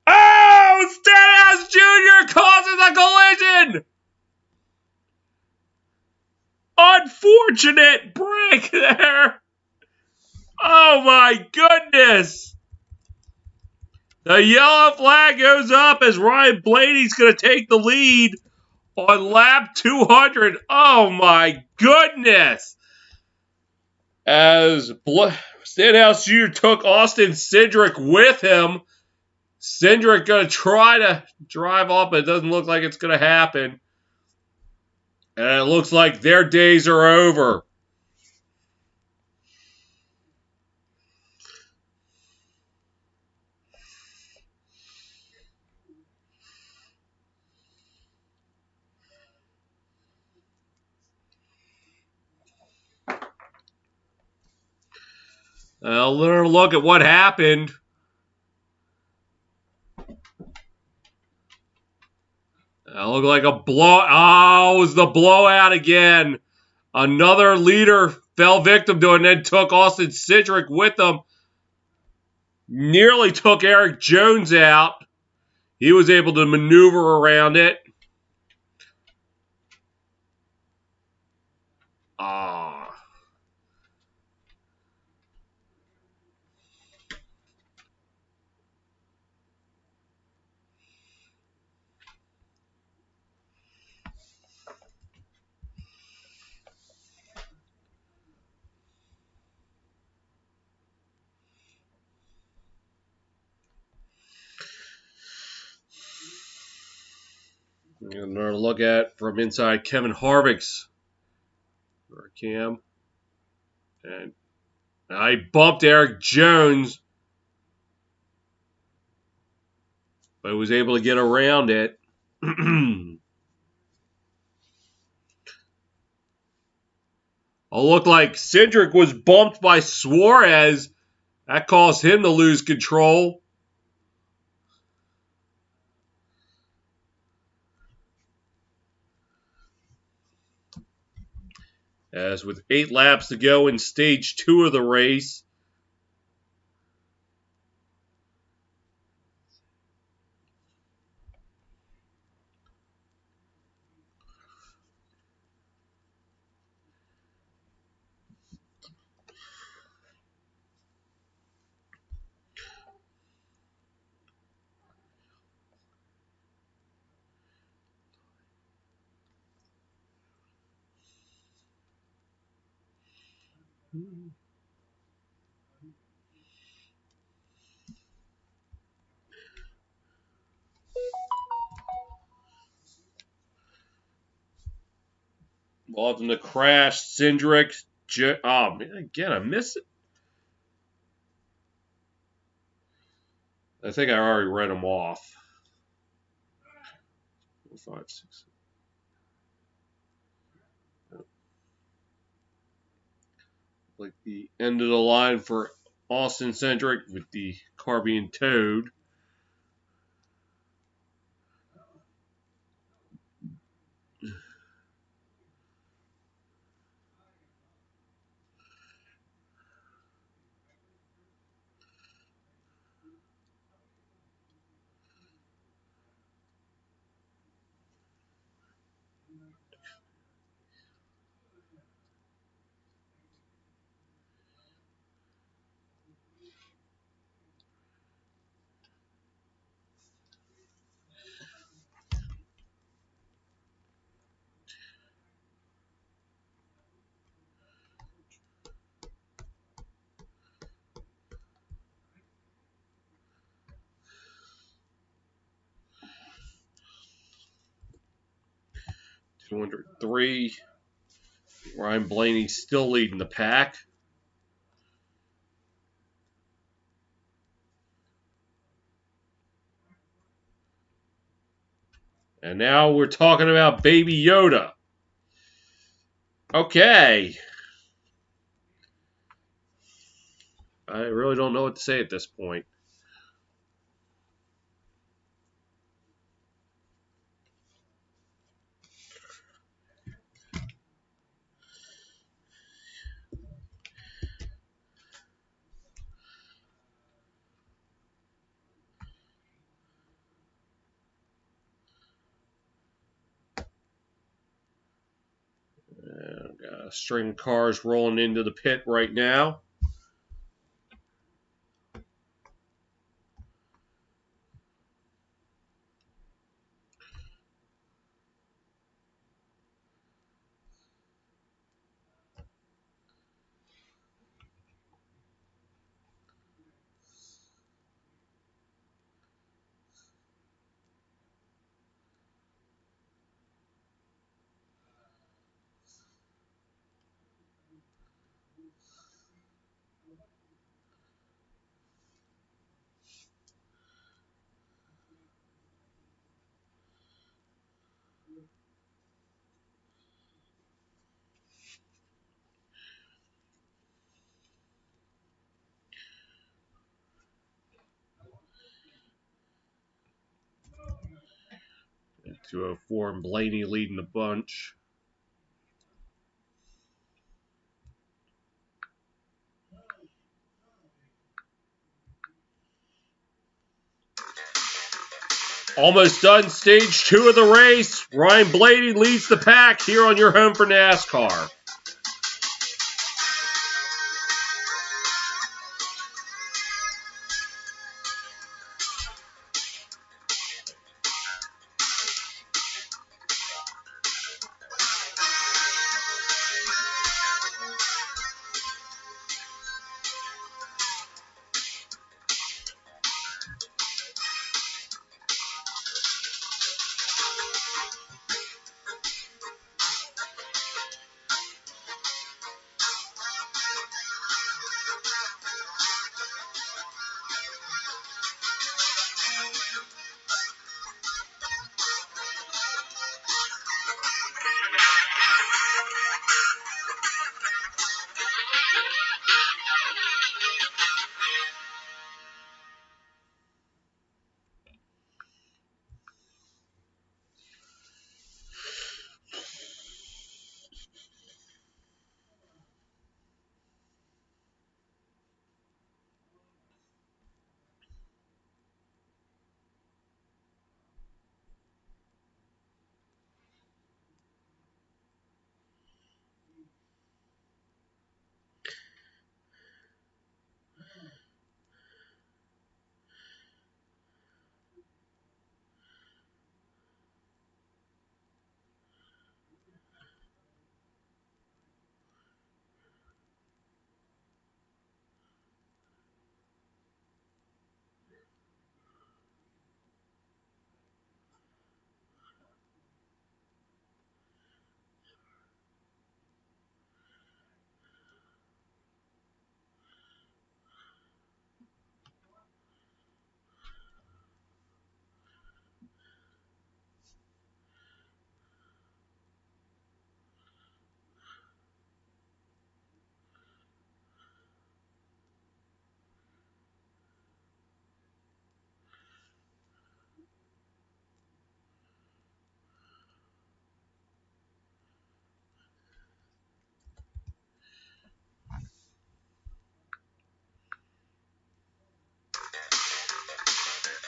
Oh! Stenhouse Jr. causes a collision! Unfortunate break there. Oh my goodness. The yellow flag goes up as Ryan Blaney's going to take the lead on lap 200. Oh my goodness. As Stenhouse Jr. took Austin Cindric with him. Cindric going to try to drive off, but it doesn't look like it's going to happen. And it looks like their days are over. I'll learn a look at what happened. Looked like a blow. Oh, it was the blowout again. Another leader fell victim to it and then took Austin Cindric with them. Nearly took Eric Jones out. He was able to maneuver around it. Ah. Another look at from inside Kevin Harvick's cam. And I bumped Eric Jones, but was able to get around it. It looked like Cindric was bumped by Suarez. That caused him to lose control. As with 8 laps to go in stage 2 of the race. Involved in the crash, Cindric. Oh, man, again, I missed it. I think I already read them off. 4, 5, 6. Like the end of the line for Austin Cindric with the car being towed. .203. Ryan Blaney still leading the pack. And now we're talking about Baby Yoda. Okay. I really don't know what to say at this point. Got a string of cars rolling into the pit right now. And 204 and Blaney leading the bunch. Almost done. Stage 2 of the race. Ryan Blaney leads the pack here on your home for NASCAR.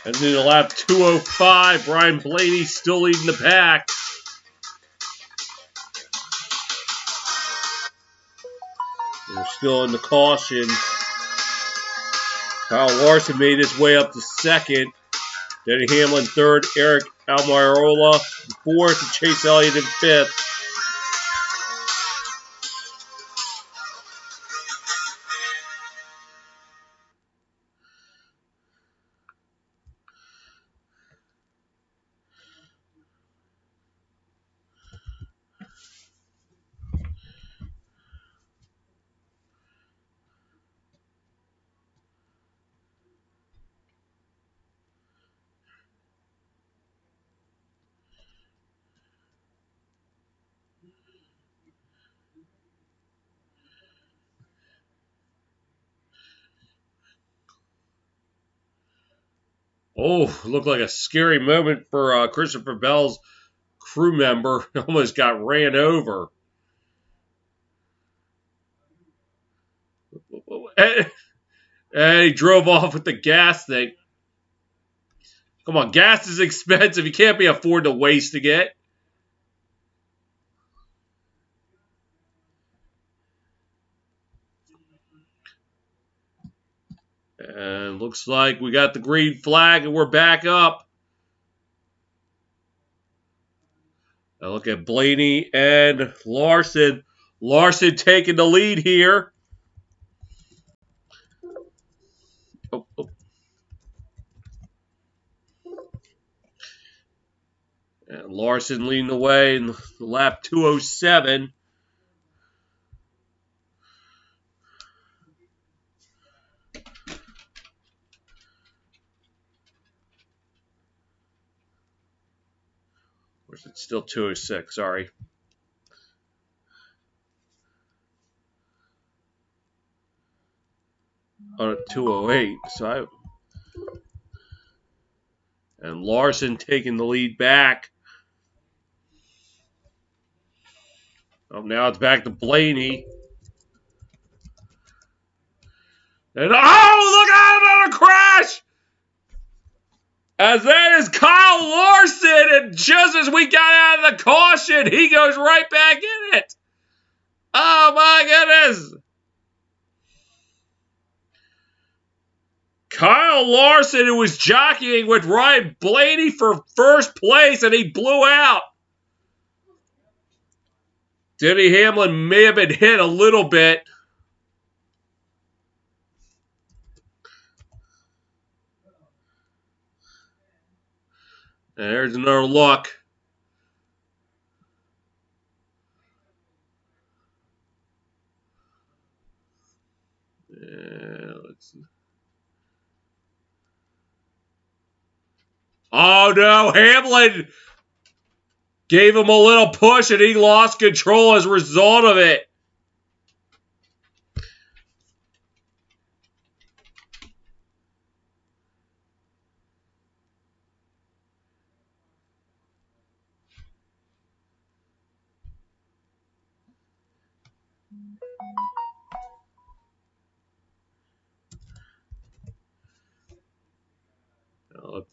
And in the lap 205, Brian Blaney still leading the pack. We're still in the caution. Kyle Larson made his way up to second. Denny Hamlin third. Eric Almirola fourth. And Chase Elliott in fifth. Oh, looked like a scary moment for Christopher Bell's crew member. Almost got ran over. And he drove off with the gas thing. Come on, gas is expensive. You can't be afford to wasting it. And looks like we got the green flag and we're back up. Now look at Blaney and Larson. Larson taking the lead here. Oh, oh. And Larson leading the way in lap 207. Or is it still 206? Sorry. On 208. And Larson taking the lead back. Oh, now it's back to Blaney. And oh, look out, another crash! As that is Kyle Larson, and just as we got out of the caution, he goes right back in it. Oh my goodness! Kyle Larson, who was jockeying with Ryan Blaney for first place, and he blew out. Denny Hamlin may have been hit a little bit. And there's another look. Let's see. Oh no, Hamlin gave him a little push and he lost control as a result of it.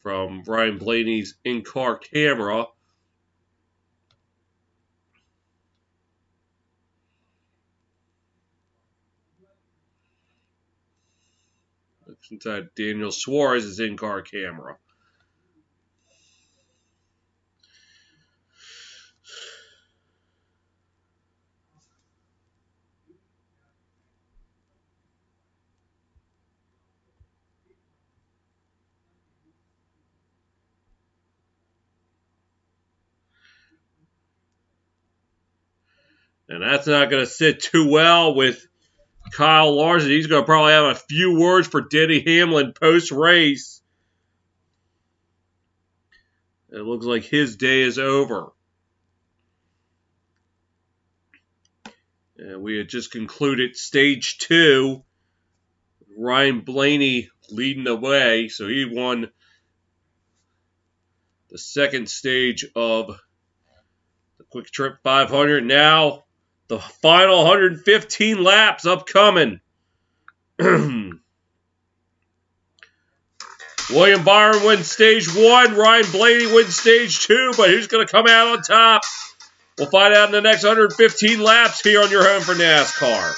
From Ryan Blaney's in-car camera. Looks inside Daniel Suarez's in-car camera. And that's not going to sit too well with Kyle Larson. He's going to probably have a few words for Denny Hamlin post-race. It looks like his day is over. And we had just concluded stage 2. Ryan Blaney leading the way. So he won the second stage of the QuikTrip 500. Now the final 115 laps upcoming. William Byron wins stage 1. Ryan Blaney wins stage 2. But who's going to come out on top? We'll find out in the next 115 laps here on your home for NASCAR.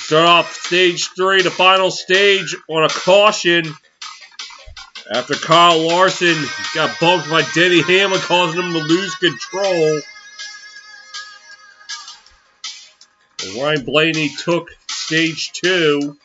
Start off stage 3, the final stage, on a caution. After Kyle Larson got bumped by Denny Hamlin, causing him to lose control. And Ryan Blaney took stage 2.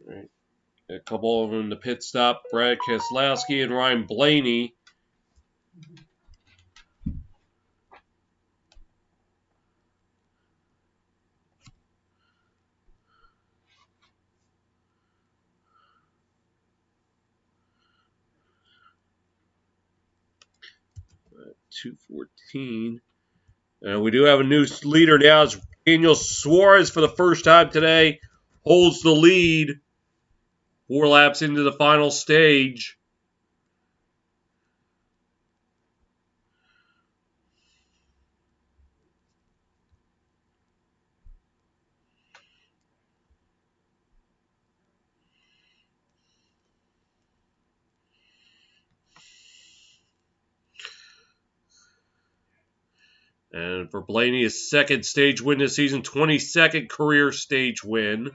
Right. A couple of them in the pit stop, Brad Keselowski and Ryan Blaney. At 2:14. And we do have a new leader now. It's Daniel Suarez for the first time today. Holds the lead. 4 laps into the final stage. And for Blaney, his second stage win this season, 22nd career stage win.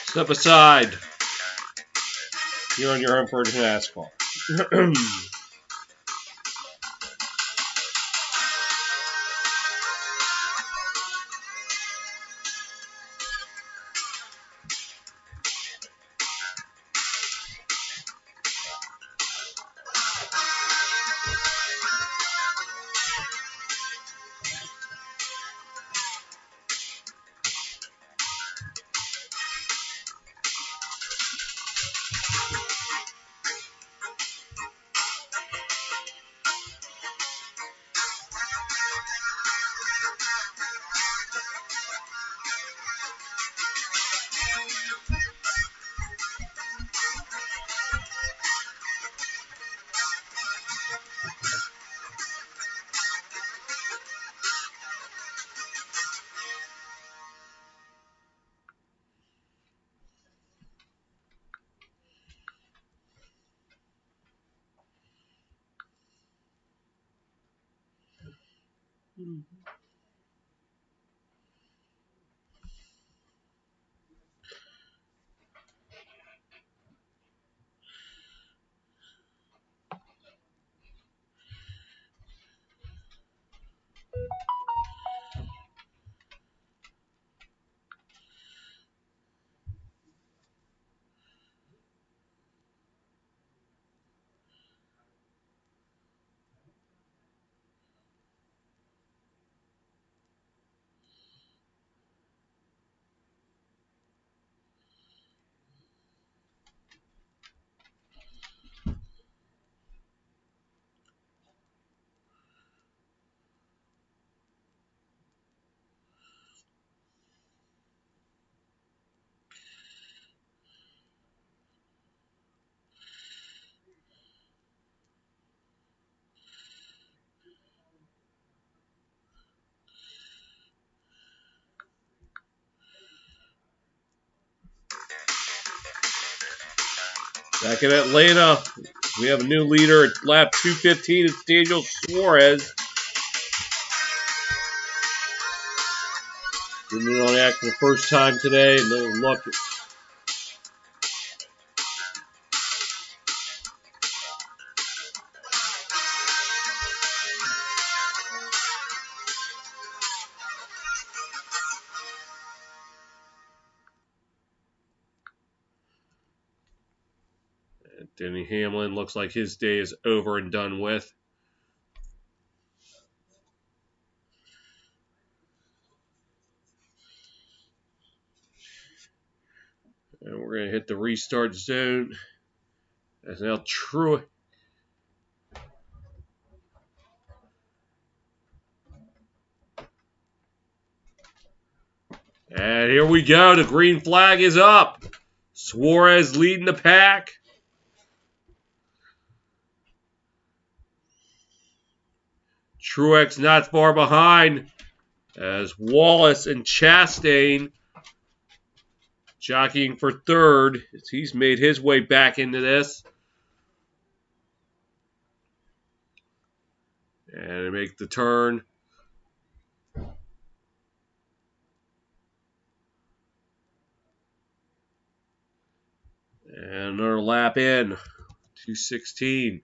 Step aside. You're on your home for NASCAR. Back in Atlanta, we have a new leader at lap 2:15. It's Daniel Suarez. Getting in on the act for the first time today. A little lucky. And Denny Hamlin looks like his day is over and done with. And we're going to hit the restart zone. As now Truex. And here we go. The green flag is up. Suarez leading the pack. Truex not far behind. As Wallace and Chastain jockeying for third. As he's made his way back into this. And they make the turn. And another lap in. 2:16.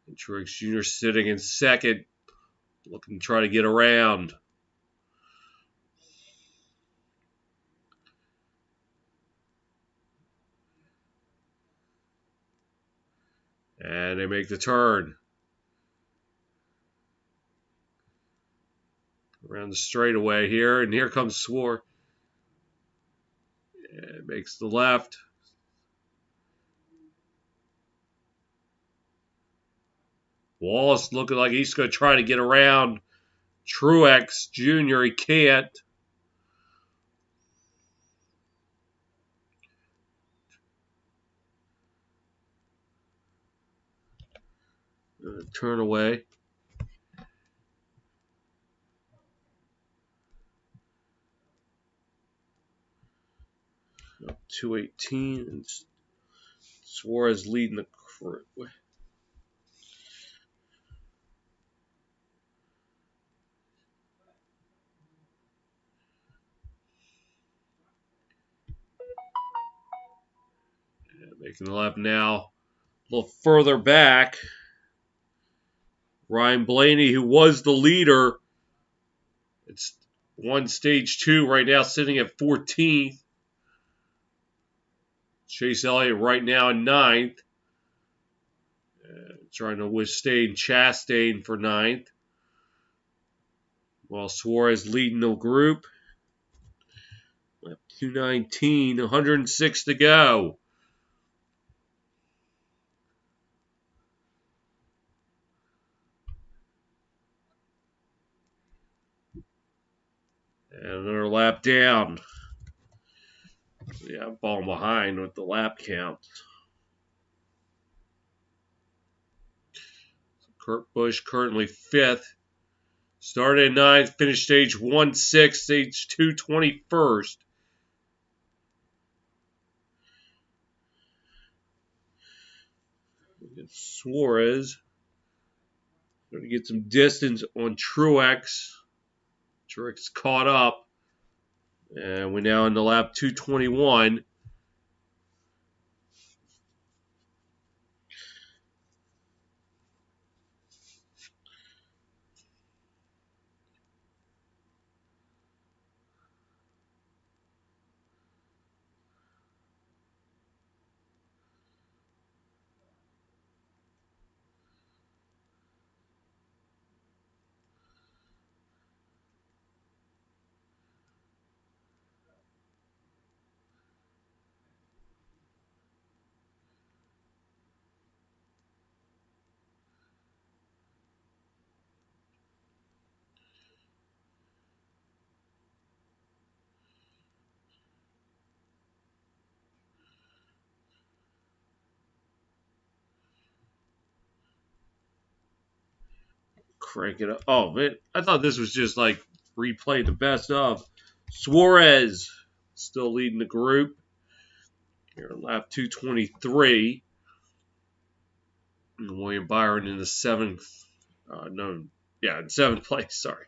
And Truex Jr. sitting in second. Looking to try to get around. And they make the turn. Around the straightaway here. And here comes Suarez. And makes the left. Wallace looking like he's going to try to get around Truex Jr. He can't. Turn away. Up 2:18. And Suarez leading the crew. Making the lap now. A little further back. Ryan Blaney, who was the leader. It's one stage two right now, sitting at 14th. Chase Elliott right now in 9th. Trying to withstand Chastain for 9th. While Suarez leading the group. Lap 2:19, 106 to go. And another lap down. Yeah, I'm falling behind with the lap count. Kurt Busch currently 5th. Started at 9th, finished stage 1 6th, stage 2 21st. Suarez going to get some distance on Truex. Truex caught up. And we're now in the lap 2:21. Crank it up. Oh, man. I thought this was just like replay the best of. Suarez still leading the group. Here, lap 2:23. And William Byron in the 7th No, yeah, in 7th place. Sorry.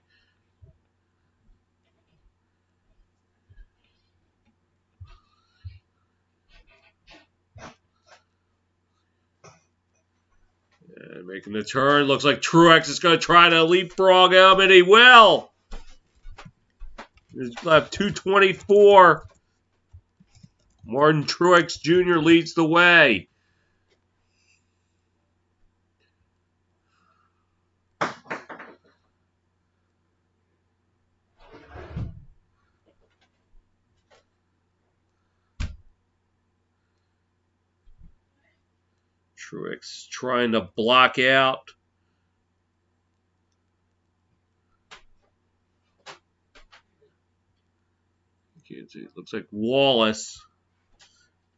And making the turn. Looks like Truex is going to try to leapfrog him, and he will. He's left 224. Martin Truex Jr. leads the way. Truex trying to block out. Can't see. It looks like Wallace.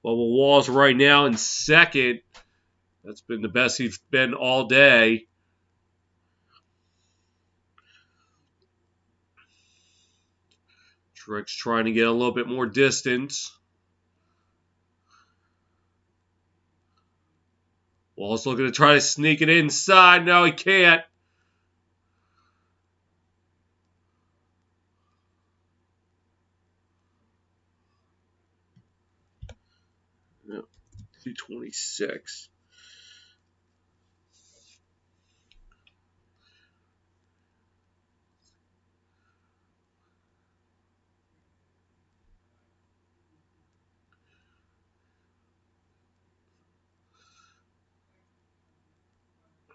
Bubba Wallace right now in 2nd. That's been the best he's been all day. Truex trying to get a little bit more distance. Wallace looking to try to sneak it inside. No, he can't. No, 226.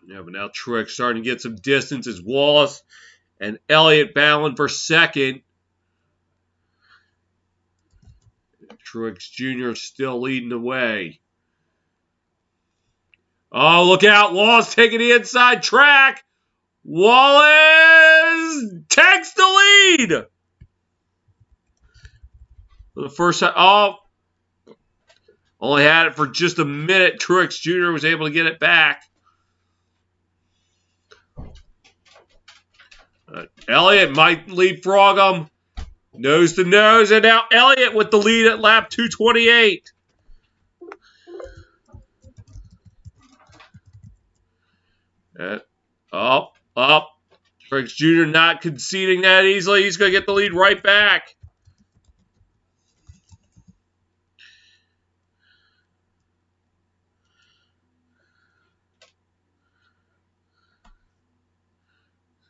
Yeah, but now Truex starting to get some distance as Wallace and Elliott battling for 2nd. Truex Jr. still leading the way. Oh, look out. Wallace taking the inside track. Wallace takes the lead. For the first time. Oh, only had it for just a minute. Truex Jr. was able to get it back. Elliott might leapfrog him. Nose to nose. And now Elliott with the lead at lap 228. Up. Truex Jr. not conceding that easily. He's going to get the lead right back.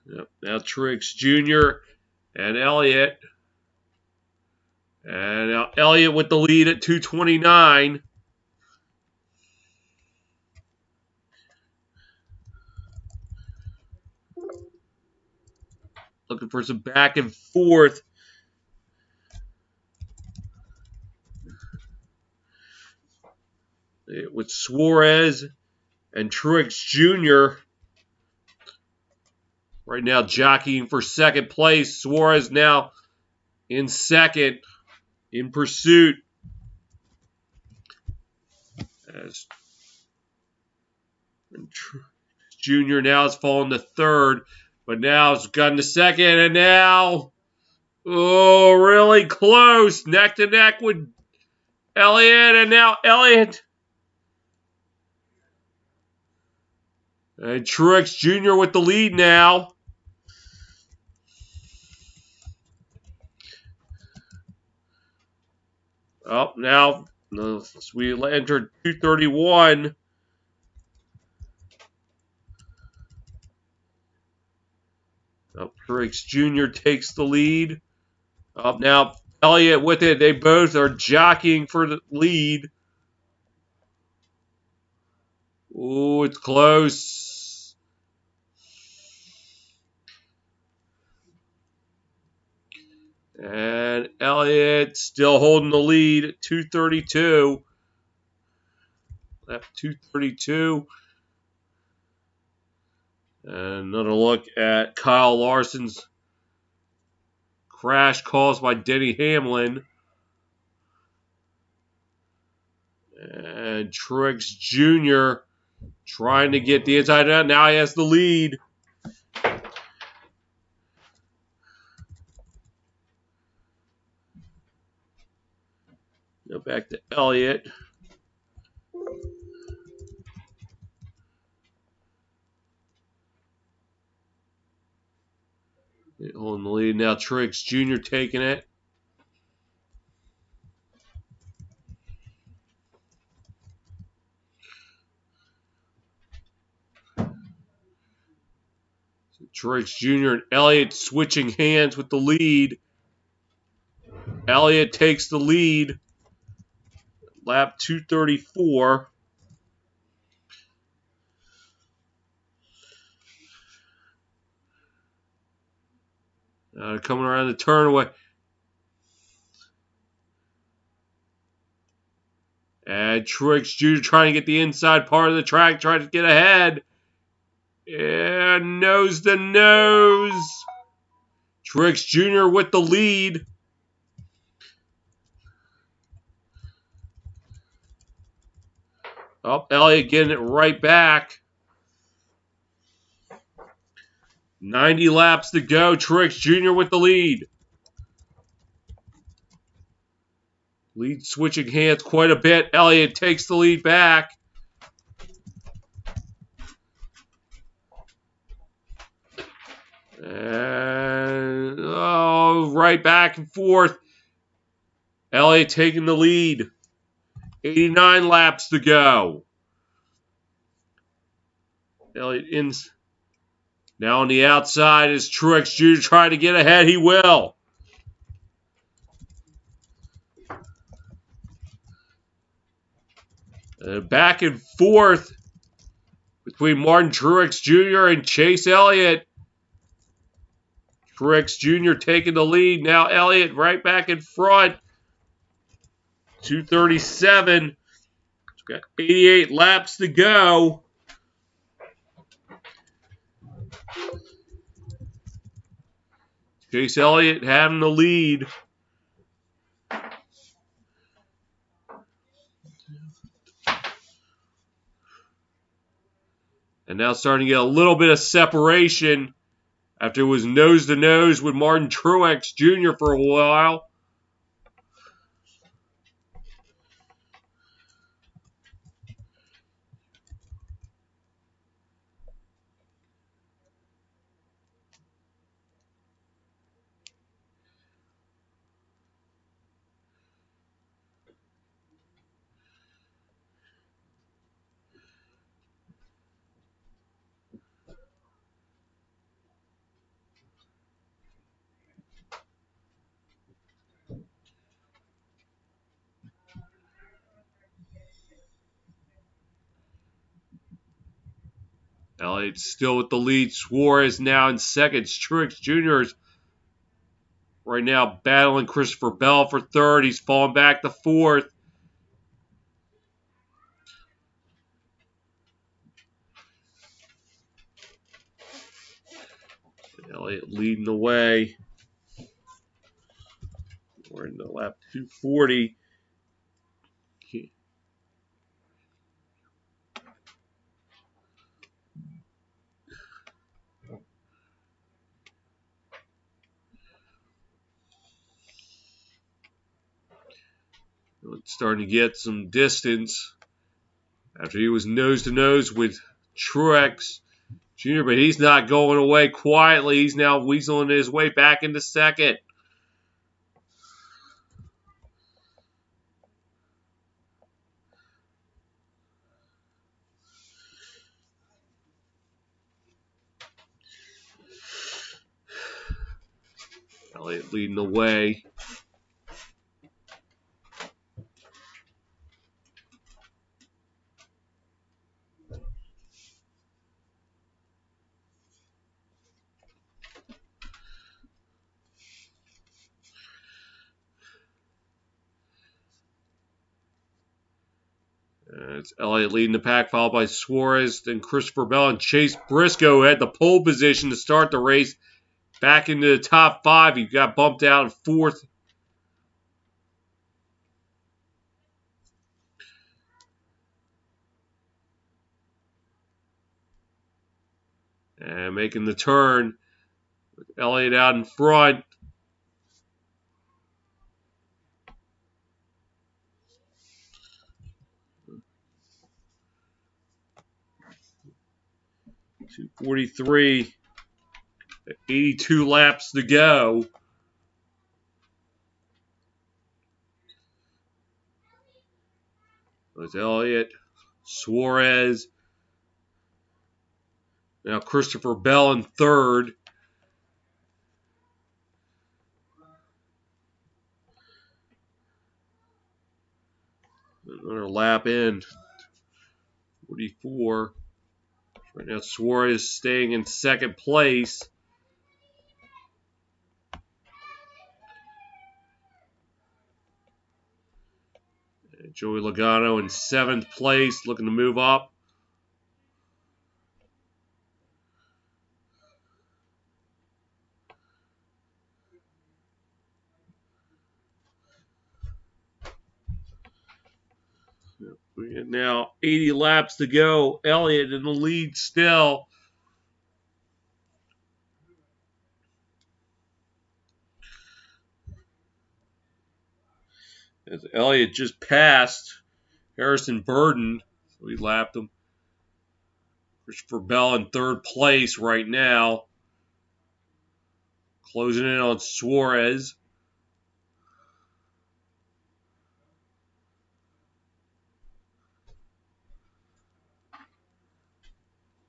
Yep. Now Truex Jr. and Elliott. And now Elliott with the lead at 229. Looking for some back and forth. With Suarez and Truex Jr. right now jockeying for 2nd place. Suarez now in 2nd in pursuit. As Jr. now has fallen to 3rd, but now it's gotten to 2nd, and now, oh, really close, neck to neck with Elliott, and now Elliott and Truex Jr. with the lead now. Oh, now we entered 231. Oh, Truex Jr. takes the lead. Up now, Elliott with it. They both are jockeying for the lead. Oh, it's close. And Elliott still holding the lead at 232. Lap 232. And another look at Kyle Larson's crash caused by Denny Hamlin. And Truex Jr. trying to get the inside out. Now he has the lead. Go back to Elliott. Holding the lead now. Truex Jr. taking it. Truex Jr. and Elliott switching hands with the lead. Elliott takes the lead. Lap 234. Coming around the turnaway. And Truex Jr. trying to get the inside part of the track, trying to get ahead. And nose to nose. Truex Jr. with the lead. Oh, Elliott getting it right back. 90 laps to go. Truex Jr. with the lead. Lead switching hands quite a bit. Elliott takes the lead back. And right back and forth. Elliott taking the lead. 89 laps to go. Elliott ins. Now on the outside is Truex Jr. trying to get ahead. He will. Back and forth between Martin Truex Jr. and Chase Elliott. Truex Jr. taking the lead. Now Elliott right back in front. 237. Got 88 laps to go. Chase Elliott having the lead. And now starting to get a little bit of separation after it was nose to nose with Martin Truex Jr. for a while. Elliott still with the lead. Suarez now in second. Truex Jr. is right now battling Christopher Bell for third. He's falling back to fourth. Elliott leading the way. We're in the lap 240. Starting to get some distance after he was nose to nose with Truex Jr., but he's not going away quietly. He's now weaseling his way back into second. Elliott leading the way. It's Elliott leading the pack, followed by Suarez, then Christopher Bell, and Chase Briscoe had the pole position to start the race. Back into the top five. He got bumped out in fourth. And making the turn with Elliott out in front. .243. 82 laps to go. There's Elliott, Suarez. Now Christopher Bell in third. Another lap in. 44. Right now Suarez staying in second place. And Joey Logano in seventh place, looking to move up. We get now 80 laps to go. Elliott in the lead still. As Elliott just passed Harrison Burden, so he lapped him. Christopher Bell in third place right now. Closing in on Suarez.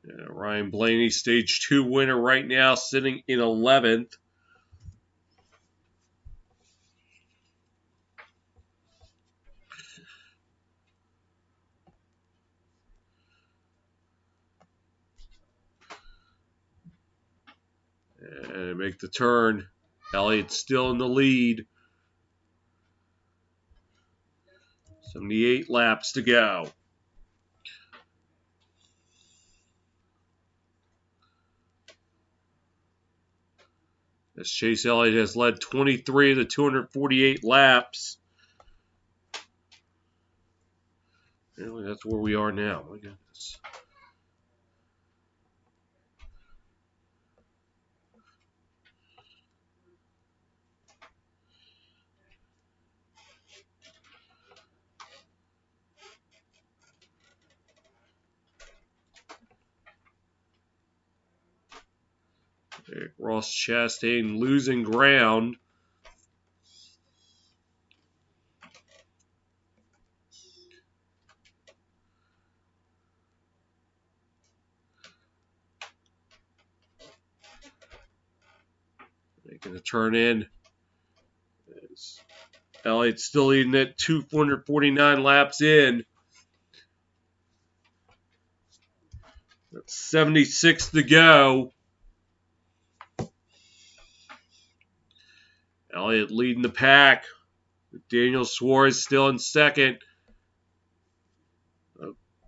Yeah, Ryan Blaney, stage 2 winner right now, sitting in 11th. And make the turn. Elliott's still in the lead. 78 laps to go. As Chase Elliott has led 23 of the 248 laps. Really, that's where we are now. My goodness. Ross Chastain losing ground. Making a turn in. Elliott's still leading it 249 laps in. That's 76 to go. Elliott leading the pack. Daniel Suarez still in second.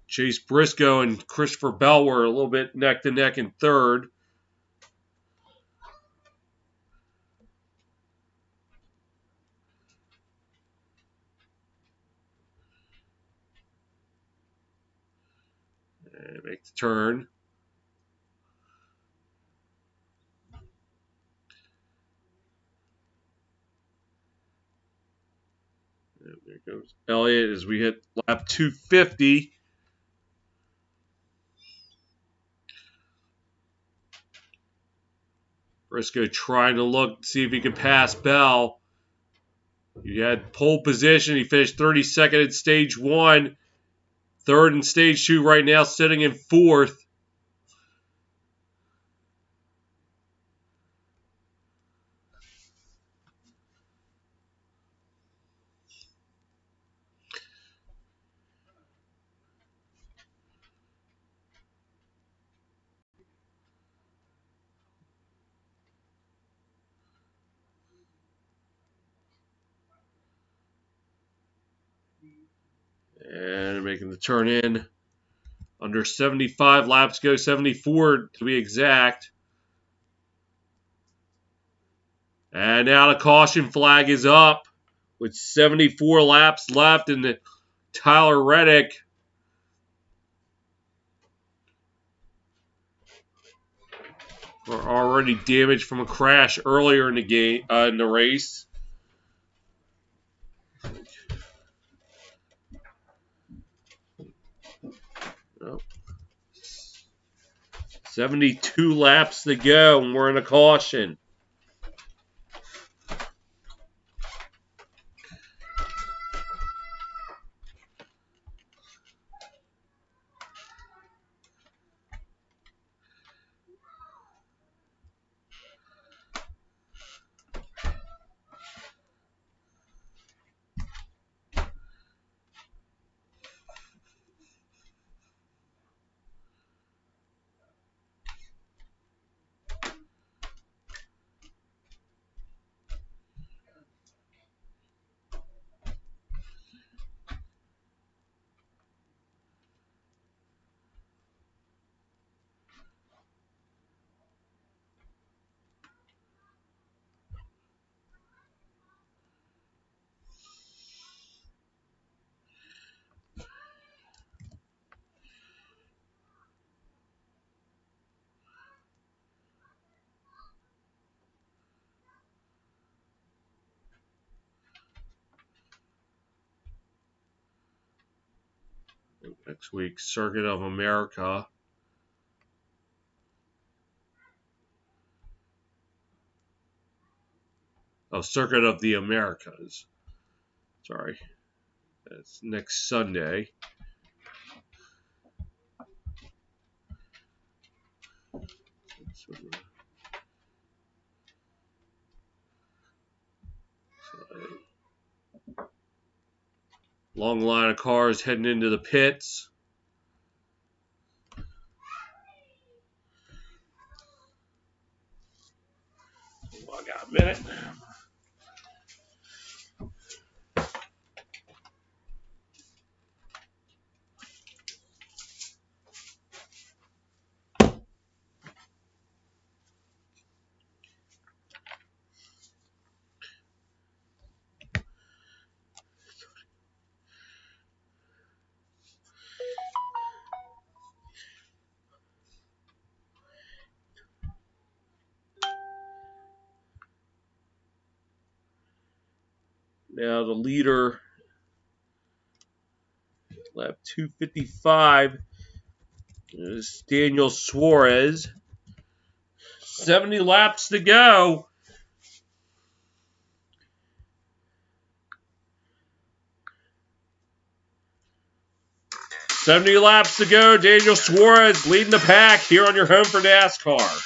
Chase Briscoe and Christopher Bell were a little bit neck to neck in third. And make the turn. And there goes Elliott as we hit lap 250. Briscoe trying to look, see if he can pass Bell. He had pole position. He finished 32nd in stage 1. Third in stage 2 right now, sitting in fourth. And making the turn in. Under 75 laps go, 74 to be exact. And now the caution flag is up with 74 laps left, and Tyler Reddick are already damaged from a crash earlier in the game in the race. 72 laps to go, and we're in a caution. Next week, Circuit of America. Oh, Circuit of the Americas. Sorry. That's next Sunday. Long line of cars heading into the pits. I got a minute. Now the leader, lap 255, is Daniel Suarez. 70 laps to go. Daniel Suarez leading the pack here on your home for NASCAR.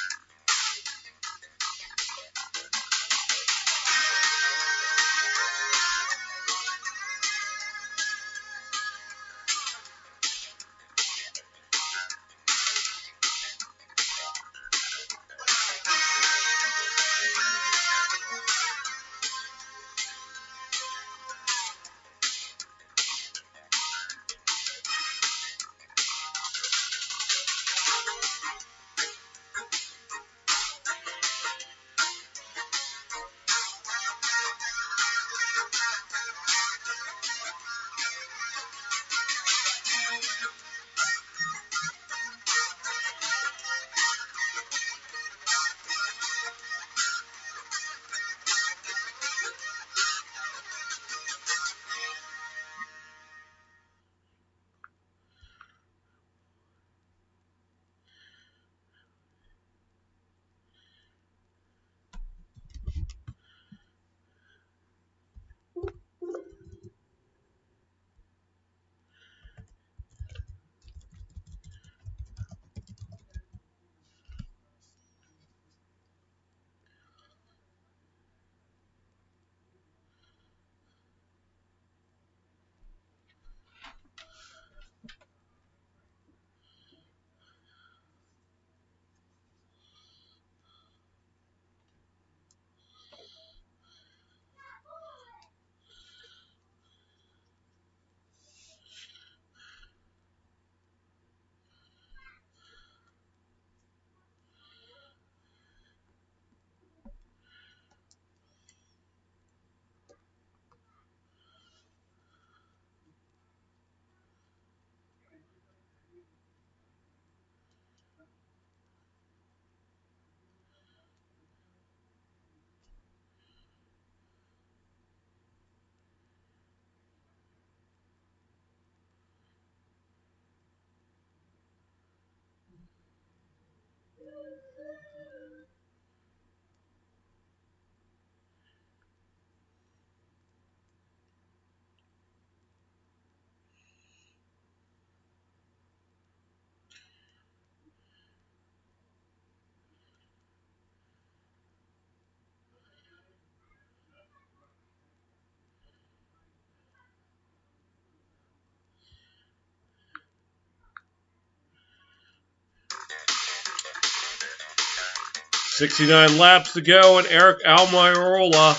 69 laps to go, and Eric Almirola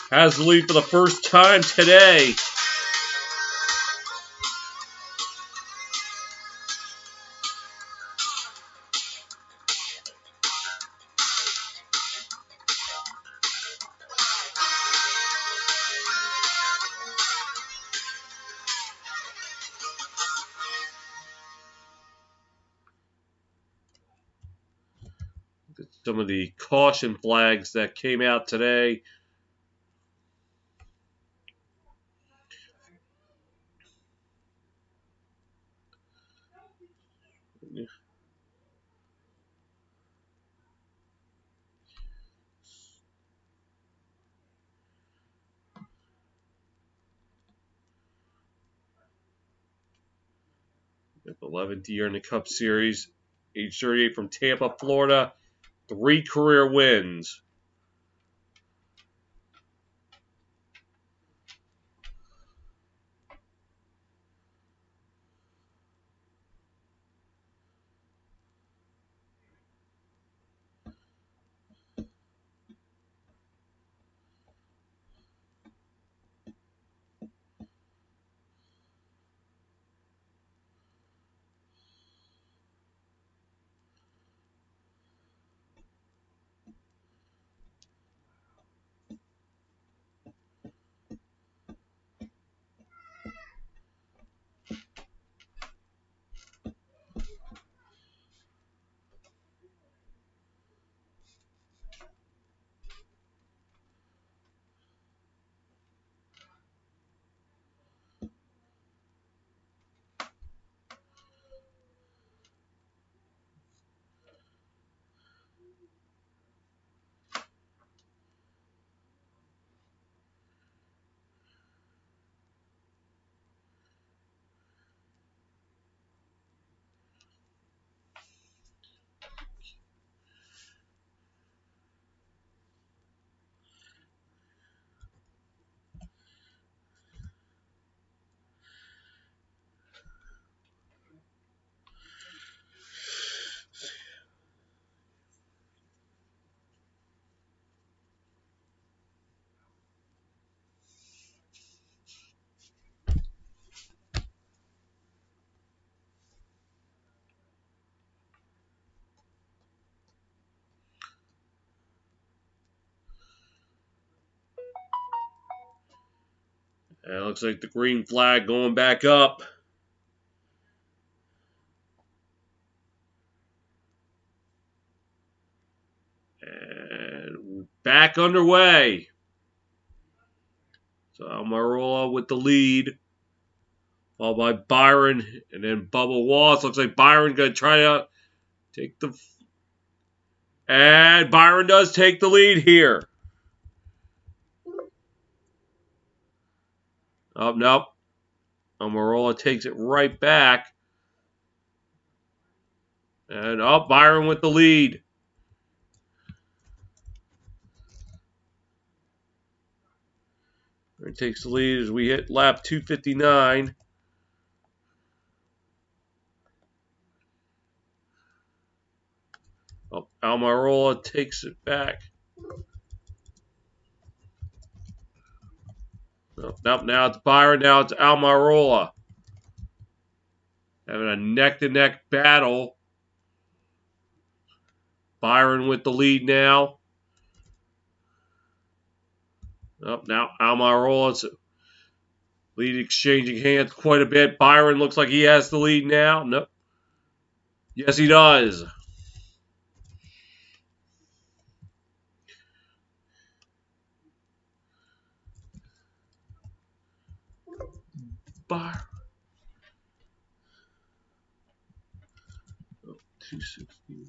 has the lead for the first time today. Some of the caution flags that came out today. The 11th year in the Cup Series, age 38 from Tampa, Florida, 3 career wins. And it looks like the green flag going back up. And back underway. So Almirola with the lead, followed by Byron, and then Bubba Wallace. Looks like Byron going to try to take the... And Byron does take the lead here. Oh, nope. Almirola takes it right back. And Byron with the lead. Byron takes the lead as we hit lap 259. Almirola takes it back. Nope, now it's Byron, now it's Almirola. Having a neck-to-neck battle. Byron with the lead now. Now Almirola's lead exchanging hands quite a bit. Byron looks like he has the lead now. Nope. Yes, he does. Byron. 261.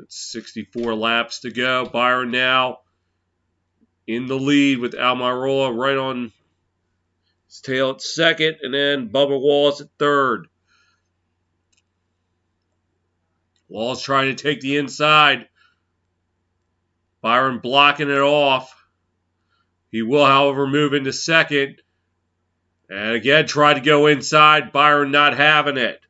It's 64 laps to go. Byron now in the lead with Almirola right on his tail at second, and then Bubba Wallace at third. Wallace trying to take the inside. Byron blocking it off. He will, however, move into second. And again, try to go inside. Byron not having it.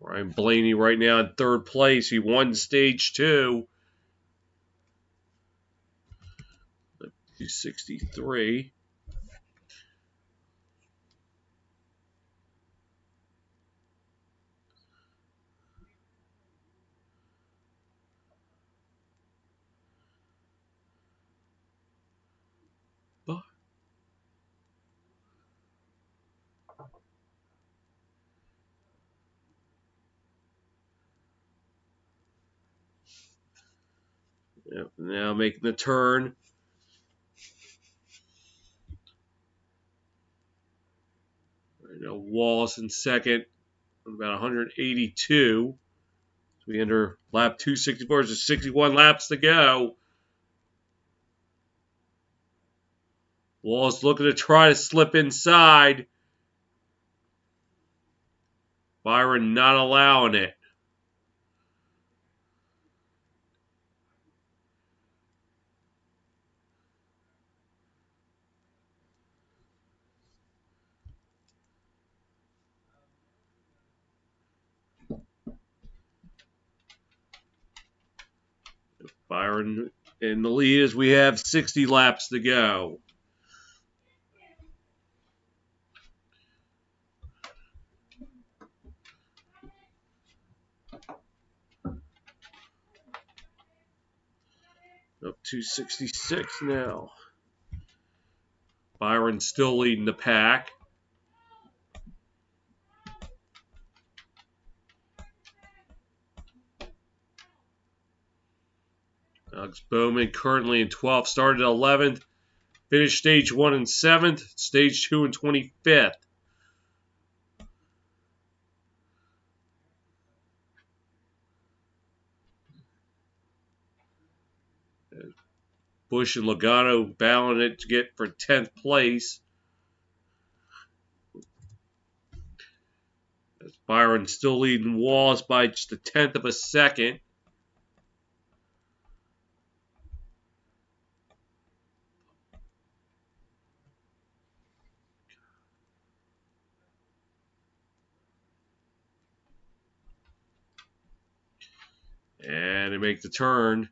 Ryan Blaney right now in third place. He won stage 2. 263. Yep, now making the turn. Right now Wallace in second. About 182. So we enter lap 264. There's 61 laps to go. Wallace looking to try to slip inside. Byron not allowing it. Byron in the lead as we have 60 laps to go. Up 266 now. Byron still leading the pack. Alex Bowman currently in 12th, started 11th, finished stage 1 in 7th, stage 2 in 25th. Bush and Logano battling it to get for 10th place. As Byron still leading Wallace by just a 10th of a second. And they make the turn.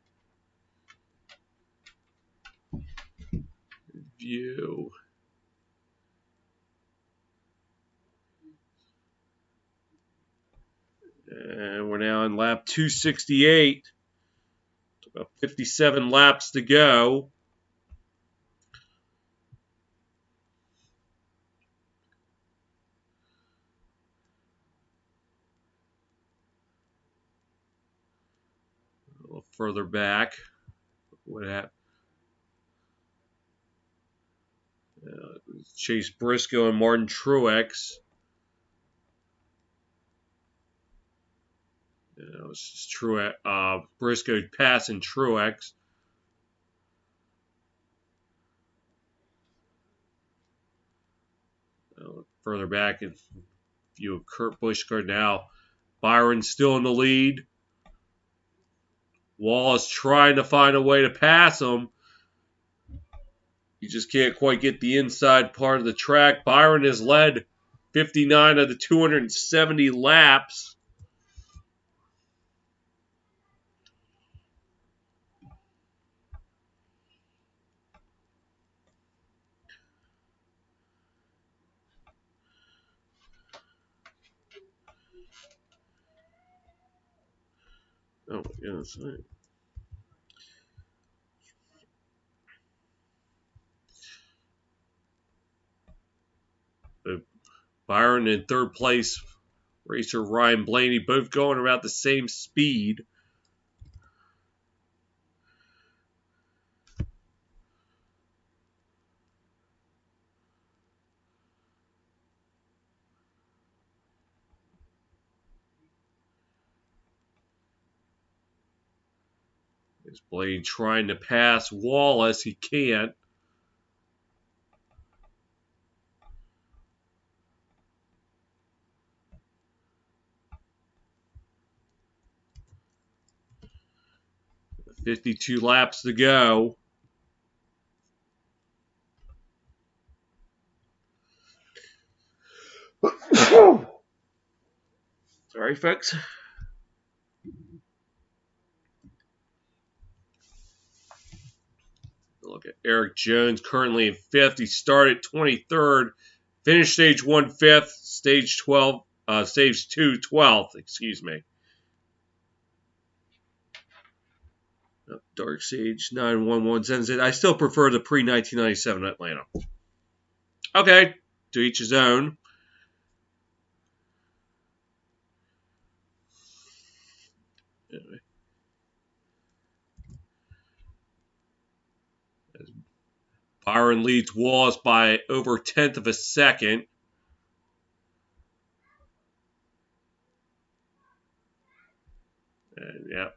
View. And we're now in lap 268. About 57 laps to go. A little further back. What happened? Chase Briscoe and Martin Truex. It's just Truex, Briscoe passing Truex. Further back in view of Kurt Busch now. Byron still in the lead. Wallace trying to find a way to pass him. He just can't quite get the inside part of the track. Byron has led 59 of the 270 laps. Oh my goodness. Byron in third place. Racer Ryan Blaney both going about the same speed. Is Blaney trying to pass Wallace? He can't. 52 laps to go. Sorry, folks. Look at Eric Jones currently in 5th. He started 23rd. Finished stage 1 5th. Stage 12. Stage 2 12th. Excuse me. Dark Sage 911 sends it. I still prefer the pre-1997 Atlanta. Okay, to each his own. Anyway. Byron leads Wallace by over 1/10 of a second. And, yeah,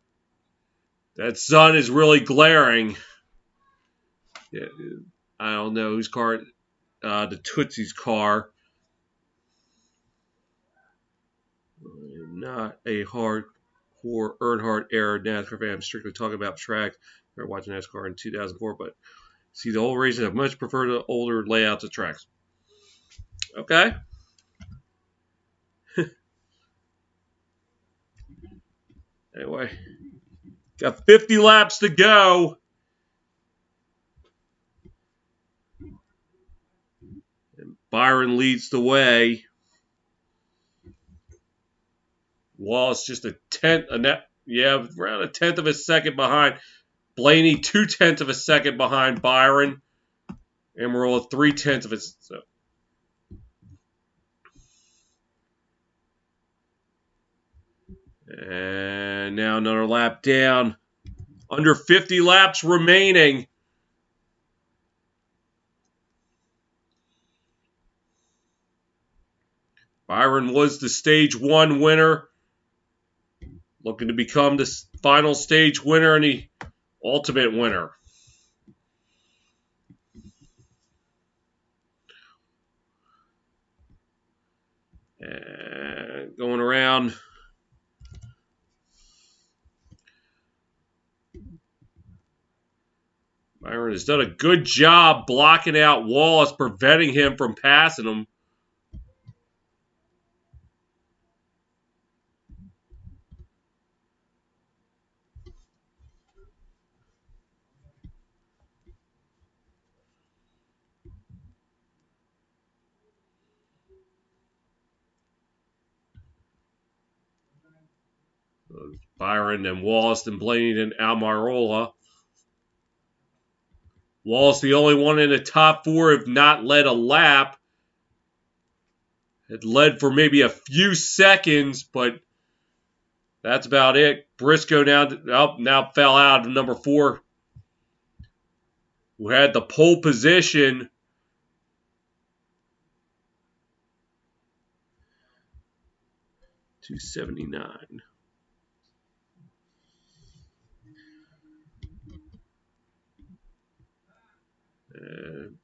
that sun is really glaring. Yeah, I don't know whose car. The Tootsie's car. Not a hardcore Earnhardt era NASCAR fan. I'm strictly talking about track. I started watching NASCAR in 2004, but see, the old races, I much prefer the older layouts of tracks. Okay. Anyway, got 50 laps to go. And Byron leads the way. Wallace just a 10th, around a 1/10 of a second behind. Blaney 2/10 of a second behind Byron. Amarola 3/10 of a second. And now another lap down. Under 50 laps remaining. Byron was the stage 1 winner. Looking to become the final stage winner and the ultimate winner. And going around. Byron has done a good job blocking out Wallace, preventing him from passing him. Byron and Wallace and Blaney and Almirola. Wallace, the only one in the top 4, have not led a lap. Had led for maybe a few seconds, but that's about it. Briscoe now fell out of number 4, who had the pole position. $279.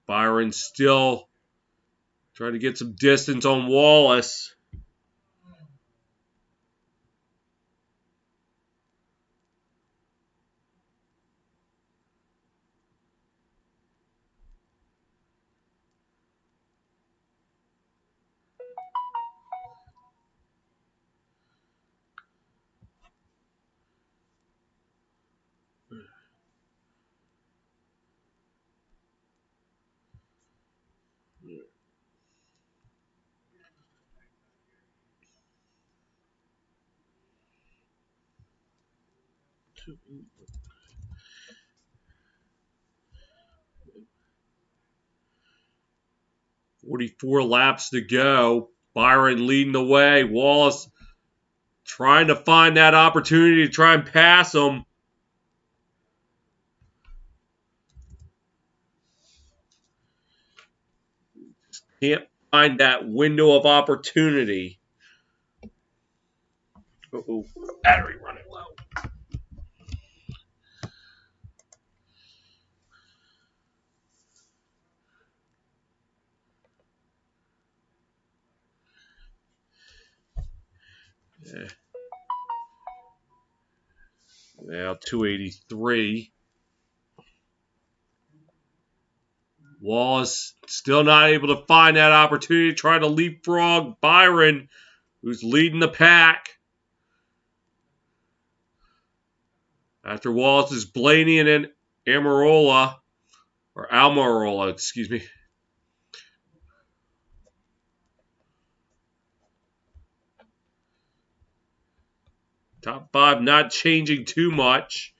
Byron still trying to get some distance on Wallace. $44 laps to go. Byron leading the way. Wallace trying to find that opportunity to try and pass him. Can't find that window of opportunity. Uh-oh, battery running low. Yeah. Now 283. Wallace still not able to find that opportunity, trying to leapfrog Byron, who's leading the pack. After Wallace is Blaney and then Almirola, excuse me. Top 5 not changing too much.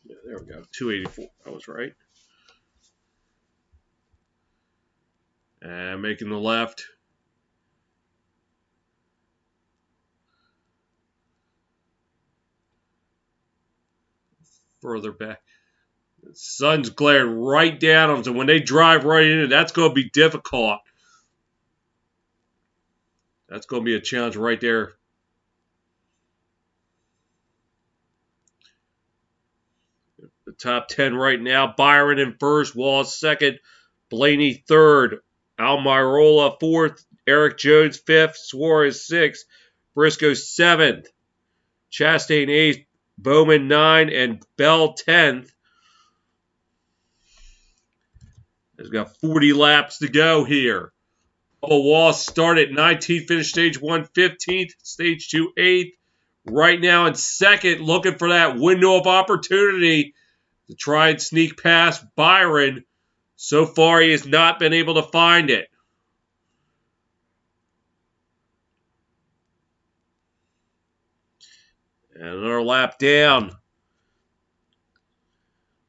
Yeah, there we go. 284. I was right. And making the left. Further back. The sun's glaring right down on them, so when they drive right in, that's going to be difficult. That's going to be a challenge right there. The top 10 right now. Byron in first, Wallace second, Blaney third, Almirola fourth, Eric Jones fifth, Suarez sixth, Briscoe seventh, Chastain eighth, Bowman 9, and Bell 10th. There's got 40 laps to go here. Wallace started 19th, finished stage 1 15th, stage 2 8th. Right now in second, looking for that window of opportunity to try and sneak past Byron. So far, he has not been able to find it. And another lap down.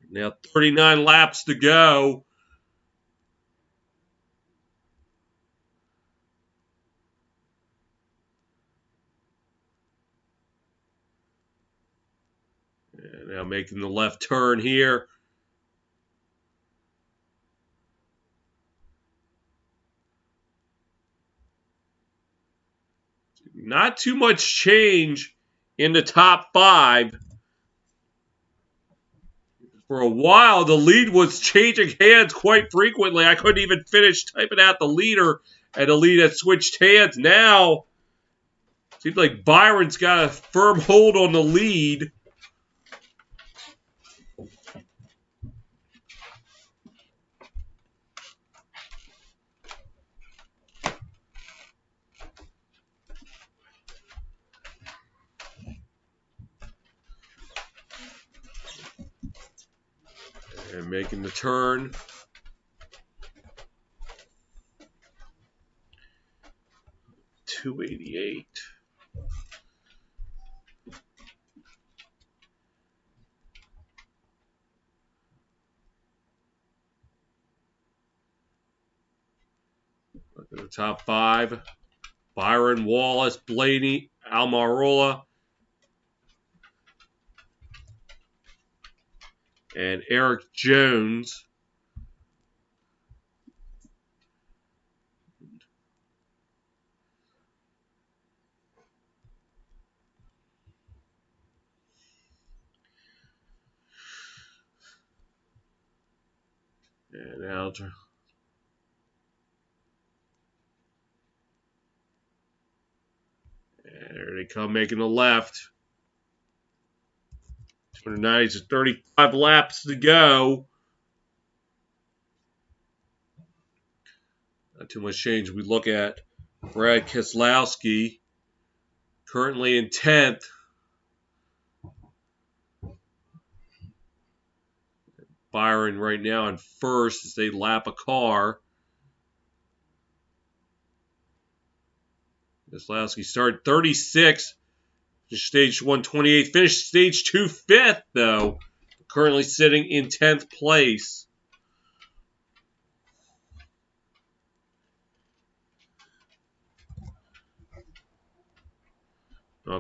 Now 39 laps to go. And now making the left turn here. Not too much change in the top 5. For a while, the lead was changing hands quite frequently. I couldn't even finish typing out the leader, and the lead had switched hands. Now, seems like Byron's got a firm hold on the lead. And making the turn. .288. Look at the top 5. Byron, Wallace, Blaney, Almirola, and Eric Jones. And now and there they come making the left. 290 to 35 laps to go. Not too much change. We look at Brad Keselowski, currently in 10th. Byron right now in first as they lap a car. Keselowski started 36, finished stage 1 28th, finished stage 2 5th though. Currently sitting in 10th place.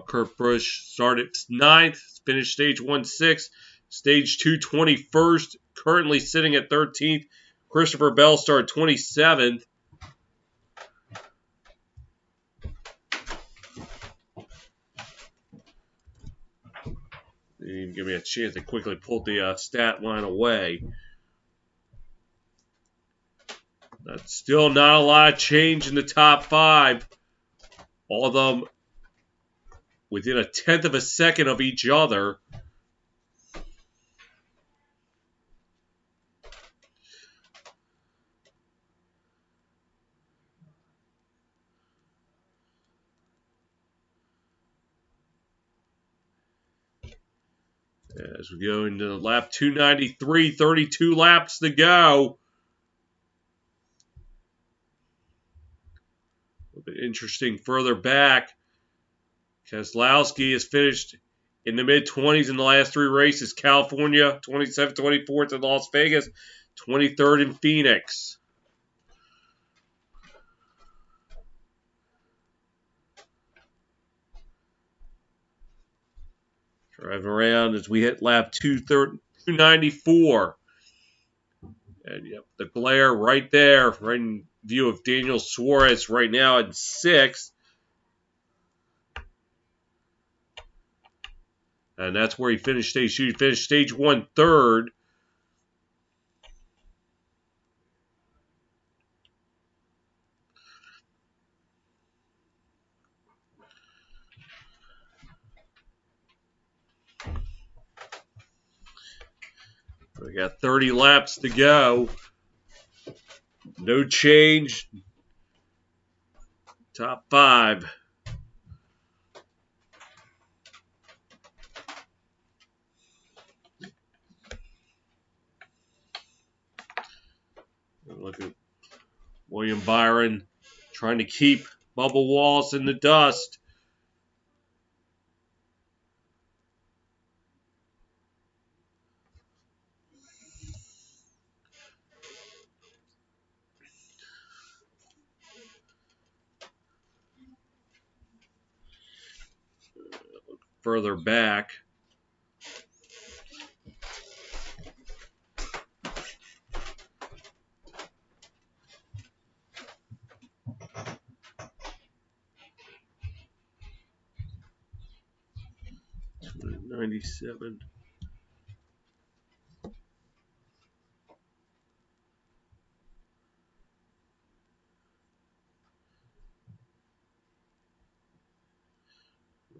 Kurt Busch started 9th, finished stage 1 6th, stage 2 21st, currently sitting at 13th. Christopher Bell started 27th. Didn't even give me a chance to quickly pull the stat line away. That's still not a lot of change in the top 5. All of them within a tenth of a second of each other. As we go into lap 293, 32 laps to go. A bit interesting further back. Keselowski has finished in the mid-20s in the last 3 races. California, 27th, 24th in Las Vegas, 23rd in Phoenix. Driving around as we hit lap 294. And yep, the glare right there, right in view of Daniel Suarez right now at 6th. And that's where he finished stage 2. He finished stage 1 third. We got 30 laps to go. No change. Top 5. Look at William Byron trying to keep Bubba Wallace in the dust. Further back. '97.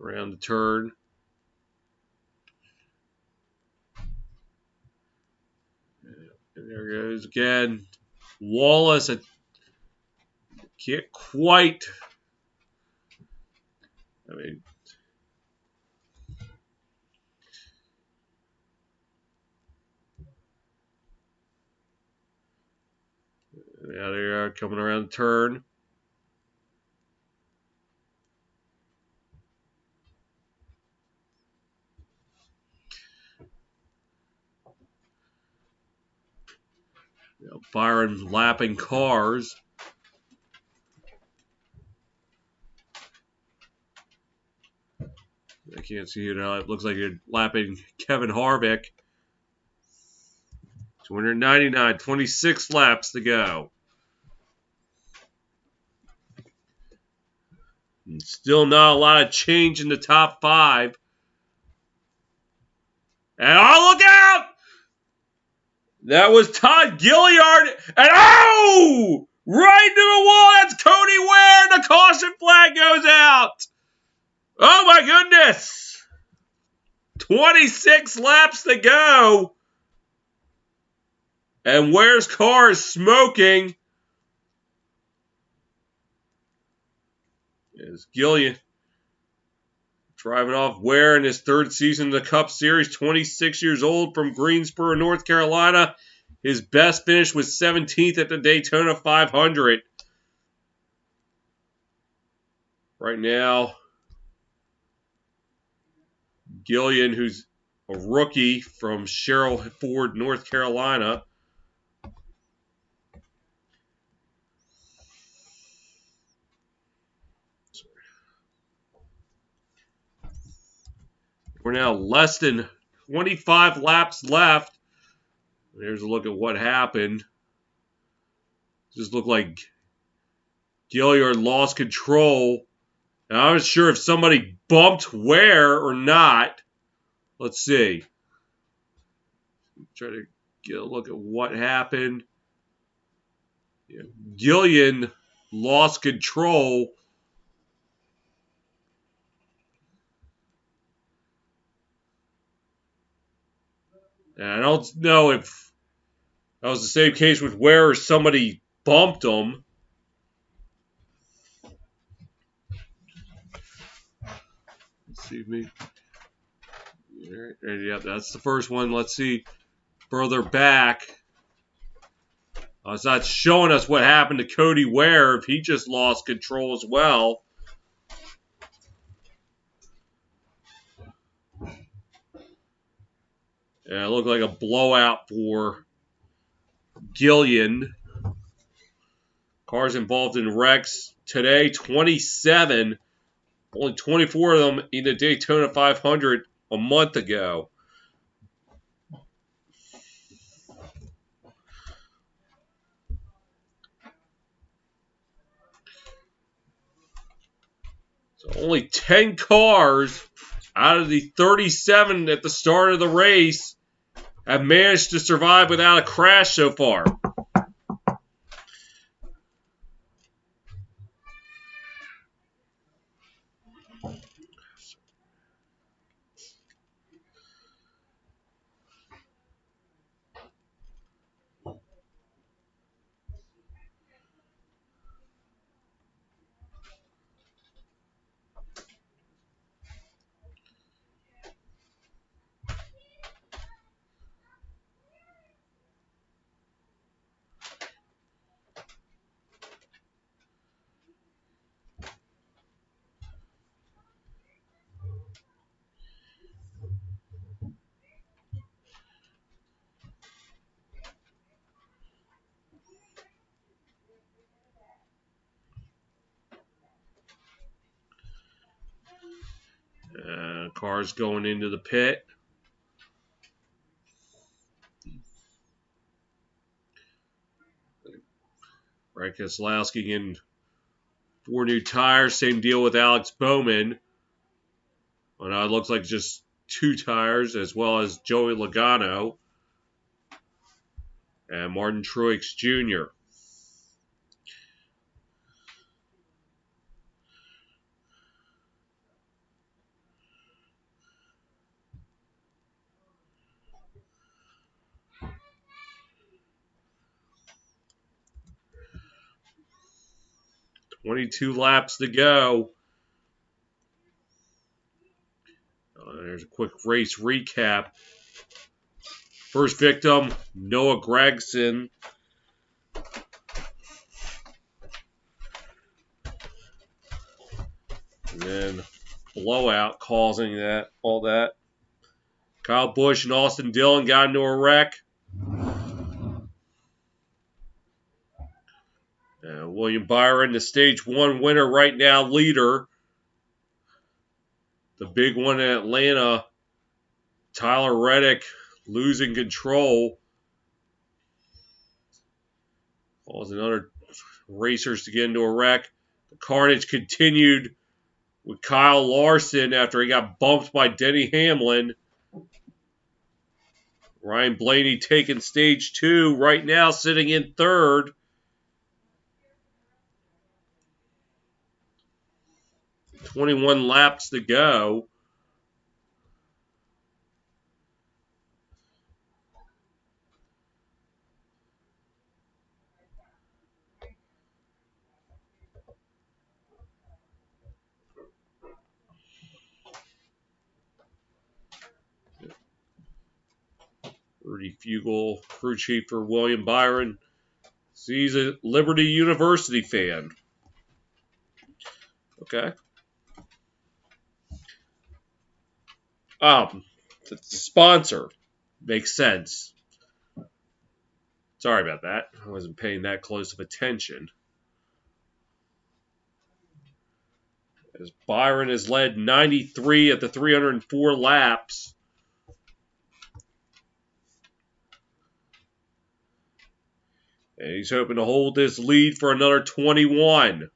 Around the turn. And there goes again. Wallace can't quite. I mean, now they are coming around the turn. Byron lapping cars. I can't see it now. It looks like you're lapping Kevin Harvick. 299, 26 laps to go. And still not a lot of change in the top 5. And oh, look out! That was Todd Gilliard. And oh! Right into the wall. That's Cody Ware. The caution flag goes out. Oh my goodness. 26 laps to go. And Ware's car is smoking. Is Gilliard driving off Ware in his 3rd season in the Cup Series, 26 years old from Greensboro, North Carolina. His best finish was 17th at the Daytona 500. Right now, Gillian, who's a rookie from Sherrill Ford, North Carolina. We're now less than 25 laps left. Here's a look at what happened. Just looked like Gilliard lost control. And I was sure if somebody bumped Ware or not. Let's see. Try to get a look at what happened. Yeah. Gillian lost control. And I don't know if that was the same case with Ware or somebody bumped him. Let's see me. Yeah, that's the first one. Let's see further back. It's not showing us what happened to Cody Ware if he just lost control as well. Yeah, it looked like a blowout for Gillian. Cars involved in wrecks today, 27. Only 24 of them in the Daytona 500 a month ago. So only 10 cars out of the 37 at the start of the race have managed to survive without a crash so far. Cars going into the pit. Right, Keselowski in 4 new tires. Same deal with Alex Bowman. Well, now it looks like just 2 tires, as well as Joey Logano and Martin Truex Jr. $22 laps to go. There's a quick race recap. First victim, Noah Gragson. And then blowout causing all that. Kyle Busch and Austin Dillon got into a wreck. William Byron, the stage 1 winner right now, leader. The big one in Atlanta, Tyler Reddick losing control. Causing other racers to get into a wreck. The carnage continued with Kyle Larson after he got bumped by Denny Hamlin. Ryan Blaney taking stage 2 right now, sitting in 3rd. $21 laps to go. Rudy Fugle, crew chief for William Byron. So he's a Liberty University fan. Okay. The sponsor. Makes sense. Sorry about that. I wasn't paying that close of attention. As Byron has led 93 at the 304 laps. And he's hoping to hold this lead for another 21.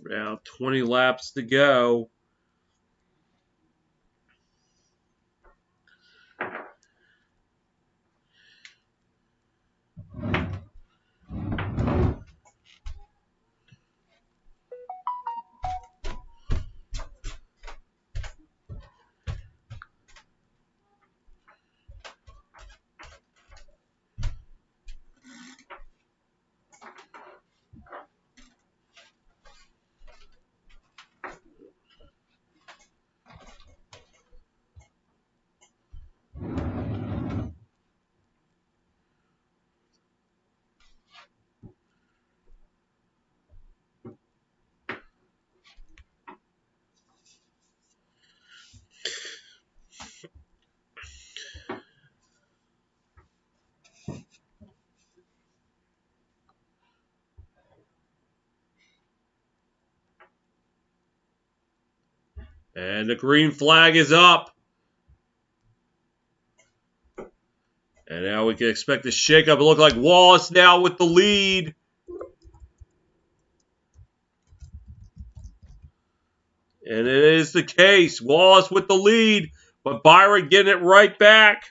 Now 20 laps to go. And the green flag is up. And now we can expect a shakeup. It look like Wallace now with the lead. And it is the case. Wallace with the lead, but Byron getting it right back.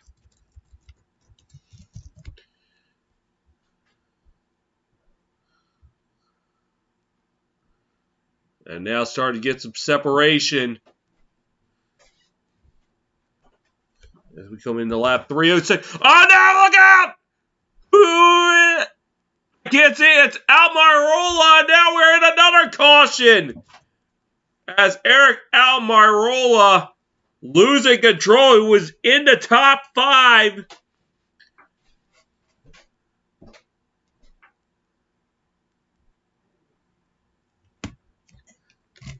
And now starting to get some separation. As we come into lap 306. Oh no, look out! I can't see it. It's Almirola. Now we're in another caution. As Eric Almirola losing control, who was in the top 5.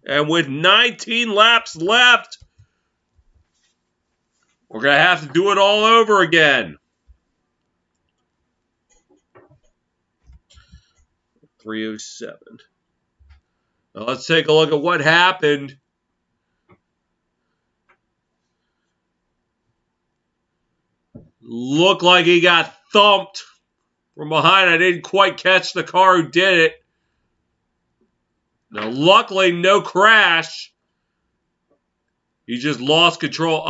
And with 19 laps left, we're going to have to do it all over again. 307. Now let's take a look at what happened. Looked like he got thumped from behind. I didn't quite catch the car who did it. Now, luckily, no crash. He just lost control.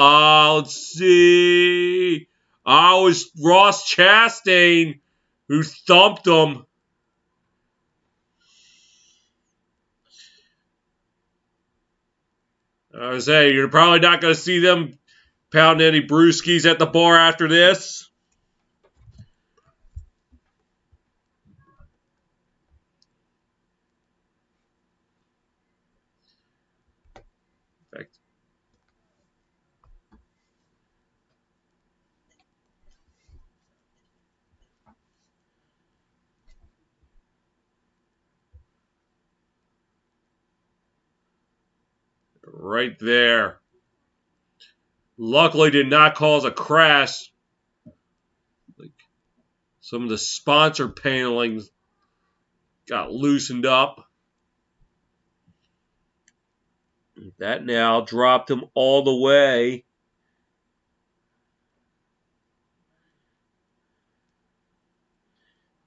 Let's see. It was Ross Chastain who thumped him. I was saying, you're probably not going to see them pound any brewskis at the bar after this. In fact, right there. Luckily did not cause a crash. Like some of the sponsor panelings got loosened up. That now dropped him all the way.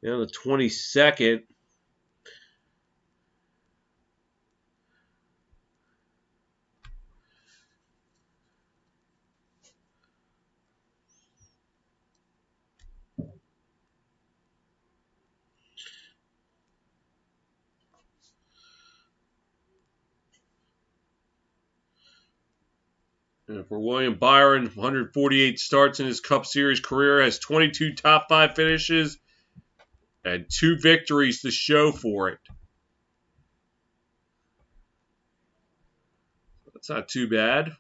Now the 22nd. And for William Byron, 148 starts in his Cup Series career, has 22 top 5 finishes, and 2 victories to show for it. That's not too bad.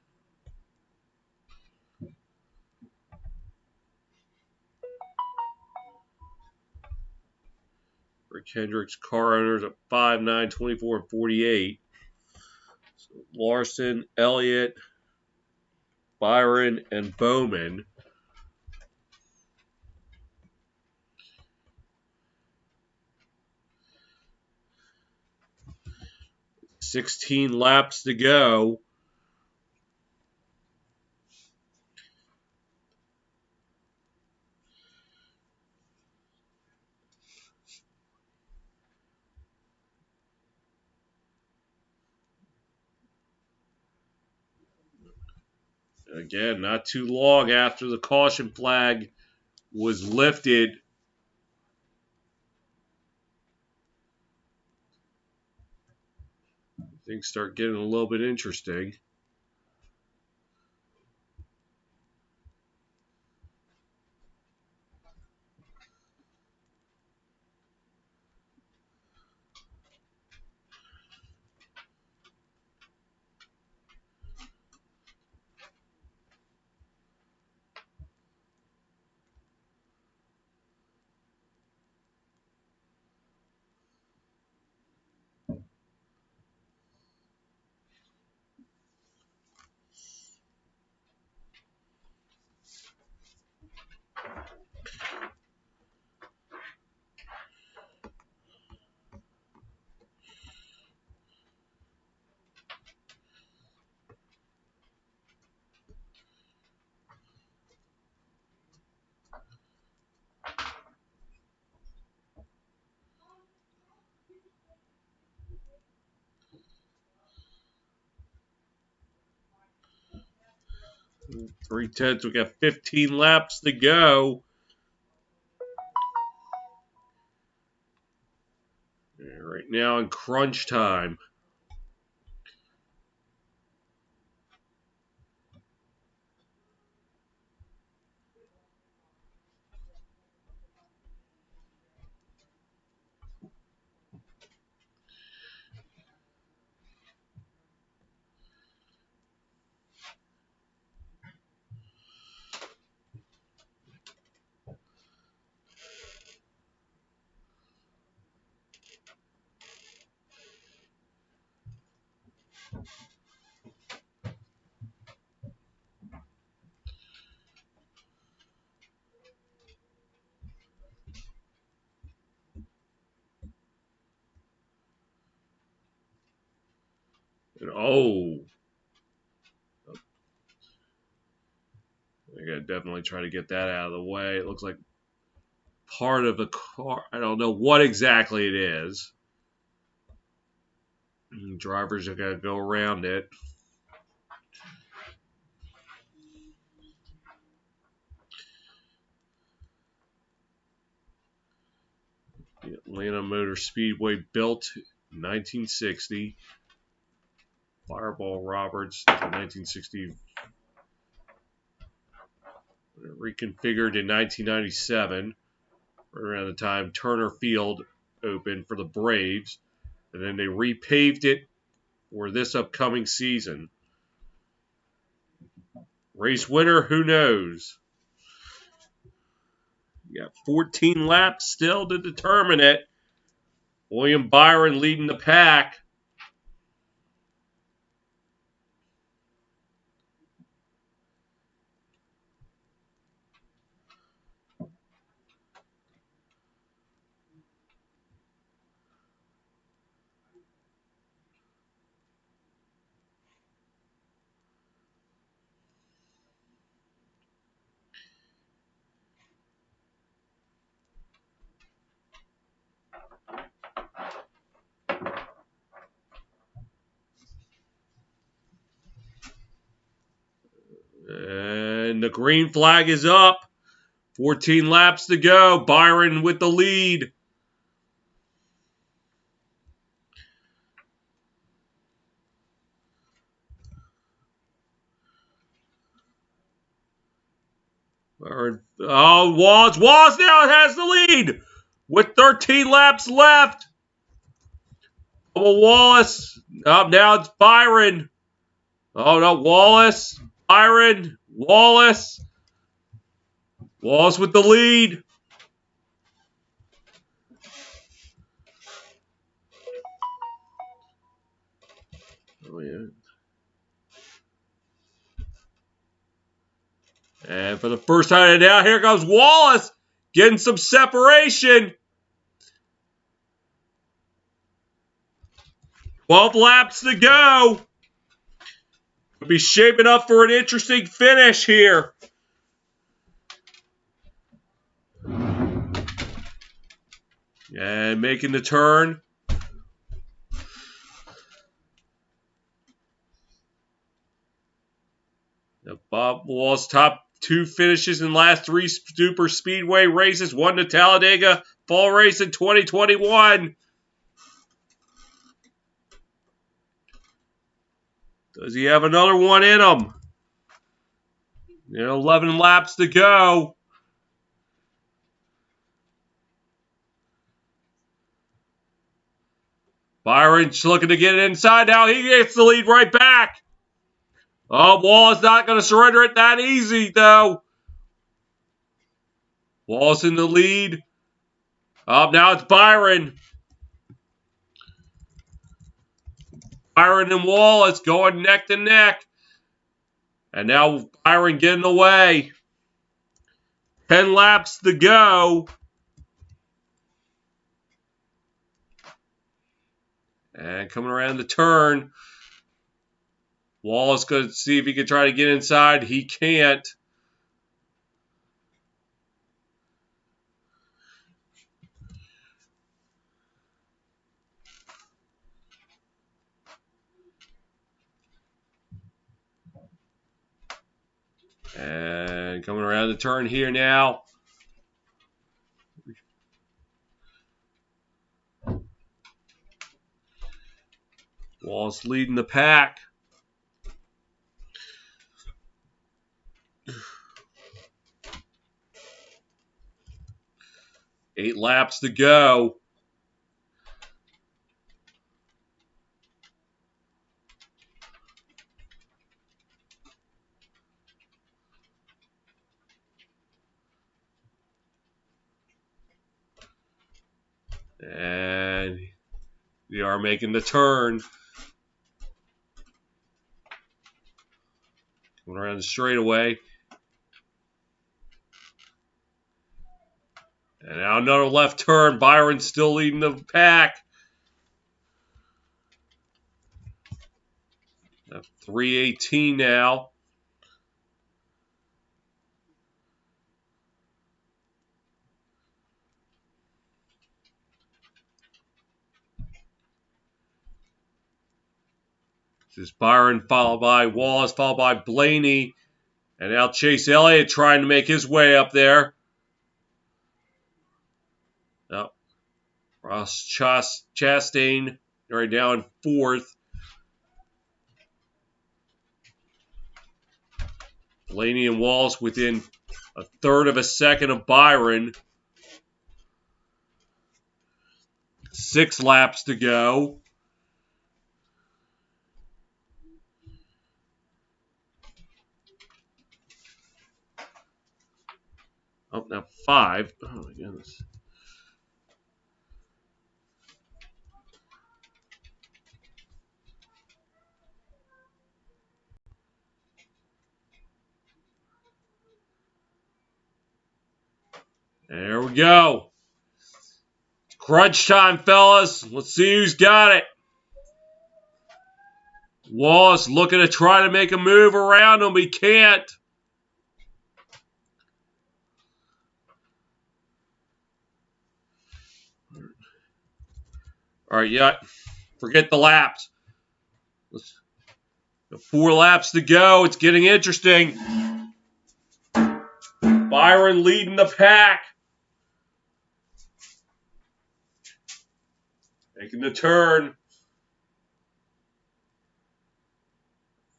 Rick Hendricks, car owners at 5'9", 24, and 48. So Larson, Elliott, Byron, and Bowman. 16 laps to go. Again, not too long after the caution flag was lifted. Things start getting a little bit interesting. .310, we got 15 laps to go. Right now in crunch time. And I gotta definitely try to get that out of the way. It looks like part of the car. I don't know what exactly it is. Drivers are gonna go around it. The Atlanta Motor Speedway built in 1960. Fireball Roberts, 1960. Reconfigured in 1997, right around the time Turner Field opened for the Braves. And then they repaved it for this upcoming season. Race winner, who knows? You got 14 laps still to determine it. William Byron leading the pack. And the green flag is up. 14 laps to go. Byron with the lead. Wallace now has the lead with 13 laps left. Wallace. Now it's Byron. Oh, no. Wallace. Byron. Wallace. Wallace with the lead. Oh, yeah. And for the first time now, here comes Wallace getting some separation. 12 laps to go. Could be shaping up for an interesting finish here. And making the turn. Now Wallace top 2 finishes in last 3 super speedway races. Won the Talladega Fall Race in 2021. Does he have another one in him? 11 laps to go. Byron's looking to get it inside now. He gets the lead right back. Oh, Wallace not going to surrender it that easy, though. Wallace in the lead. Oh, now it's Byron. Byron and Wallace going neck to neck. And now Byron getting away. 10 laps to go. And coming around the turn. Wallace going to see if he can try to get inside. He can't. And coming around the turn here now. Wallace leading the pack. Eight laps to go. And we are making the turn. Coming around the straightaway. And now another left turn. Byron still leading the pack. 3:18 now. This is Byron followed by Wallace, followed by Blaney. And now Chase Elliott trying to make his way up there. Oh, Ross Chastain right now in 4th. Blaney and Wallace within 1/3 of a second of Byron. 6 laps to go. Oh, now 5. Oh, my goodness. There we go. Crunch time, fellas. Let's see who's got it. Wallace looking to try to make a move around him. He can't. All right, yeah. Forget the laps. 4 laps to go. It's getting interesting. Byron leading the pack. Making the turn.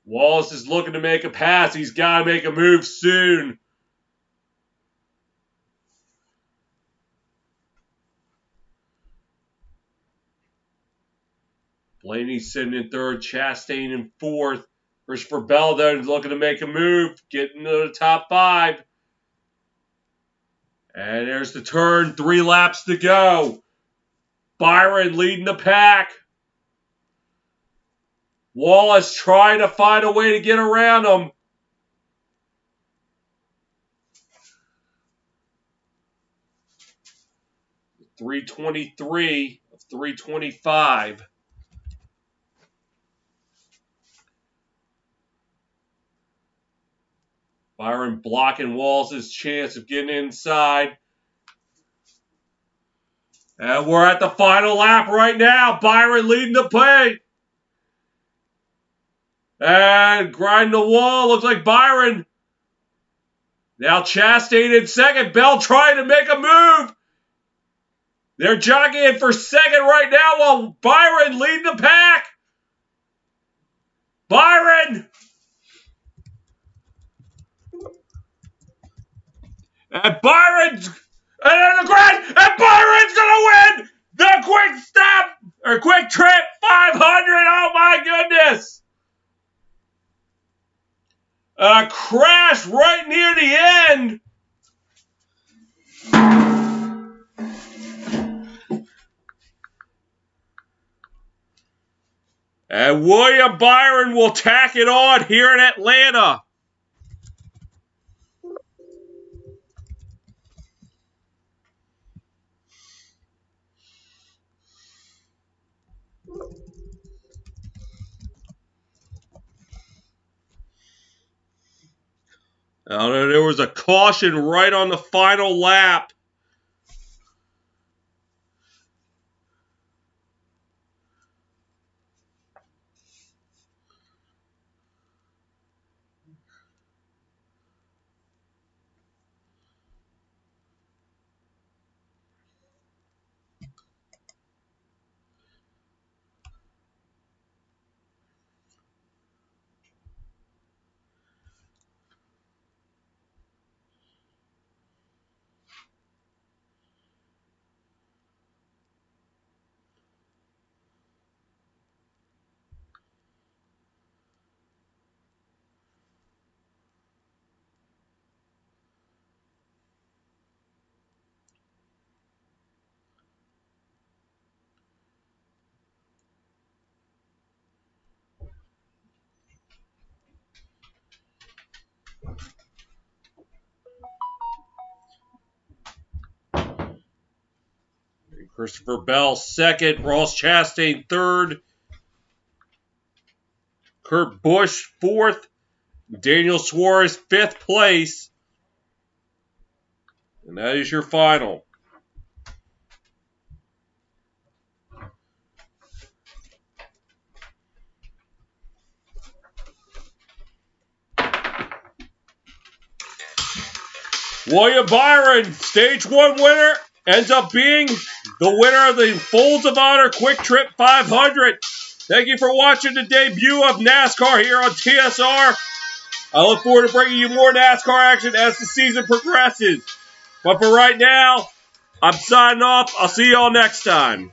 Wallace is looking to make a pass. He's got to make a move soon. Blaney sitting in 3rd. Chastain in 4th. Christopher Bell then looking to make a move. Getting to the top 5. And there's the turn. 3 laps to go. Byron leading the pack. Wallace trying to find a way to get around him. .323 of 325. Byron blocking Wallace's chance of getting inside. And we're at the final lap right now. Byron leading the pace. And grinding the wall. Looks like Byron Now Chastain in second. Bell trying to make a move. They're jockeying for second right now while Byron leading the pack. Byron! And Byron's in the grand, and Byron's gonna win the QuikTrip 500. Oh my goodness! A crash right near the end. And William Byron will tack it on here in Atlanta. There was a caution right on the final lap. Christopher Bell second, Ross Chastain third, Kurt Busch fourth, Daniel Suarez fifth place. And that is your final. William Byron, stage 1 winner, ends up being the winner of the Folds of Honor QuikTrip 500. Thank you for watching the debut of NASCAR here on TSR. I look forward to bringing you more NASCAR action as the season progresses. But for right now, I'm signing off. I'll see y'all next time.